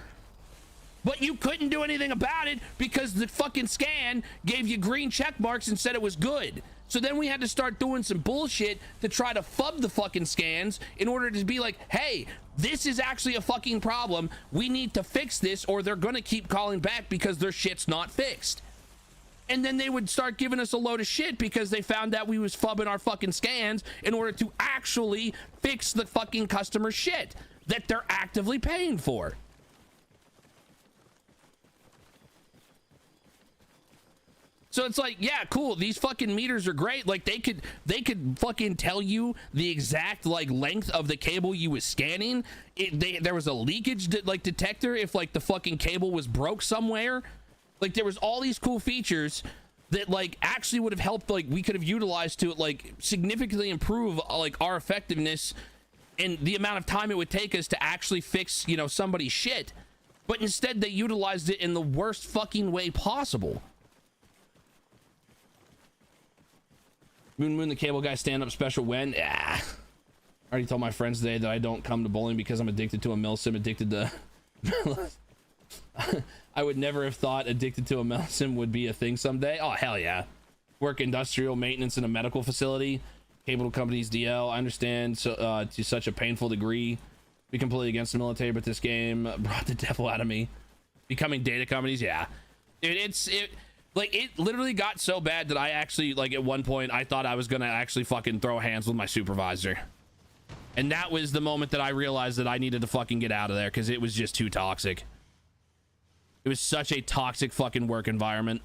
but you couldn't do anything about it because the fucking scan gave you green check marks and said it was good. So then we had to start doing some bullshit to try to fub the fucking scans in order to be like, hey, this is actually a fucking problem. We need to fix this, or they're gonna keep calling back because their shit's not fixed. And then they would start giving us a load of shit because they found out we was fubbing our fucking scans in order to actually fix the fucking customer shit that they're actively paying for. So it's like, yeah, cool, these fucking meters are great. Like they could fucking tell you the exact like length of the cable you was scanning. There was a leakage detector if like the fucking cable was broke somewhere. Like there was all these cool features that like actually would have helped, like we could have utilized to like significantly improve like our effectiveness and the amount of time it would take us to actually fix, you know, somebody's shit. But instead they utilized it in the worst fucking way possible. Moon the cable guy stand up special when? Yeah. I already told my friends today that I don't come to bowling because I'm addicted to a milsim, addicted to I would never have thought addicted to a milsim would be a thing someday. Oh hell yeah. Work industrial maintenance in a medical facility, cable companies, DL. I understand so to such a painful degree. Be completely against the military, but this game brought the devil out of me. Becoming data companies, yeah. Dude, it literally got so bad that I actually, like, at one point I thought I was gonna actually fucking throw hands with my supervisor. And that was the moment that I realized that I needed to fucking get out of there because it was just too toxic. It was such a toxic fucking work environment.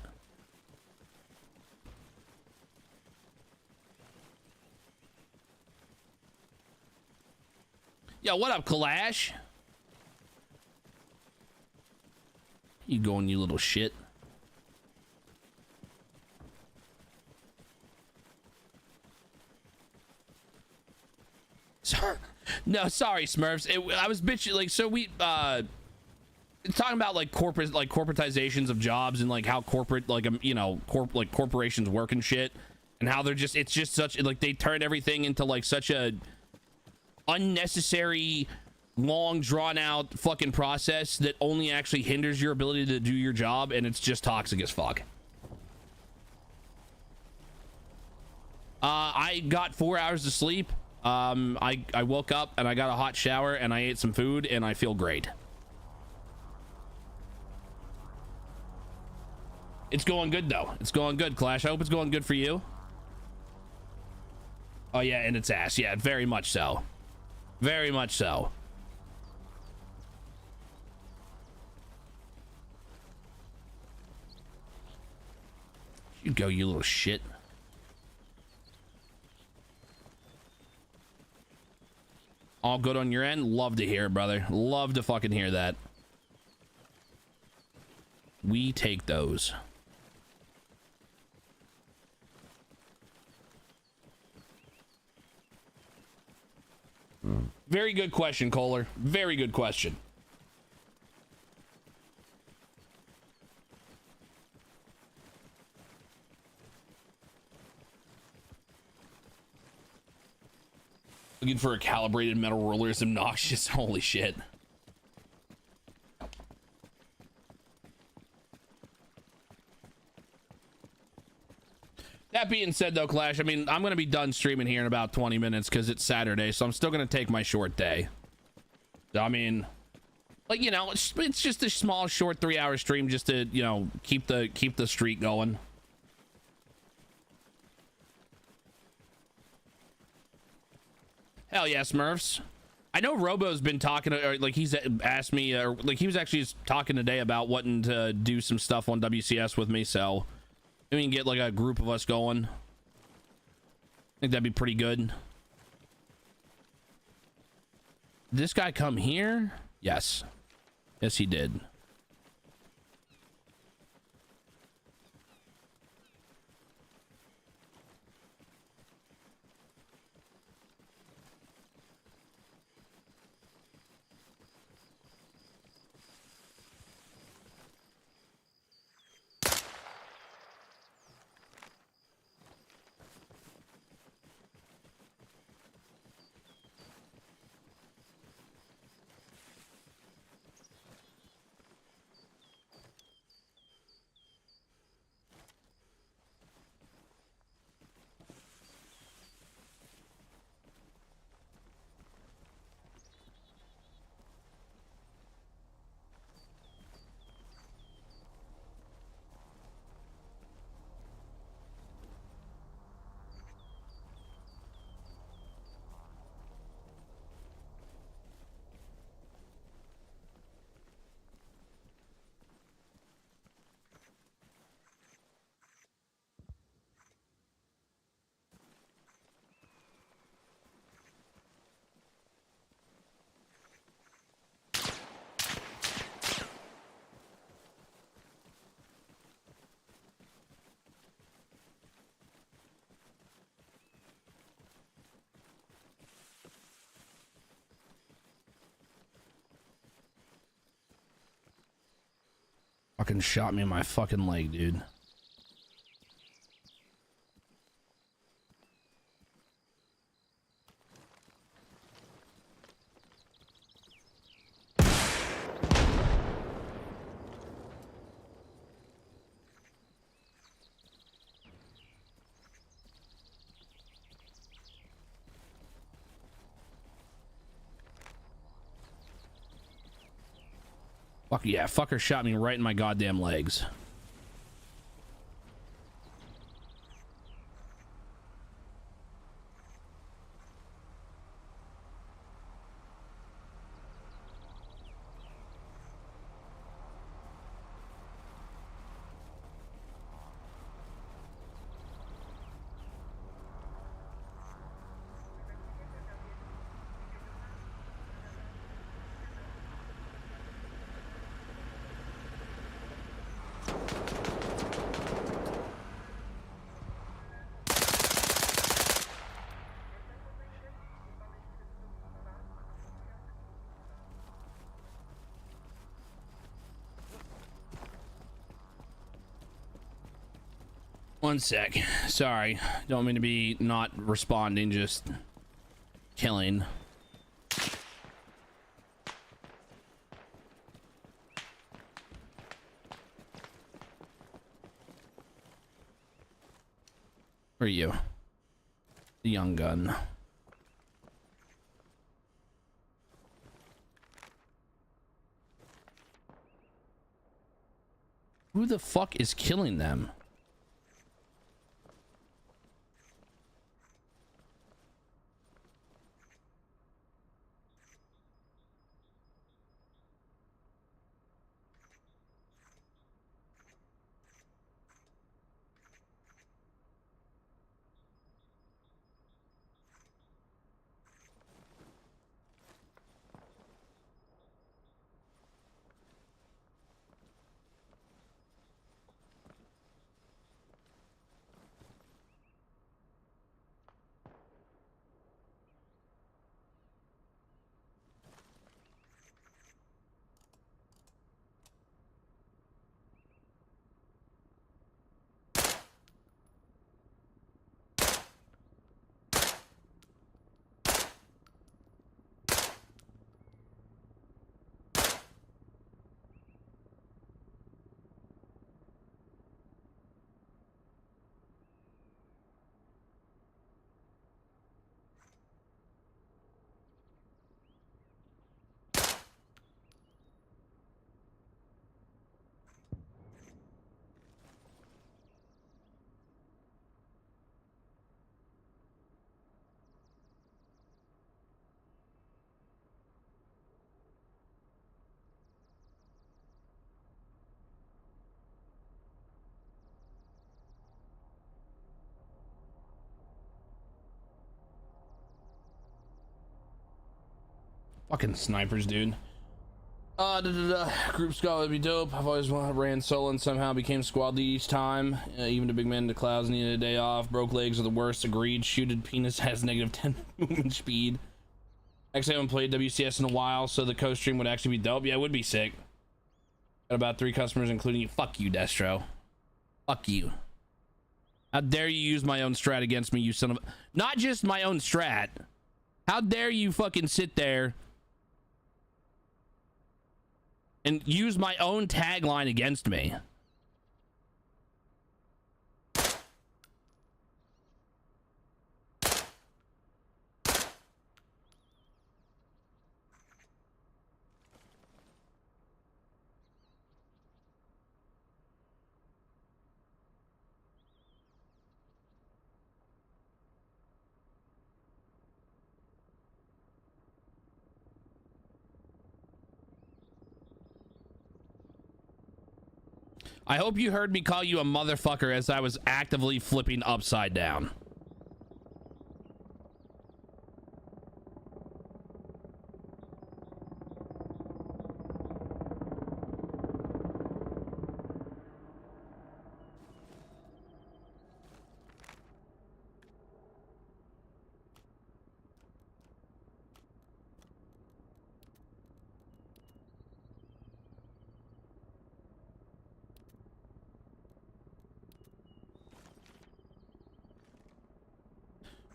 Yo, what up, Kalash? You going, you little shit. No, sorry, Smurfs. I was bitching, like, so we talking about like corporatizations of jobs and like how corporate, like, you know, corporations work and shit, and how they're just, it's just such, like, they turn everything into like such a unnecessary, long drawn out fucking process that only actually hinders your ability to do your job, and it's just toxic as fuck. I got 4 hours of sleep. I woke up and I got a hot shower and I ate some food and I feel great. It's going good though. It's going good, Clash. I hope it's going good for you. Oh yeah, and it's ass. Yeah, very much so. Very much so. You go, you little shit. All good on your end? Love to hear it, brother. Love to fucking hear that. We take those. Very good question, Kohler. Very good question. Looking for a calibrated metal roller is obnoxious. Holy shit. That being said though, Clash, I mean, I'm gonna be done streaming here in about 20 minutes because it's Saturday, so I'm still gonna take my short day. So, I mean, Like, you know, it's just a small, short 3-hour stream just to, you know, keep the streak going. Hell yeah, Smurfs. I know Robo's been talking, or like he's asked me, or like he was actually just talking today about wanting to do some stuff on WCS with me, so we can get like a group of us going. I think that'd be pretty good. Did this guy come here? Yes. Yes, he did. Fucking shot me in my fucking leg, dude. Fuck yeah, fucker shot me right in my goddamn legs. One sec. Sorry. Don't mean to be not responding, just killing. Where are you? The young gun. Who the fuck is killing them? Fucking snipers, dude. Group squad would be dope. I've always ran solo and somehow became squad lead each time. Even the big man in the clouds needed a day off. Broke legs are the worst. Agreed. Shooted penis has negative 10 movement speed. Actually, I haven't played WCS in a while, so the co-stream would actually be dope. Yeah, it would be sick. Got about 3 customers, including you. Fuck you, Destro. Fuck you. How dare you use my own strat against me, you son of a... Not just my own strat. How dare you fucking sit there and use my own tagline against me. I hope you heard me call you a motherfucker as I was actively flipping upside down.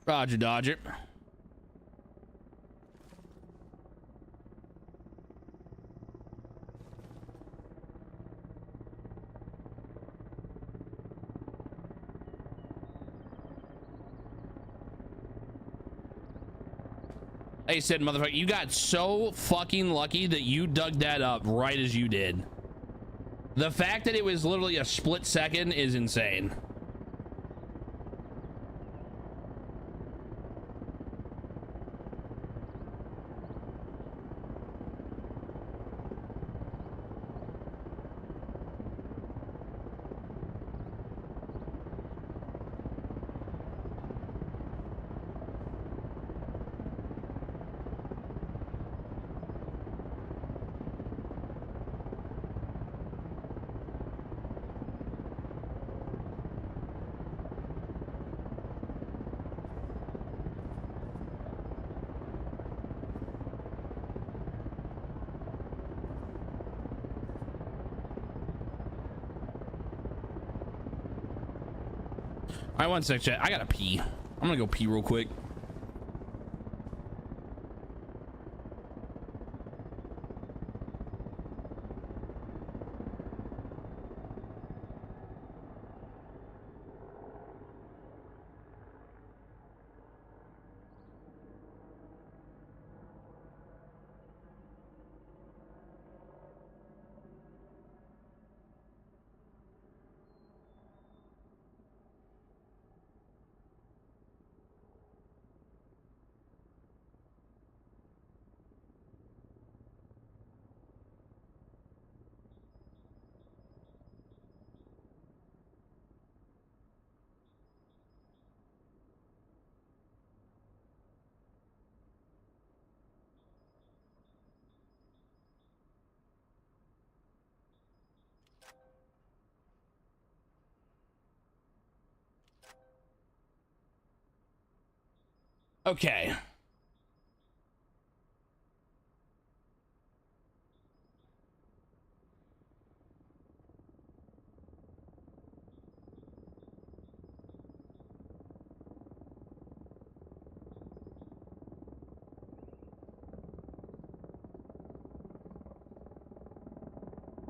Roger, Dodger. Hey, said motherfucker, you got so fucking lucky that you dug that up right as you did. The fact that it was literally a split second is insane. All right, one sec, chat. I gotta pee. I'm gonna go pee real quick. Okay.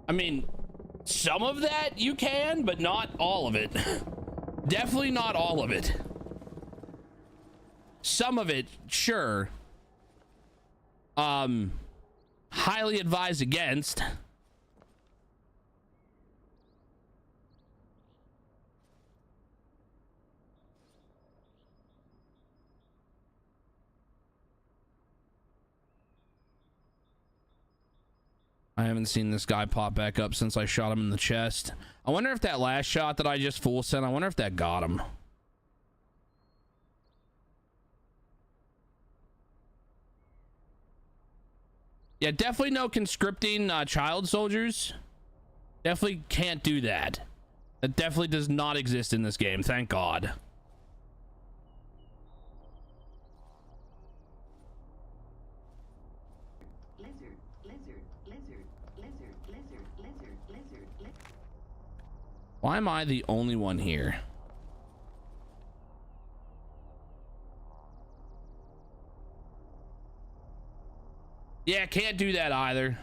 I mean, some of that you can, but not all of it. Definitely not all of it. Some of it, sure. Highly advised against. I haven't seen this guy pop back up since I shot him in the chest. I wonder if that last shot that I just full sent, I wonder if that got him. Yeah, definitely no conscripting child soldiers. Definitely can't do that. That definitely does not exist in this game, thank God. Why am I the only one here? Yeah, can't do that either.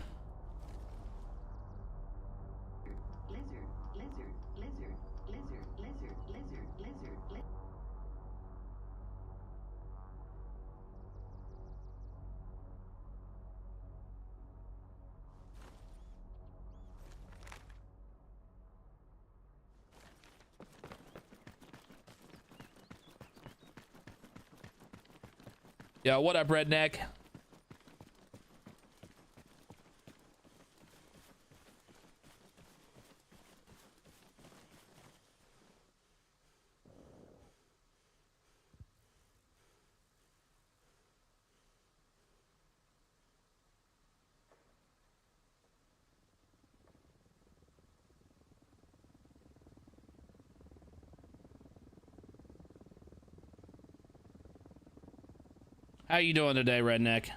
Yo, what up, redneck? How you doing today, redneck?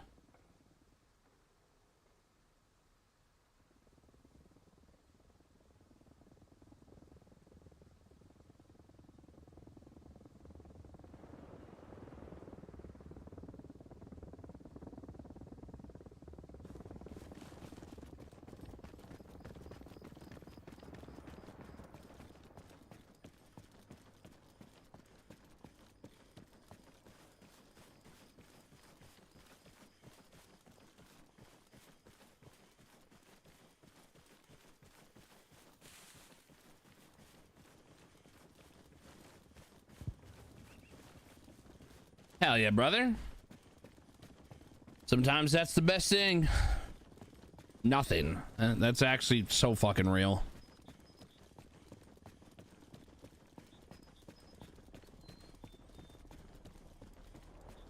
Hell yeah, brother. Sometimes that's the best thing. Nothing. That's actually so fucking real.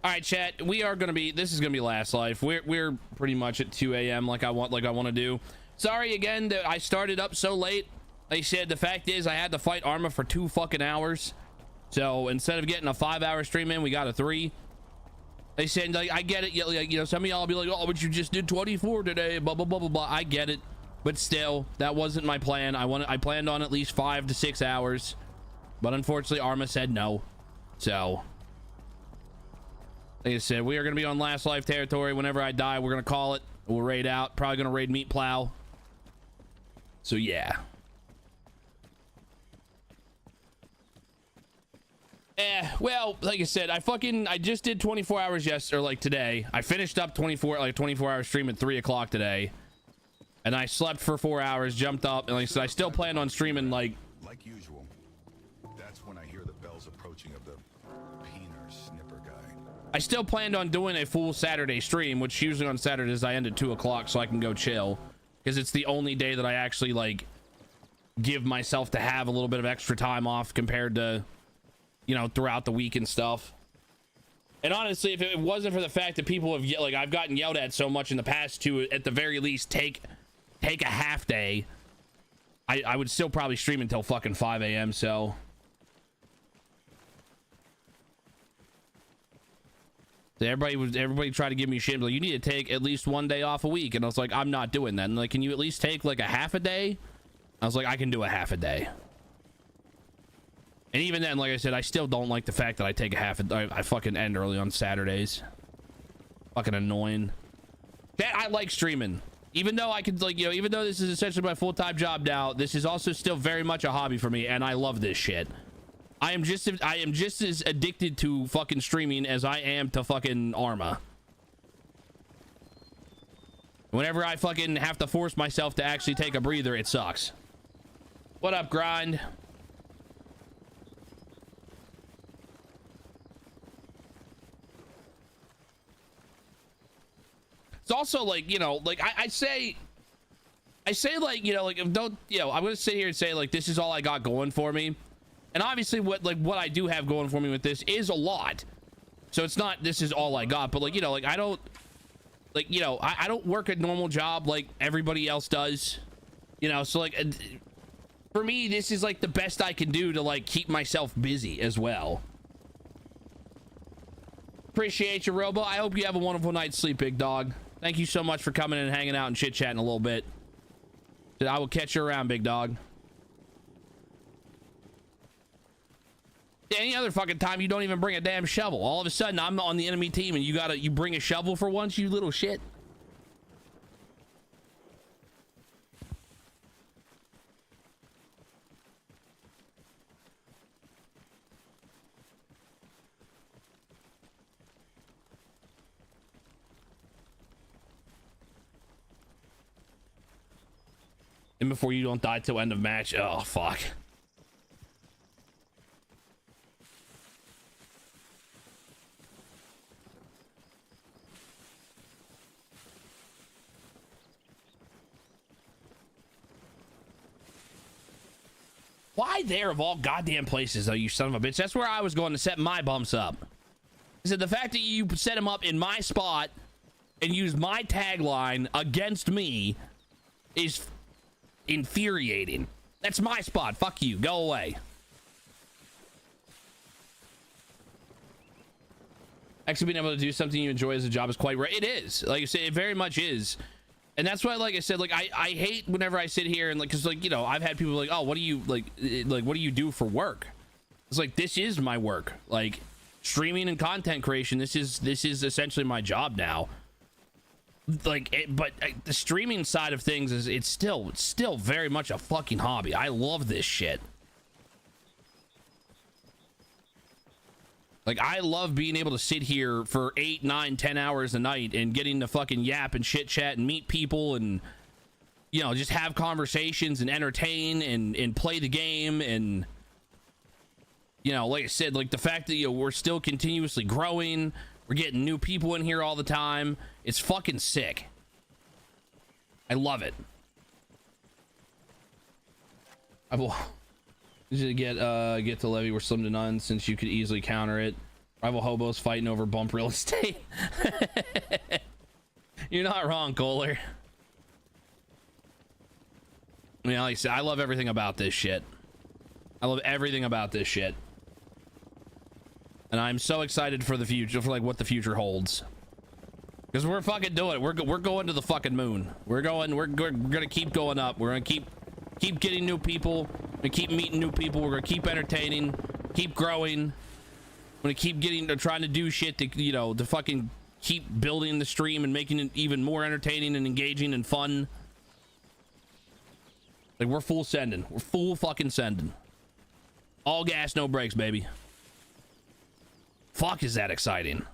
All right, chat. We are gonna be. This is gonna be last life. We're pretty much at 2 a.m. like I want to do. Sorry again that I started up so late. They said the fact is I had to fight Arma for 2 fucking hours. So instead of getting a 5-hour stream in, we got a 3. They said, like, I get it. You know, some of y'all be like, oh, but you just did 24 today. Blah blah blah blah blah. I get it, but still, that wasn't my plan. I planned on at least 5 to 6 hours, but unfortunately, Arma said no. So, like I said, we are gonna be on last life territory. Whenever I die, we're gonna call it. We'll raid out. Probably gonna raid Meat Plow. So yeah. Well, like I said, I just did 24 hours yesterday, or like today. I finished up 24-hour stream at 3 o'clock today, and I slept for 4 hours, jumped up, and like I said, I still plan on streaming like usual. That's when I hear the bells approaching of the peener snipper guy. I still planned on doing a full Saturday stream, which usually on Saturdays I end at 2 o'clock so I can go chill, because it's the only day that I actually like give myself to have a little bit of extra time off compared to, you know, throughout the week and stuff. And honestly, if it wasn't for the fact that people have like I've gotten yelled at so much in the past to at the very least take a half day, I would still probably stream until fucking 5 a.m. So everybody tried to give me shit, like, you need to take at least 1 day off a week, and I was like, I'm not doing that. And like, can you at least take like a half a day? I was like, I can do a half a day. And even then, like I said, I still don't like the fact that I take a half a day. I fucking end early on Saturdays. Fucking annoying. I like streaming. Even though I could, like, you know, even though this is essentially my full-time job now, this is also still very much a hobby for me, and I love this shit. I am just as addicted to fucking streaming as I am to fucking Arma. Whenever I fucking have to force myself to actually take a breather, it sucks. What up, Grind? It's also like, you know, like I say like, you know, like, don't, you know, I'm gonna sit here and say like this is all I got going for me, and obviously what I do have going for me with this is a lot, so it's not this is all I got, but like, you know, like I don't like, you know, I don't work a normal job like everybody else does, you know, so like for me this is like the best I can do to like keep myself busy as well. Appreciate you, Robo. I hope you have a wonderful night's sleep, big dog. Thank you so much for coming in and hanging out and chit chatting a little bit. I will catch you around, big dog. Any other fucking time you don't even bring a damn shovel. All of a sudden I'm on the enemy team and you bring a shovel for once, you little shit. And before you don't die till end of match. Oh fuck. Why there of all goddamn places, though, you son of a bitch? That's where I was going to set my bumps up. I said the fact that you set him up in my spot and use my tagline against me is infuriating. That's my spot. Fuck you. Go away. Actually being able to do something you enjoy as a job is quite rare. It is. Like I said, it very much is. And that's why, like I said, like I hate whenever I sit here and like, cause like, you know, I've had people like, oh, what do you what do you do for work? It's like, this is my work. Like streaming and content creation. This is essentially my job now. Like, but the streaming side of things is it's still very much a fucking hobby. I love this shit. Like, I love being able to sit here for 8, 9, 10 hours a night and getting to fucking yap and chit chat and meet people and, you know, just have conversations and entertain and play the game. And, you know, like I said, like the fact that, you know, we're still continuously growing, we're getting new people in here all the time. It's fucking sick. I love it. I will usually get to levy we're slim to none since you could easily counter it. Rival hobos fighting over bump real estate. You're not wrong, Kohler. I mean, like I said, I love everything about this shit. I love everything about this shit. And I'm so excited for the future, for like what the future holds. Because we're fucking doing it. We're going to the fucking moon. We're gonna keep going up. We're gonna keep getting new people. We keep meeting new people. We're gonna keep entertaining, keep growing. We're gonna keep trying to do shit to, you know, to fucking keep building the stream and making it even more entertaining and engaging and fun. Like, we're full sending. We're full fucking sending. All gas, no brakes, baby. Fuck, is that exciting.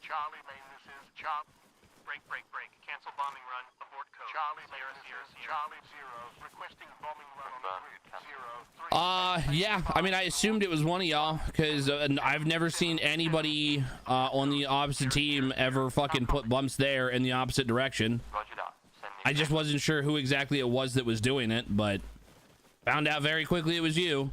Charlie, main, this is Chop. Break. Cancel bombing run. Abort code. Charlie, Zero. Charlie, 0. Requesting bombing run on the grid. 0, 3. Yeah. I mean, I assumed it was one of y'all because I've never seen anybody on the opposite team ever fucking put bumps there in the opposite direction. I just wasn't sure who exactly it was that was doing it, but found out very quickly it was you.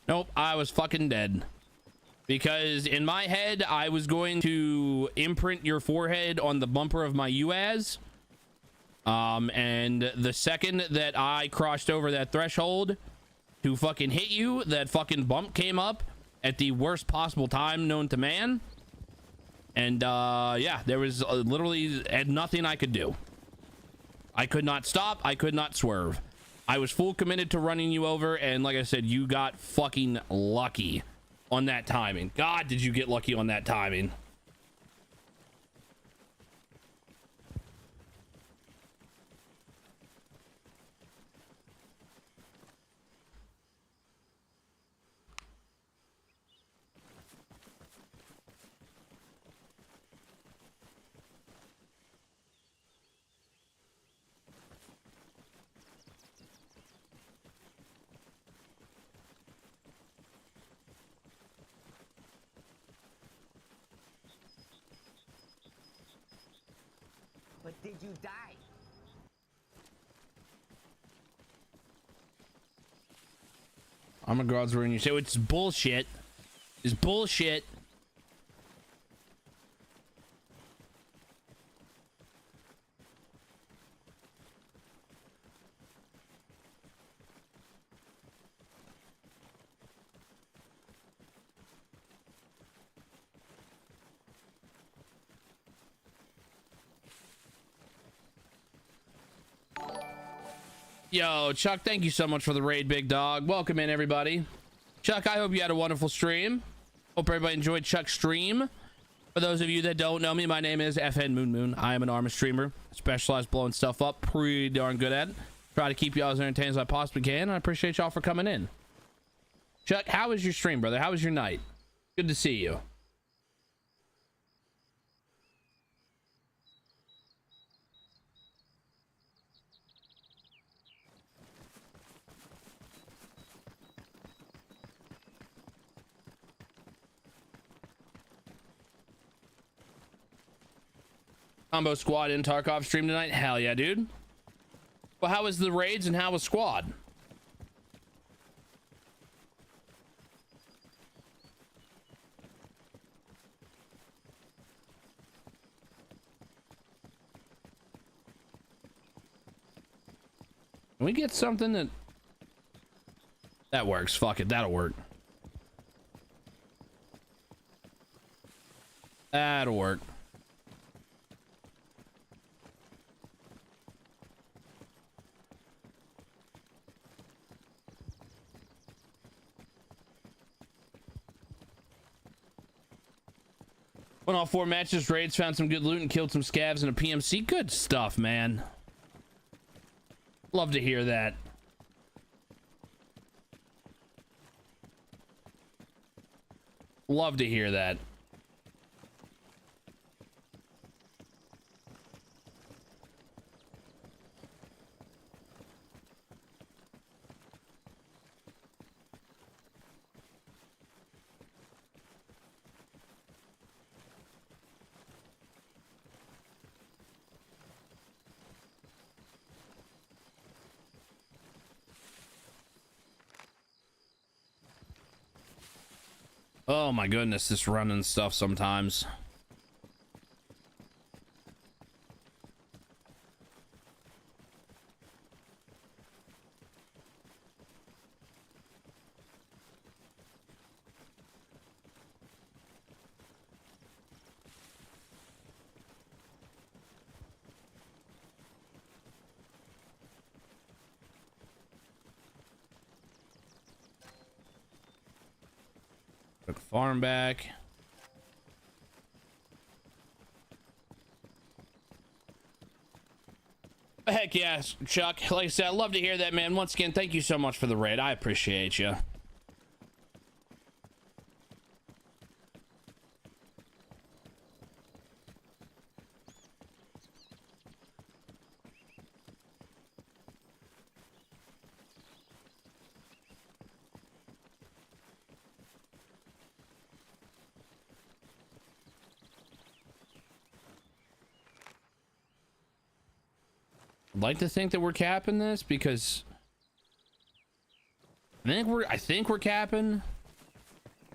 Nope, I was fucking dead. Because in my head, I was going to imprint your forehead on the bumper of my UAZ. And the second that I crossed over that threshold to fucking hit you, that fucking bump came up at the worst possible time known to man. And yeah, there was literally nothing I could do. I could not stop. I could not swerve. I was full committed to running you over, and like I said, you got fucking lucky on that timing. God, did you get lucky on that timing? But did you die? I'm a God's word, and you say it's bullshit. It's bullshit. Yo, Chuck, thank you so much for the raid, big dog. Welcome in, everybody. Chuck, I hope you had a wonderful stream. Hope everybody enjoyed Chuck's stream. For those of you that don't know me, my name is FN Moon Moon. I am an armor streamer. Specialize blowing stuff up. Pretty darn good at it. Try to keep y'all as entertained as I possibly can. I appreciate y'all for coming in. Chuck, how was your stream, brother? How was your night? Good to see you. Combo squad in Tarkov stream tonight? Hell yeah, dude. Well, how was the raids and how was squad? Can we get something that works? Fuck it, that'll work. That'll work. Went all 4 matches, raids, found some good loot, and killed some scavs and a PMC. Good stuff, man. Love to hear that. Love to hear that. Oh my goodness, this running stuff sometimes. Took farm back. Heck yes, Chuck. Like I said, I love to hear that, man. Once again, thank you so much for the raid. I appreciate you. I'd like to think that we're capping this because I think we're capping.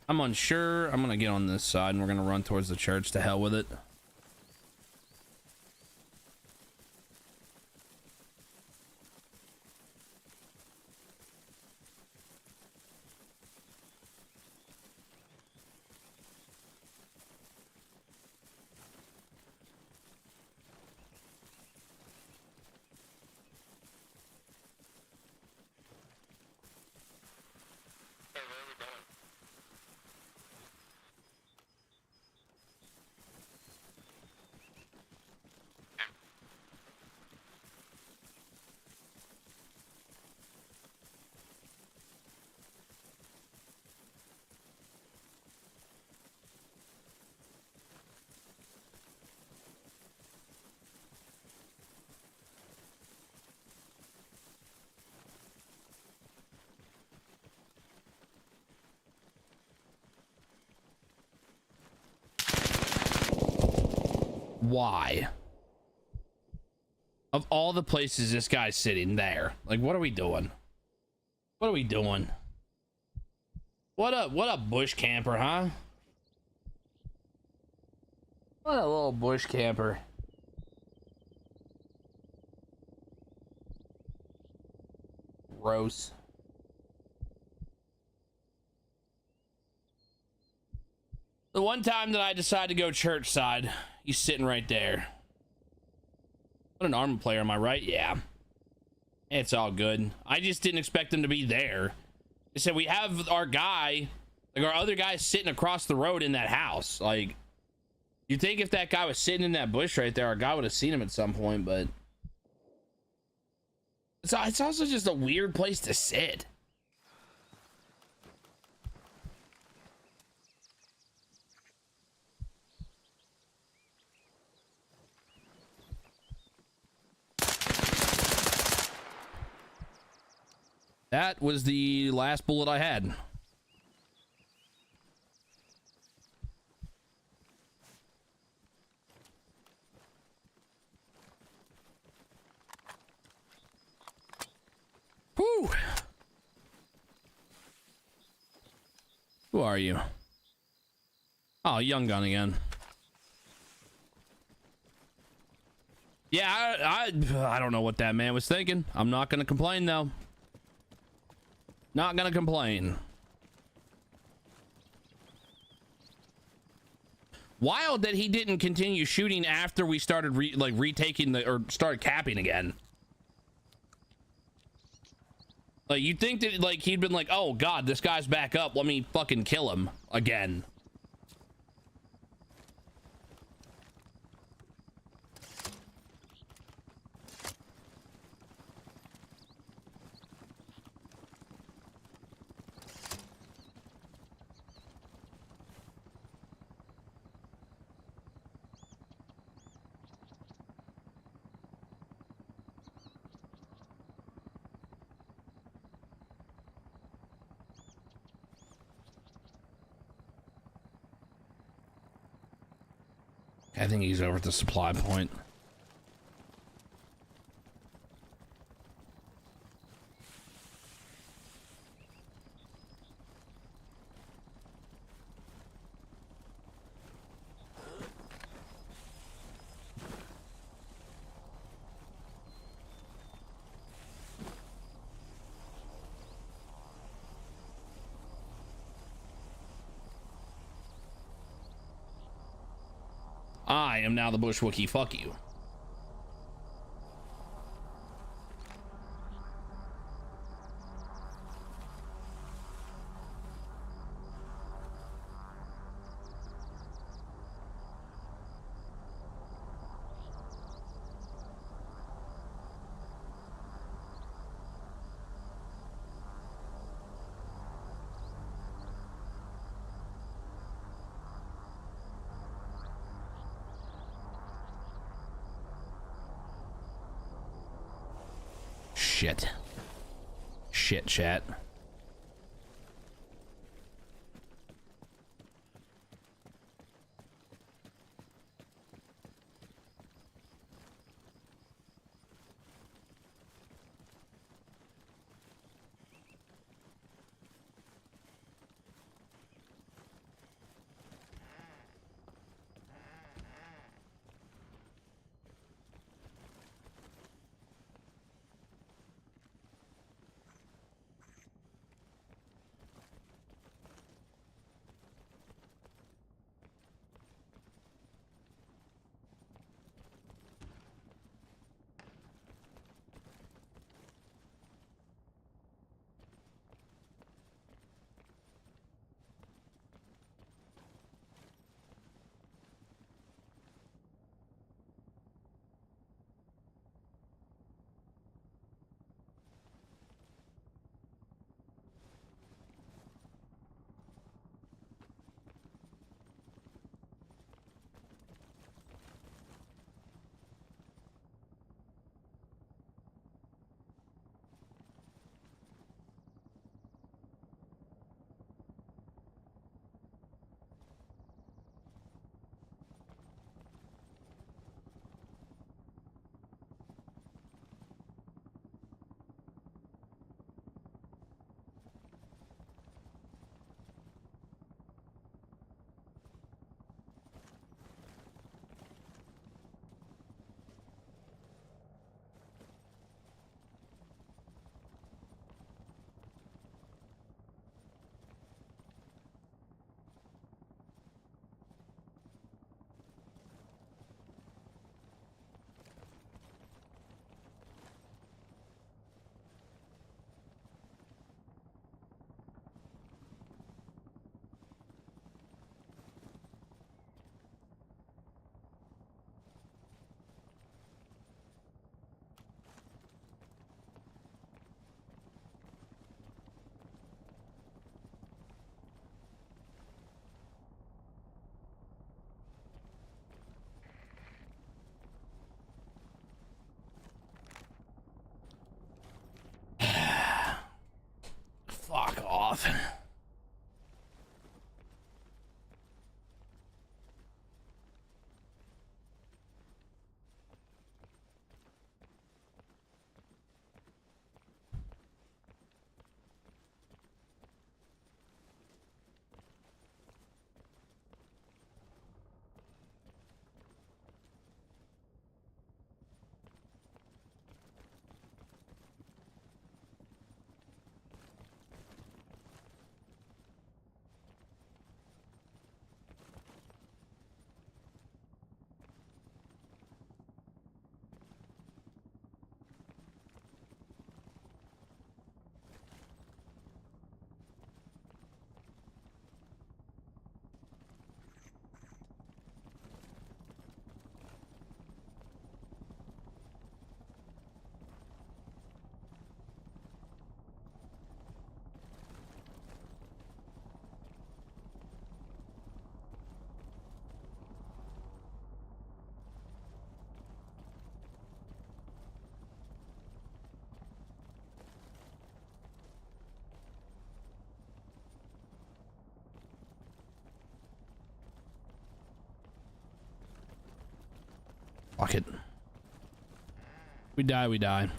I'm unsure. I'm gonna get on this side and we're gonna run towards the church. To hell with it. Why? Of all the places this guy's sitting there, like, what are we doing? What are we doing? What a bush camper, huh? What a little bush camper. Gross. The one time that I decided to go church side, he's sitting right there. What an armor player, am I right? Yeah. It's all good. I just didn't expect him to be there. They said we have our guy, like our other guy sitting across the road in that house. Like, you'd think if that guy was sitting in that bush right there, our guy would have seen him at some point, but it's also just a weird place to sit. That was the last bullet I had. Whew. Who are you? Oh, Young Gun again. Yeah, I don't know what that man was thinking. I'm not gonna complain though. Not gonna complain. Wild that he didn't continue shooting after we started retaking or started capping again. Like, you'd think that like he'd been like, oh god, this guy's back up, let me fucking kill him again. I think he's over at the supply point. I am now the Bush Wookiee. Fuck you. Shit. Shit, chat. Fuck it. We die, we die.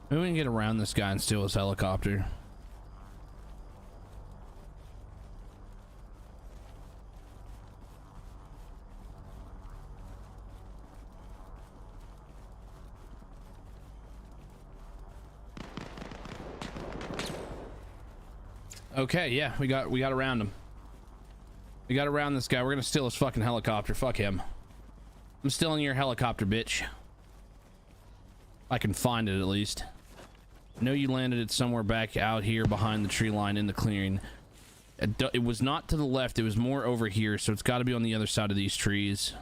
Maybe we can get around this guy and steal his helicopter. Okay, yeah, we got around him. We got around this guy. We're gonna steal his fucking helicopter. Fuck him. I'm stealing your helicopter, bitch. I can find it at least. I know you landed it somewhere back out here behind the tree line in the clearing. It was not to the left, it was more over here, so it's got to be on the other side of these trees.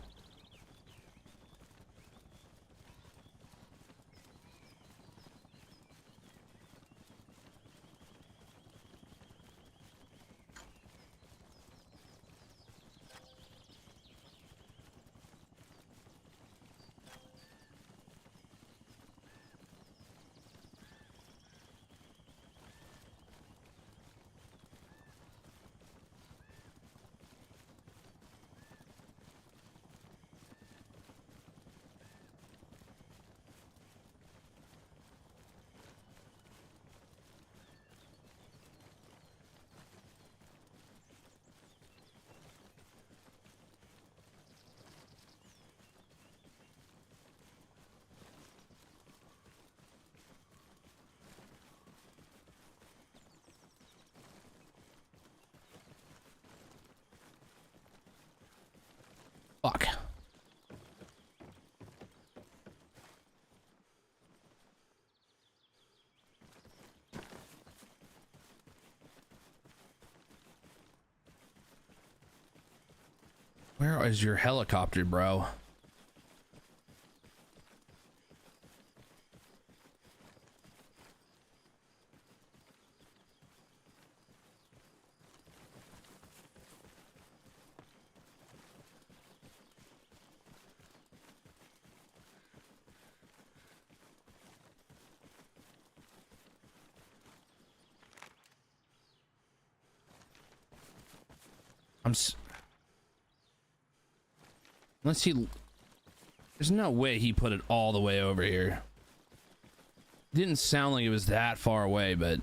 Fuck. Where is your helicopter, bro? Unless he... There's no way he put it all the way over here. Didn't sound like it was that far away, but...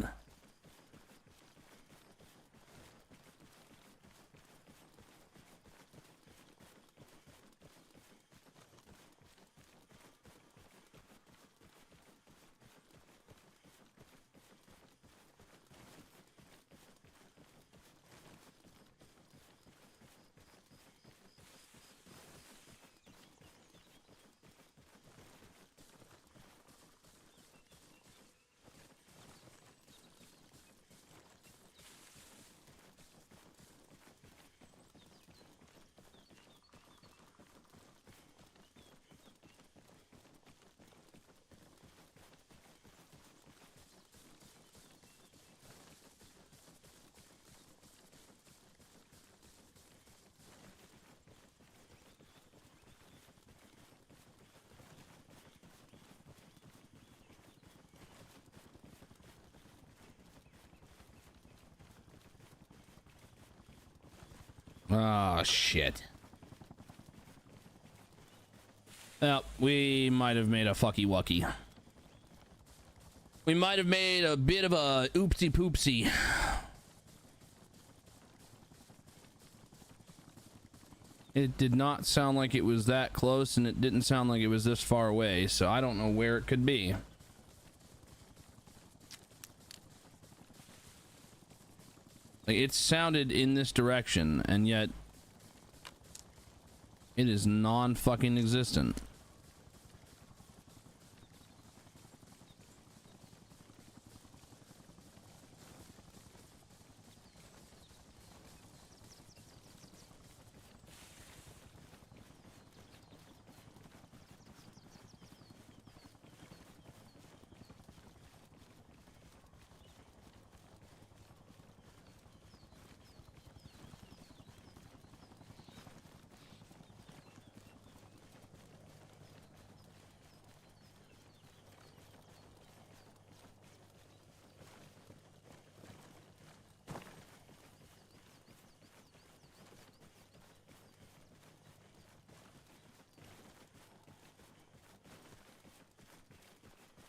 Oh, shit. Well, we might have made a fucky wucky. We might have made a bit of a oopsie poopsie. It did not sound like it was that close, and it didn't sound like it was this far away, so I don't know where it could be. Like, it sounded in this direction, and yet it is non-fucking existent.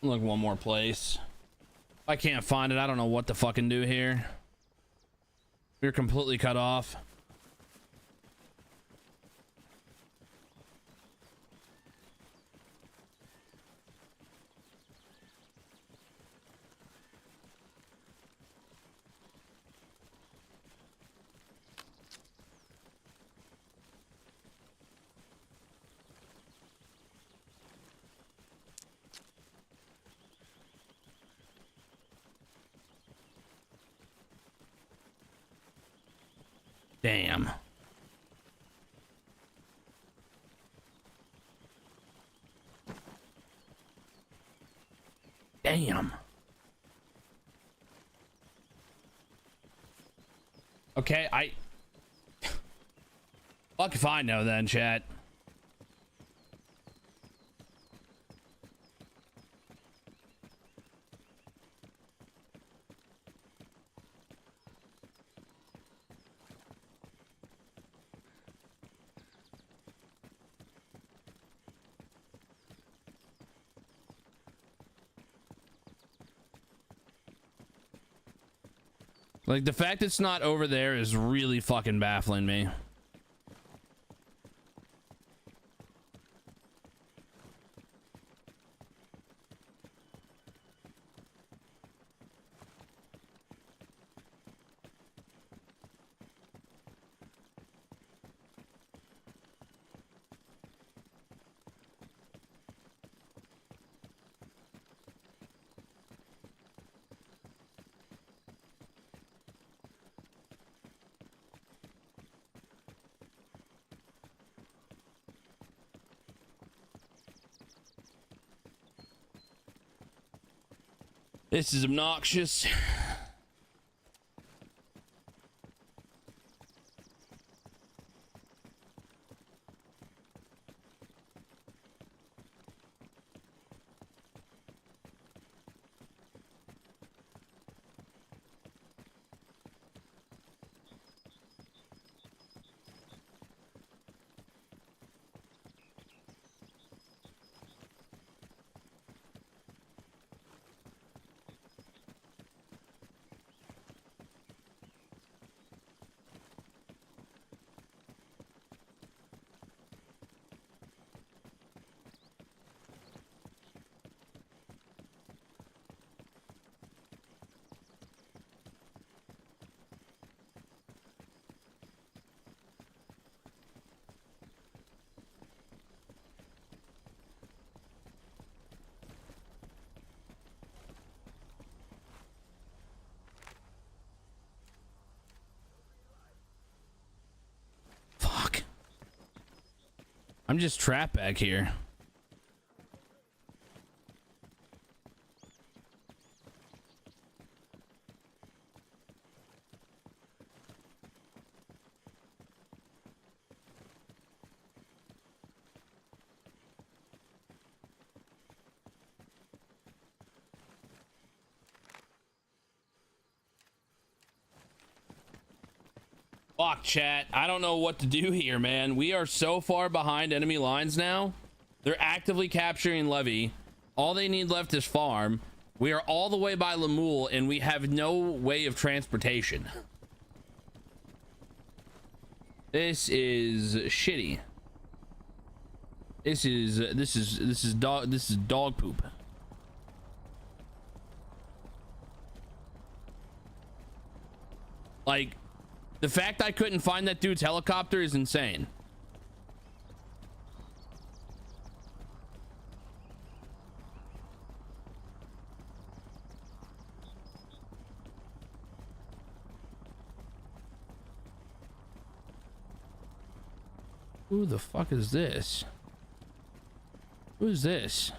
Look one more place. If I can't find it, I don't know what to fucking do here. We're completely cut off. Damn. Damn. Okay, fuck if I know then, chat. Like, the fact it's not over there is really fucking baffling me. This is obnoxious. I'm just trapped back here. Fuck, chat. I don't know what to do here, man. We are so far behind enemy lines now. They're actively capturing Levy. All they need left is farm. We are all the way by Lemuel, and we have no way of transportation. This is shitty. This is dog poop. Like, the fact I couldn't find that dude's helicopter is insane. Who the fuck is this? Who is this?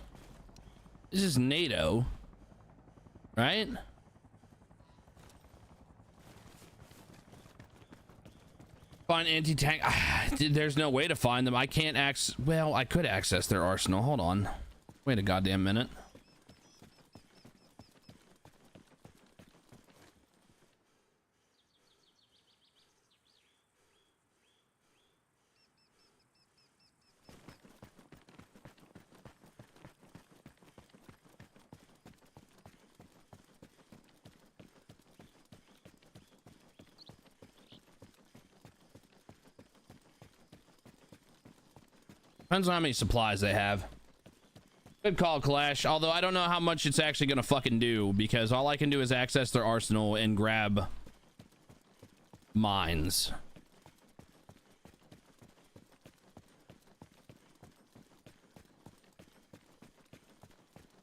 This is NATO, right? Find anti-tank. There's no way to find them. I can't access. Well, I could access their arsenal. Hold on. Wait a goddamn minute. Depends on how many supplies they have. Good call, Clash. Although I don't know how much it's actually gonna fucking do, because all I can do is access their arsenal and grab mines.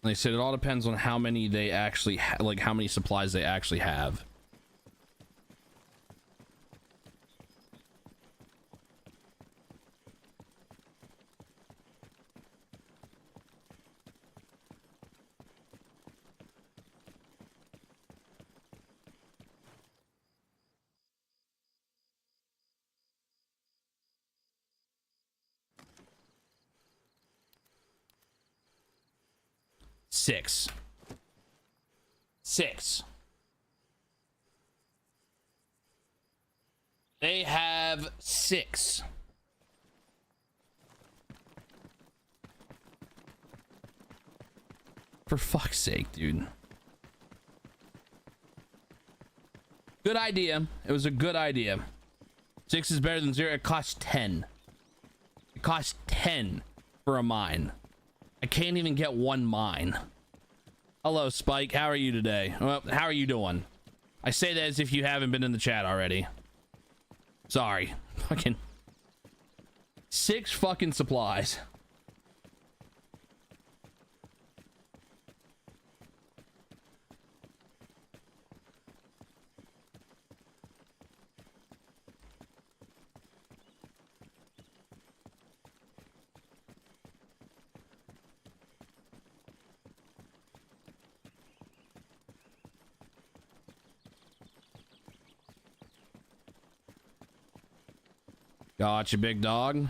They said it all depends on how many they actually like how many supplies they actually have. Six. They have 6. For fuck's sake, dude. Good idea. It was a good idea. 6 is better than 0. It costs 10. It costs 10 for a mine. I can't even get one mine. Hello, Spike. How are you today? Well, how are you doing? I say that as if you haven't been in the chat already. Sorry. Fucking 6 fucking supplies. Gotcha, big dog.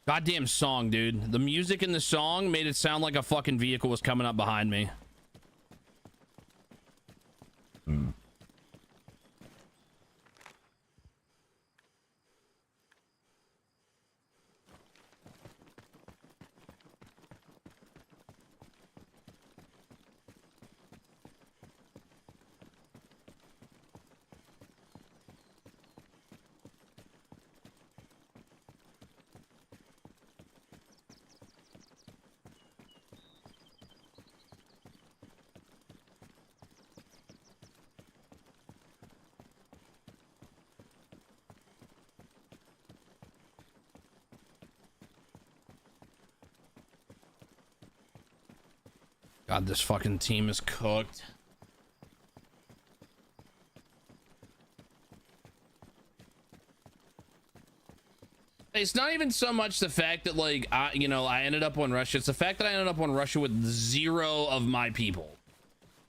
Goddamn song, dude. The music in the song made it sound like a fucking vehicle was coming up behind me. God, this fucking team is cooked. It's not even so much the fact that like I ended up on Russia. It's the fact that I ended up on Russia with 0 of my people.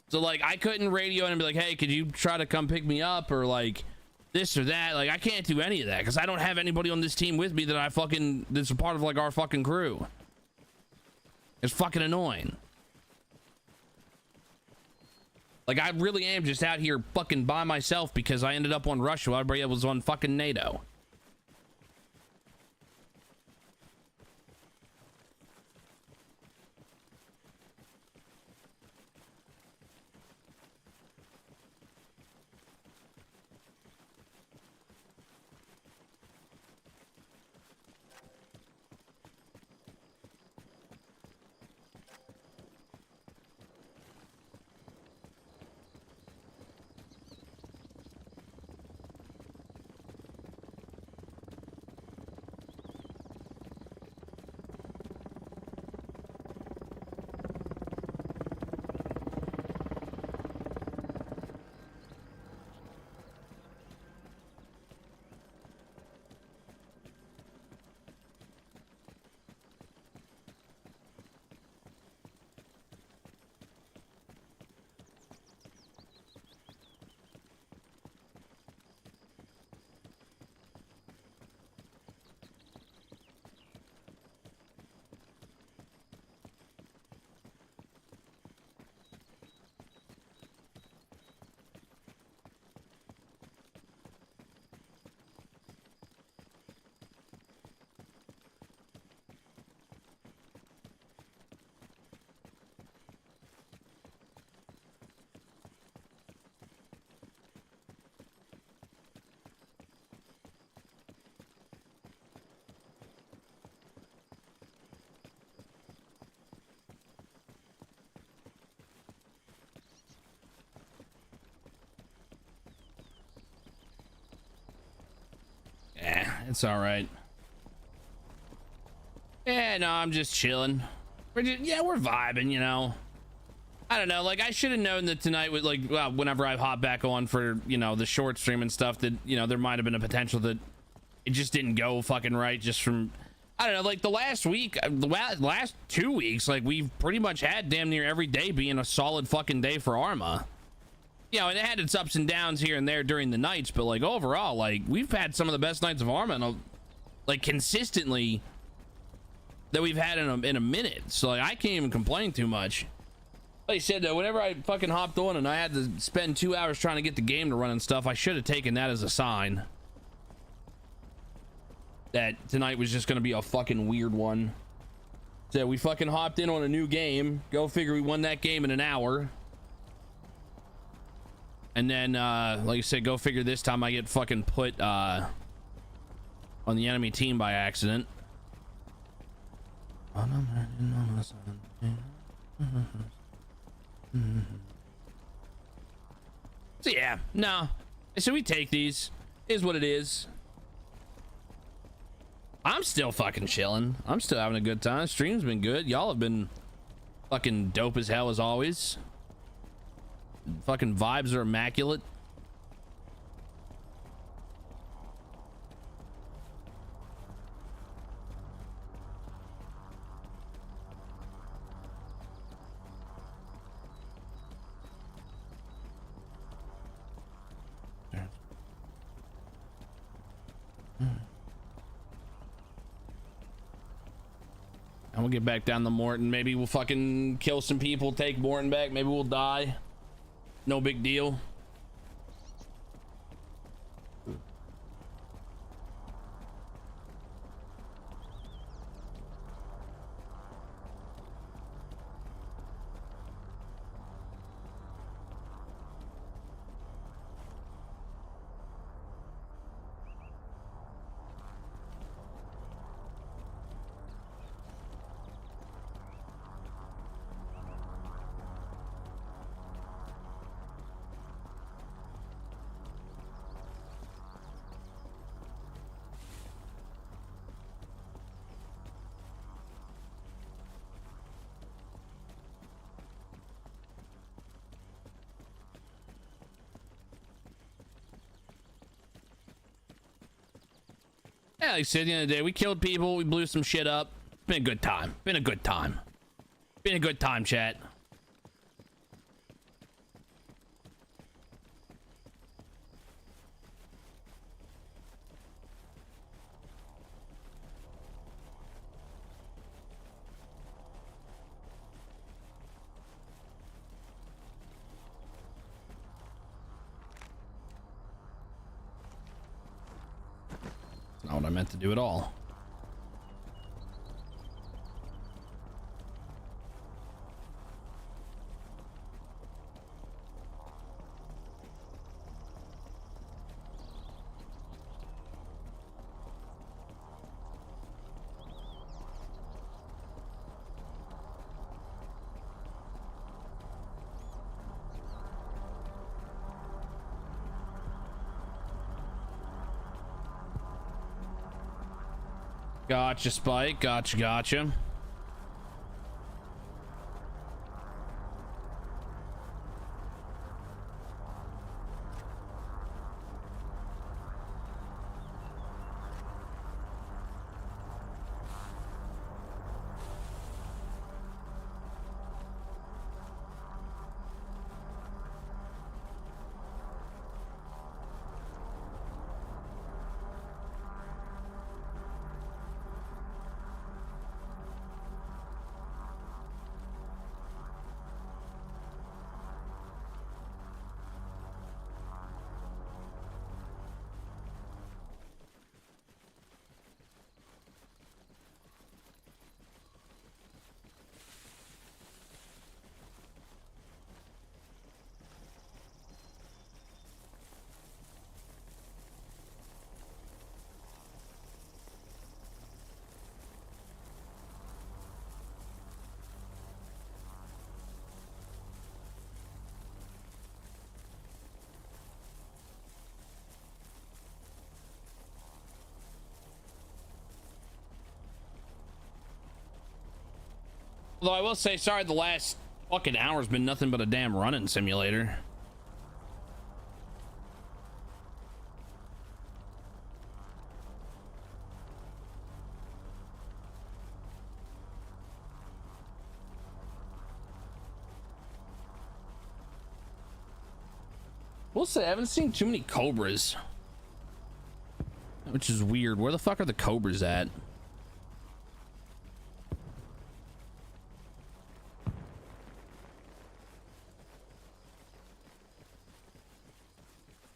So like I couldn't radio and be like, hey, could you try to come pick me up or like this or that? Like I can't do any of that because I don't have anybody on this team with me that's a part of like our fucking crew. It's fucking annoying. Like I really am just out here fucking by myself because I ended up on Russia while everybody was on fucking NATO. It's all right. Yeah, no, I'm just chilling. We're vibing, you know. I don't know, like I should have known that tonight would, like, well, whenever I hop back on for, you know, the short stream and stuff, that, you know, there might have been a potential that it just didn't go fucking right, just from, I don't know, like the last week, the last 2 weeks, like we've pretty much had damn near every day being a solid fucking day for Arma. You know, and it had its ups and downs here and there during the nights, but like overall, like we've had some of the best nights of Arma, and like consistently that we've had in a minute. So like I can't even complain too much. Like I said, though, whenever I fucking hopped on and I had to spend 2 hours trying to get the game to run and stuff, I should have taken that as a sign that tonight was just gonna be a fucking weird one. So we fucking hopped in on a new game. Go figure, we won that game in an hour. And then, like I said, go figure this time I get fucking put on the enemy team by accident. So yeah, no. So we take these. Is what it is. I'm still fucking chilling. I'm still having a good time. Stream's been good. Y'all have been fucking dope as hell as always. Fucking vibes are immaculate. And we'll get back down to Morton. Maybe we'll fucking kill some people, take Morton back. Maybe we'll die. No big deal. Yeah, like I said, at the end of the day, we killed people, we blew some shit up. Been a good time. Been a good time. Been a good time, chat. Not what I meant to do at all. Gotcha, Spike. Gotcha. Although I will say, sorry, the last fucking hour's been nothing but a damn running simulator. We'll say I haven't seen too many cobras, which is weird. Where the fuck are the cobras at?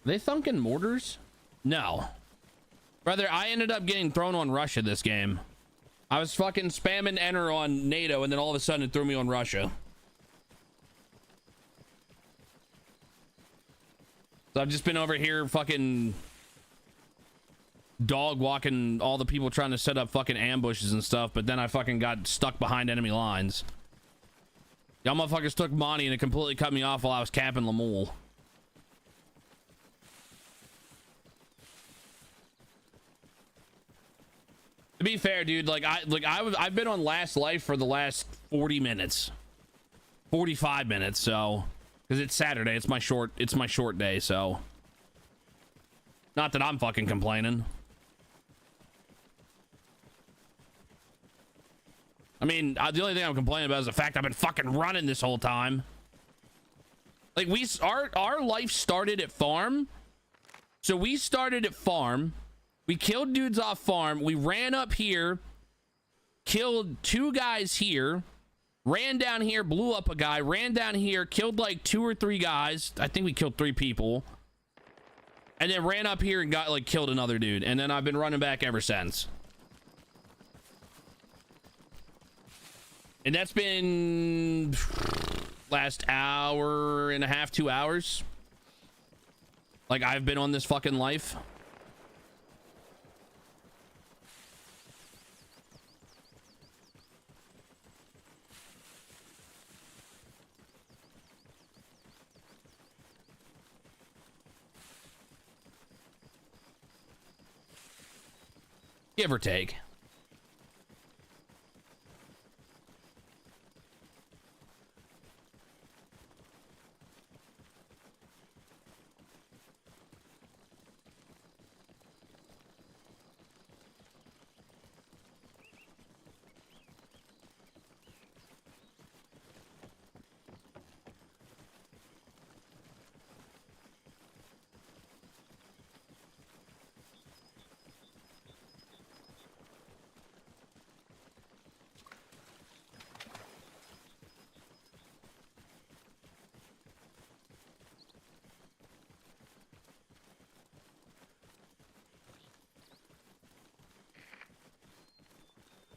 Are they thunking mortars? No. Brother, I ended up getting thrown on Russia this game. I was fucking spamming enter on NATO, and then all of a sudden it threw me on Russia. So I've just been over here fucking dog walking all the people trying to set up fucking ambushes and stuff, but then I fucking got stuck behind enemy lines. Y'all motherfuckers took Monty and it completely cut me off while I was capping Lamul. To be fair, dude, I've been on last life for the last 40 minutes. 45 minutes, so because it's Saturday, it's my short day, so not that I'm fucking complaining. I mean, the only thing I'm complaining about is the fact I've been fucking running this whole time. Like our life started at farm. So we started at farm. We killed dudes off farm. We ran up here, killed 2 guys here, ran down here, blew up a guy, ran down here, killed like 2 or 3 guys. I think we killed 3 people. And then ran up here and got like killed another dude. And then I've been running back ever since. And that's been last hour and a half, 2 hours. Like I've been on this fucking life. Give or take.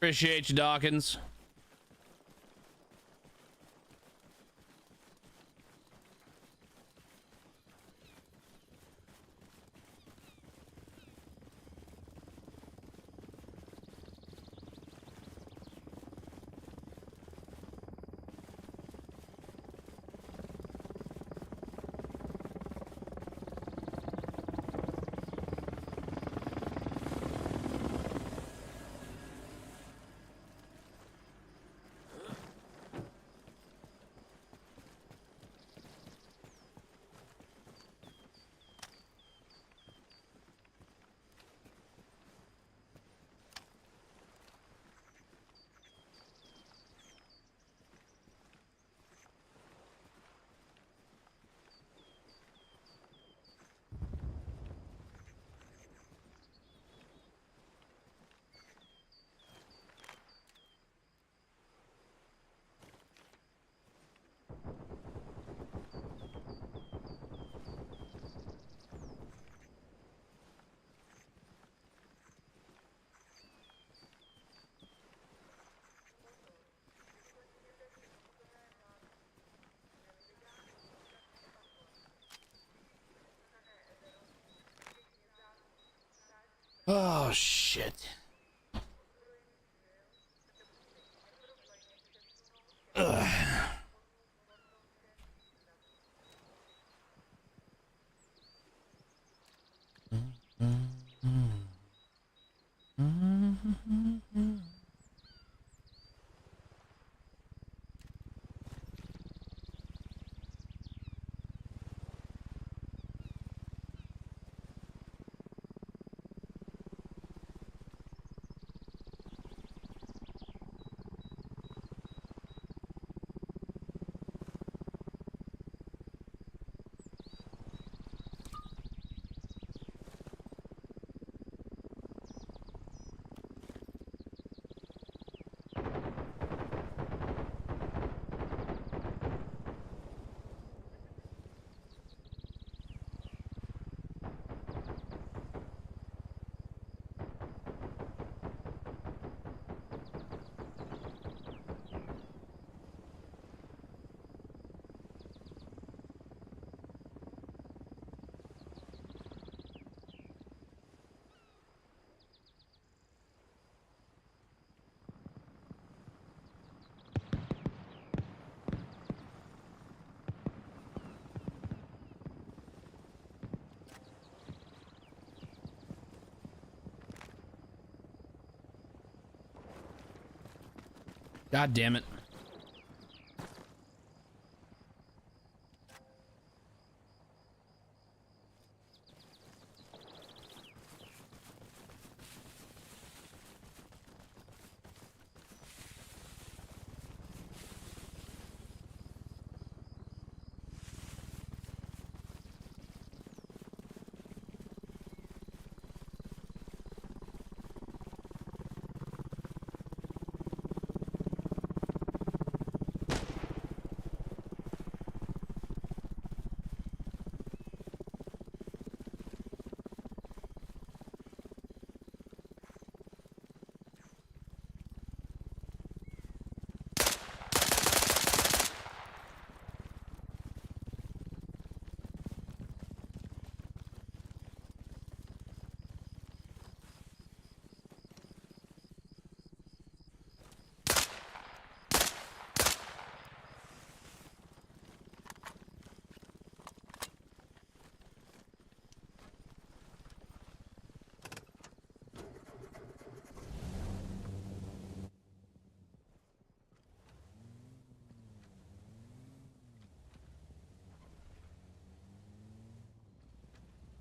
Appreciate you, Dawkins. Oh, shit. Ugh. God damn it.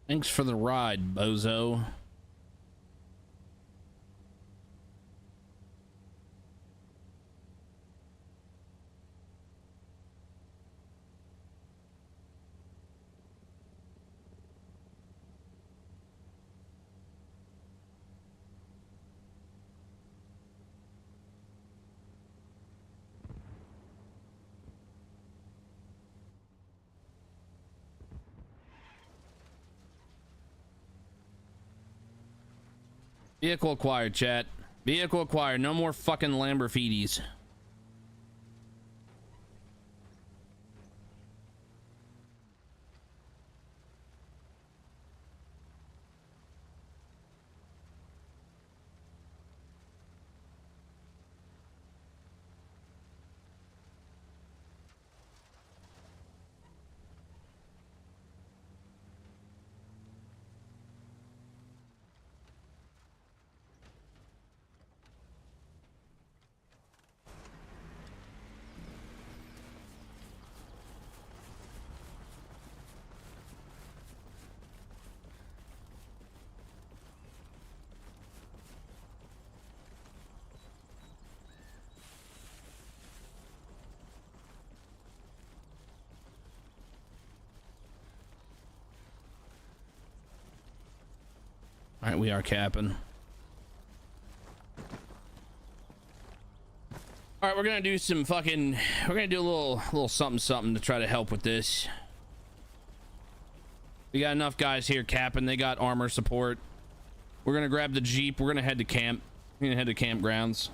Thanks for the ride, bozo. Vehicle acquired, chat. Vehicle acquired. No more fucking Lamborghinis. All right, we are capping. All right, we're gonna do some fucking. We're gonna do a little something to try to help with this. We got enough guys here capping. They got armor support. We're gonna grab the Jeep. We're gonna head to camp. We're gonna head to campgrounds.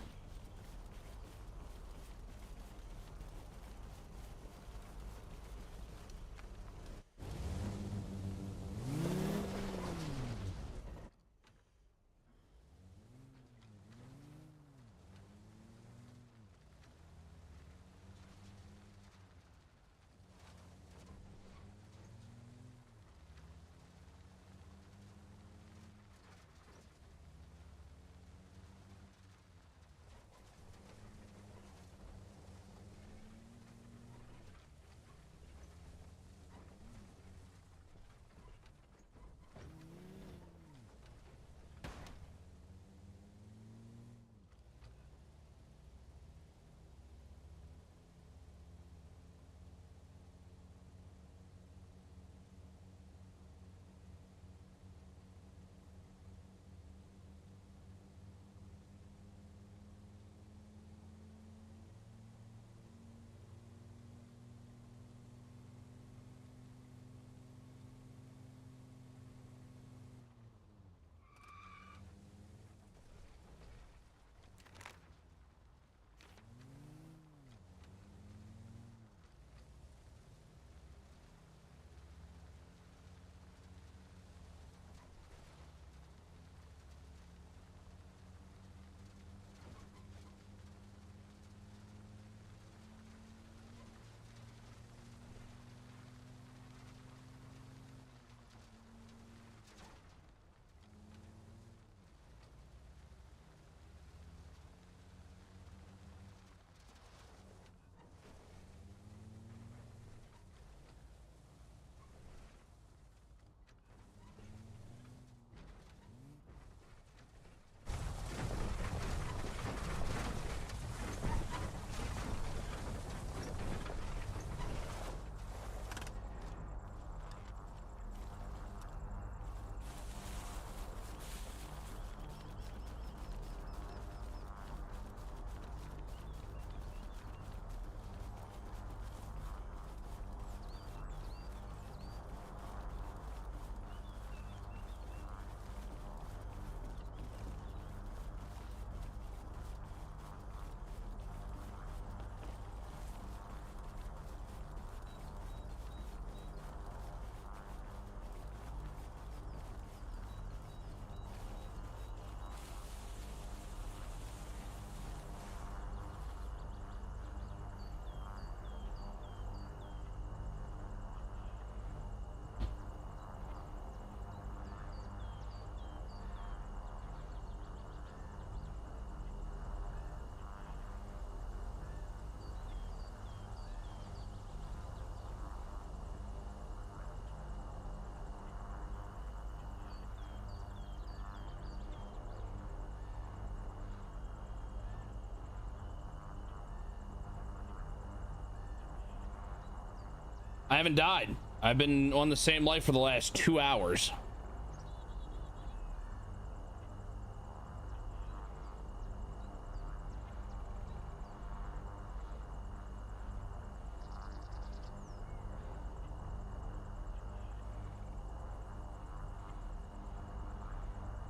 I haven't died. I've been on the same life for the last 2 hours.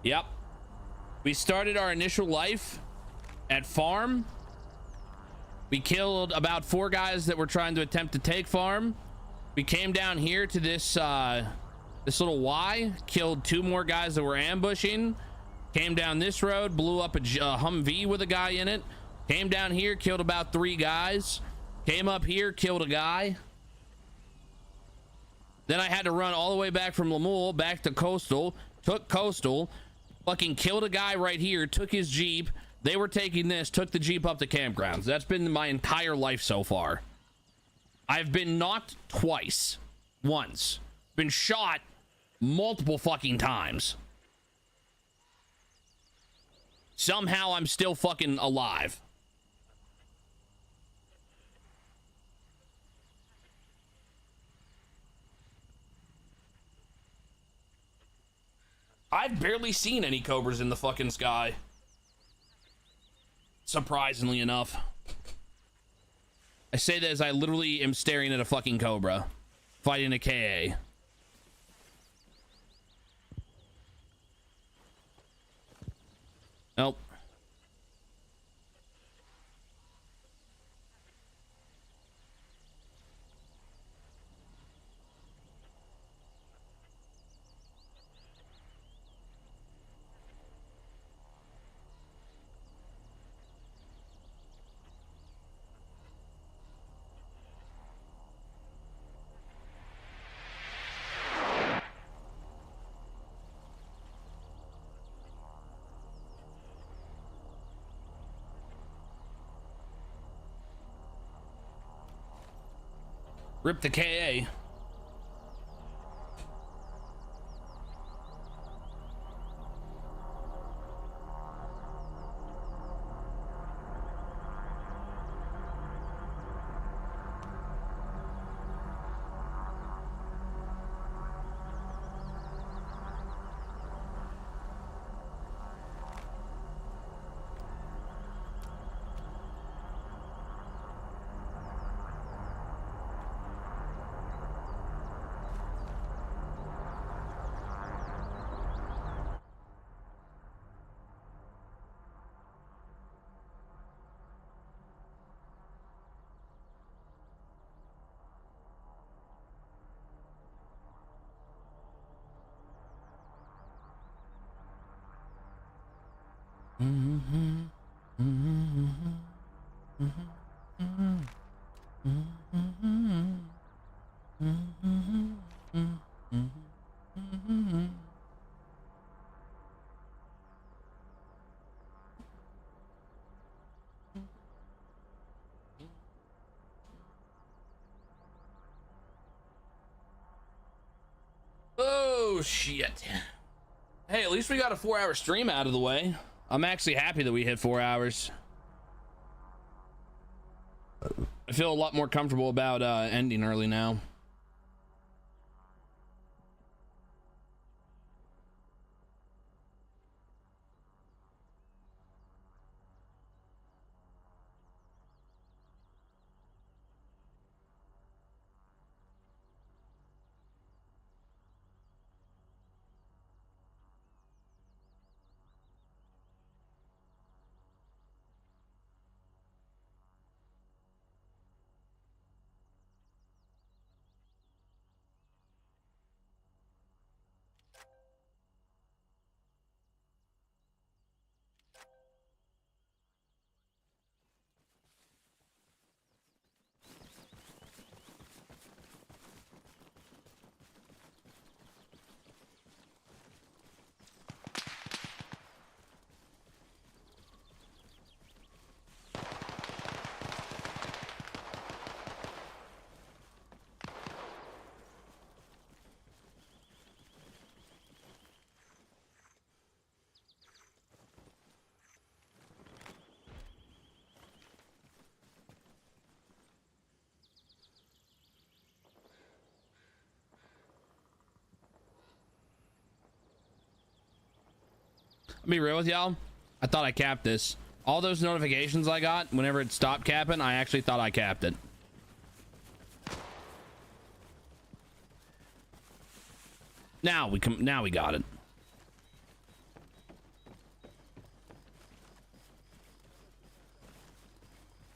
Yep. We started our initial life at farm. We killed about 4 guys that were trying to attempt to take farm. We came down here to this this little Y, killed 2 more guys that were ambushing. Came down this road, blew up a Humvee with a guy in it. Came down here, killed about 3 guys. Came up here, killed a guy. Then I had to run all the way back from Lemuel back to Coastal. Took Coastal. Fucking killed a guy right here, took his Jeep. They were taking this, took the Jeep up to campgrounds. That's been my entire life so far. I've been knocked twice. Once. Been shot multiple fucking times. Somehow I'm still fucking alive. I've barely seen any cobras in the fucking sky. Surprisingly enough. I say that as I literally am staring at a fucking cobra. Fighting a KA. Nope. Rip the KA. Oh shit. Hey, at least we got a 4-hour stream out of the way. I'm actually happy that we hit 4 hours. I feel a lot more comfortable about ending early now. I'll be real with y'all. I thought I capped this. All those notifications I got whenever it stopped capping, I actually thought I capped it. Now we got it.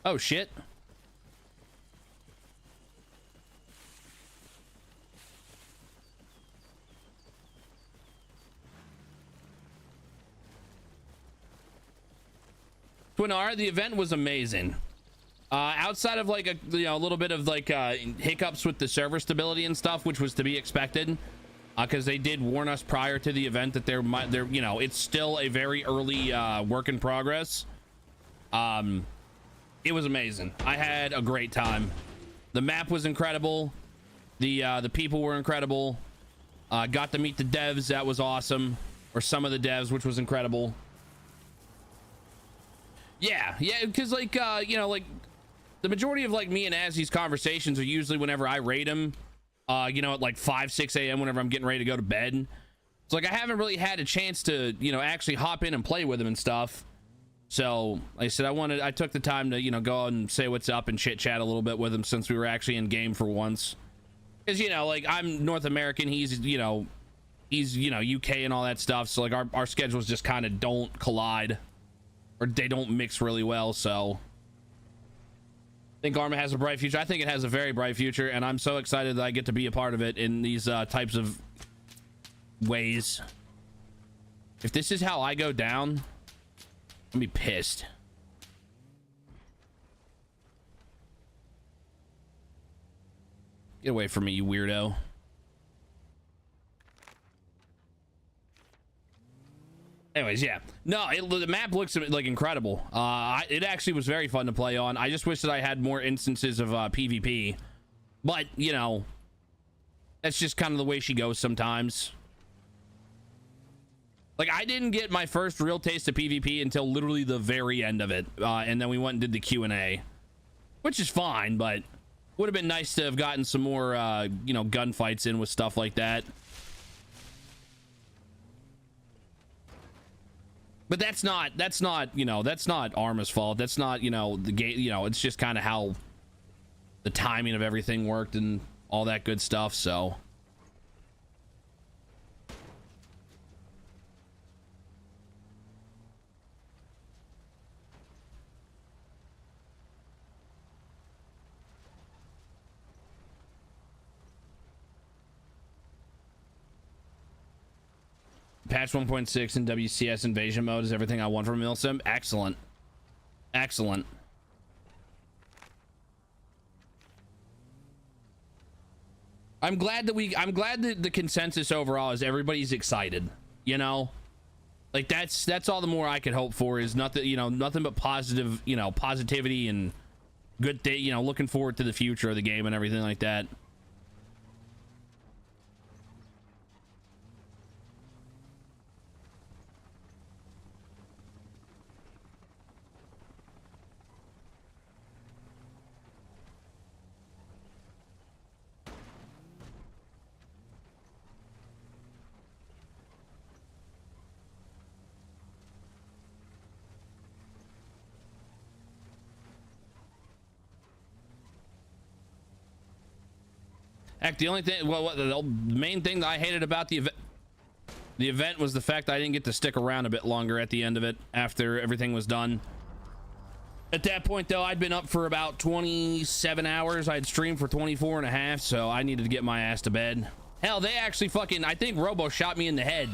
Oh shit. Twin R, the event was amazing. Outside of like a little bit of like hiccups with the server stability and stuff, which was to be expected, because they did warn us prior to the event that it's still a very early work in progress. It was amazing. I had a great time. The map was incredible. The people were incredible. Got to meet the devs. That was awesome. Or some of the devs, which was incredible. Yeah, because like like the majority of like me and Azzy's conversations are usually whenever I raid him, at like 5-6 a.m. whenever I'm getting ready to go to bed. It's like I haven't really had a chance to actually hop in and play with him and stuff. So like I said, I took the time to go out and say what's up and chit chat a little bit with him since we were actually in game for once. Because like I'm North American, he's UK and all that stuff, so like our schedules just kind of don't collide. Or they don't mix really well, so I think Arma has a bright future. I think it has a very bright future, and I'm so excited that I get to be a part of it in these types of ways. If this is how I go down, I'm gonna be pissed. Get away from me, you weirdo. Anyways, yeah, no, the map looks like incredible. It actually was very fun to play on. I just wish that I had more instances of PvP, but that's just kind of the way she goes sometimes. Like I didn't get my first real taste of PvP until literally the very end of it, and then we went and did the Q&A, which is fine, but would have been nice to have gotten some more gunfights in with stuff like that. But that's not Arma's fault. That's not the game. It's just kind of how the timing of everything worked and all that good stuff. So patch 1.6 in WCS invasion mode is everything I want from Milsim. Excellent. Excellent. I'm glad that the consensus overall is everybody's excited, like that's all the more I could hope for is nothing, nothing but positive, positivity and good day, looking forward to the future of the game and everything like that. Heck, the only thing, the main thing that I hated about the event was the fact that I didn't get to stick around a bit longer at the end of it after everything was done. At that point, though, I'd been up for about 27 hours. I'd streamed for 24 and a half, so I needed to get my ass to bed. Hell, they actually I think Robo shot me in the head.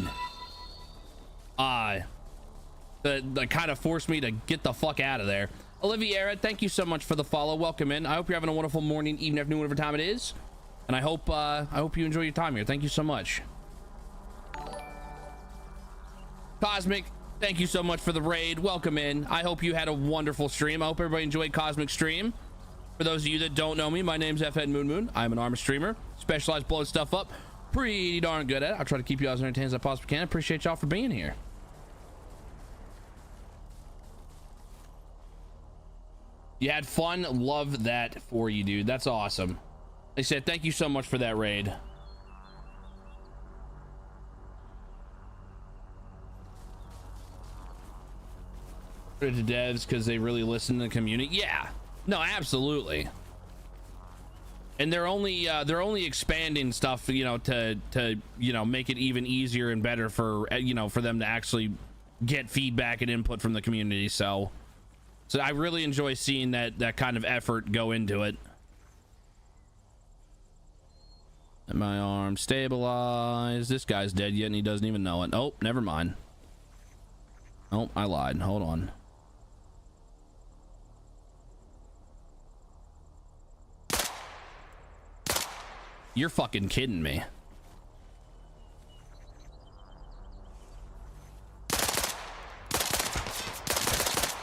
That kind of forced me to get the fuck out of there. Oliviera, thank you so much for the follow. Welcome in. I hope you're having a wonderful morning, evening, afternoon, whatever time it is. And I hope you enjoy your time here. Thank you so much. Cosmic, thank you so much for the raid. Welcome in. I hope you had a wonderful stream. I hope everybody enjoyed Cosmic's stream. For those of you that don't know me, my name's FN Moon. I'm an Arma streamer. Specialized blowing stuff up. Pretty darn good at it. I'll try to keep you as entertained as I possibly can. Appreciate y'all for being here. You had fun. Love that for you, dude. That's awesome. They said thank you so much for that raid. to devs because they really listen to the community. Yeah, no, absolutely. And they're only expanding stuff, you know, to you know, make it even easier and better for, you know, for them to actually get feedback and input from the community. So I really enjoy seeing that kind of effort go into it. And my arm stabilized. This guy's dead yet and he doesn't even know it. Oh, never mind. Oh, I lied. Hold on. You're fucking kidding me.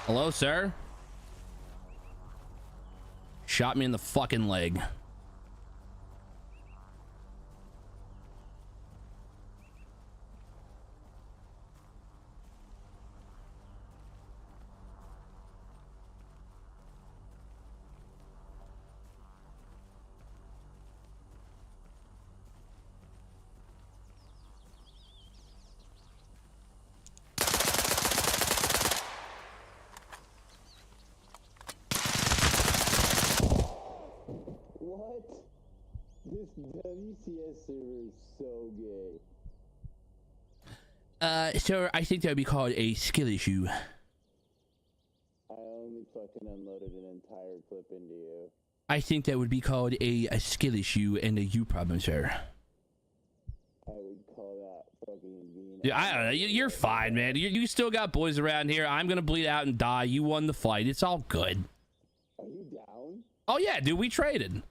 Hello, sir? Shot me in the fucking leg. What? This WCS server is so gay. Sir, I think that would be called a skill issue. I only fucking unloaded an entire clip into you. I think that would be called a skill issue and a you problem, sir. I would call that fucking being. Yeah, I don't know. You're fine, man. You still got boys around here. I'm gonna bleed out and die. You won the fight. It's all good. Are you down? Oh yeah, dude. We traded.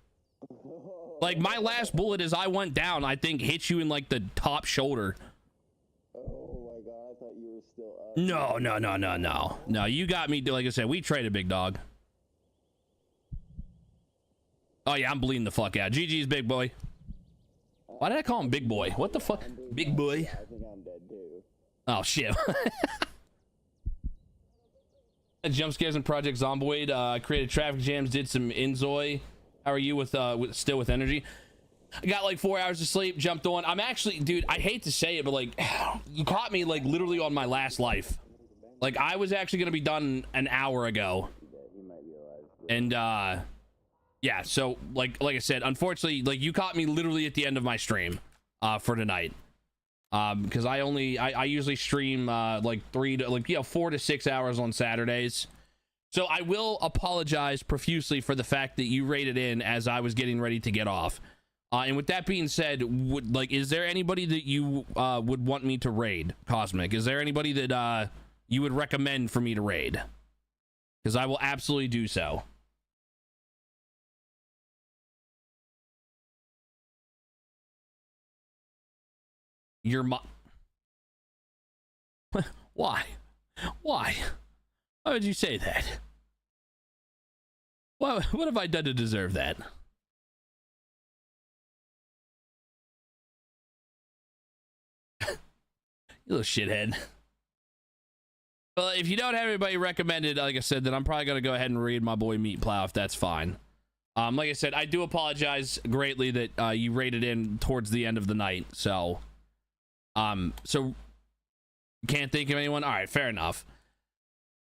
Like my last bullet as I went down, I think hit you in like the top shoulder. Oh my god, I thought you were still up. No, you got me. Like I said, we traded, big dog. Oh yeah, I'm bleeding the fuck out. GG's, big boy. Why did I call him big boy? What the fuck? Big boy. I think I'm dead too. Oh shit. Jump scares and Project Zomboid. Created traffic jams, did some Inzoi. How are you with still with energy? I got like 4 hours of sleep, jumped on. I'm actually, dude, I hate to say it, but like you caught me like literally on my last life. Like I was actually gonna be done an hour ago. And yeah, so like I said, unfortunately, like you caught me literally at the end of my stream for tonight. Because I usually stream like 4 to 6 hours on Saturdays. So I will apologize profusely for the fact that you raided in as I was getting ready to get off. And with that being said, is there anybody that you would want me to raid, Cosmic? Is there anybody that you would recommend for me to raid? Because I will absolutely do so. Your mom. Why? Why? Why would you say that? What have I done to deserve that? You little shithead. Well, if you don't have anybody recommended, like I said, then I'm probably going to go ahead and read my boy Meat Plow if that's fine. Like I said, I do apologize greatly that you raided in towards the end of the night. So can't think of anyone. All right, fair enough.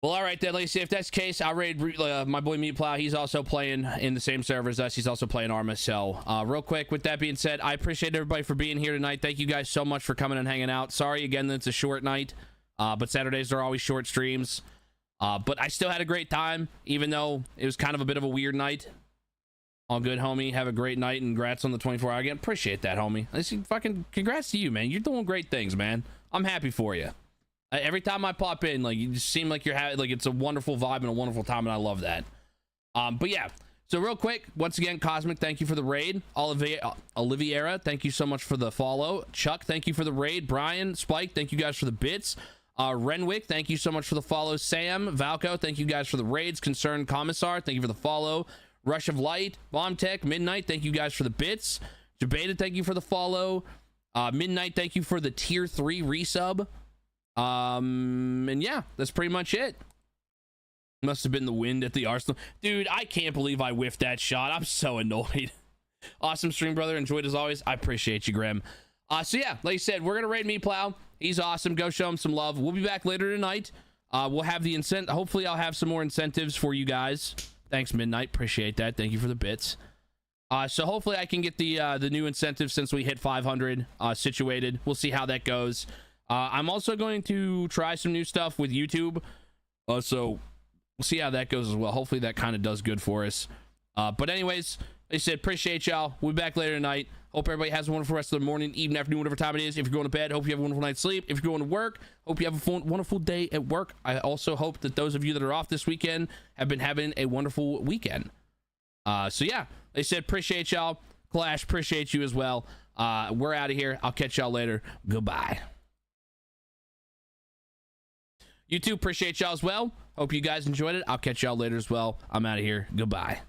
Well, all right then, Lacey, if that's the case, I'll raid my boy Meat Plow. He's also playing in the same server as us. He's also playing Arma. So real quick, with that being said, I appreciate everybody for being here tonight. Thank you guys so much for coming and hanging out. Sorry again that it's a short night, but Saturdays are always short streams. But I still had a great time, even though it was kind of a bit of a weird night. All good, homie. Have a great night, and congrats on the 24-hour again. Appreciate that, homie. Fucking congrats to you, man. You're doing great things, man. I'm happy for you. Every time I pop in, like, you just seem like you're having, like, it's a wonderful vibe and a wonderful time, and I love that. But yeah, so real quick, once again, Cosmic, thank you for the raid. Oliviera, thank you so much for the follow. Chuck, thank you for the raid. Brian, Spike, thank you guys for the bits. Renwick, thank you so much for the follow. Sam, Valco, thank you guys for the raids. Concerned Commissar, thank you for the follow. Rush of Light, Bomb Tech, Midnight, thank you guys for the bits. Jabata, thank you for the follow. Midnight, thank you for the tier 3 resub. And yeah, that's pretty much it. Must have been the wind at the Arsenal. Dude, I can't believe I whiffed that shot. I'm so annoyed. Awesome stream, brother. Enjoyed as always. I appreciate you, Grim. So yeah, like I said, we're gonna raid Meat Plow. He's awesome. Go show him some love. We'll be back later tonight. we'll have the incentive. Hopefully I'll have some more incentives for you guys. Thanks, Midnight. Appreciate that. Thank you for the bits. So hopefully I can get the new incentive since we hit 500 situated. We'll see how that goes. I'm also going to try some new stuff with YouTube. So we'll see how that goes as well. Hopefully that kind of does good for us. But anyways, like I said, appreciate y'all. We'll be back later tonight. Hope everybody has a wonderful rest of the morning, evening, afternoon, whatever time it is. If you're going to bed, hope you have a wonderful night's sleep. If you're going to work, hope you have a wonderful day at work. I also hope that those of you that are off this weekend have been having a wonderful weekend. So yeah, they said appreciate y'all. Clash, appreciate you as well. We're out of here. I'll catch y'all later. Goodbye. You too, appreciate y'all as well. Hope you guys enjoyed it. I'll catch y'all later as well. I'm out of here. Goodbye.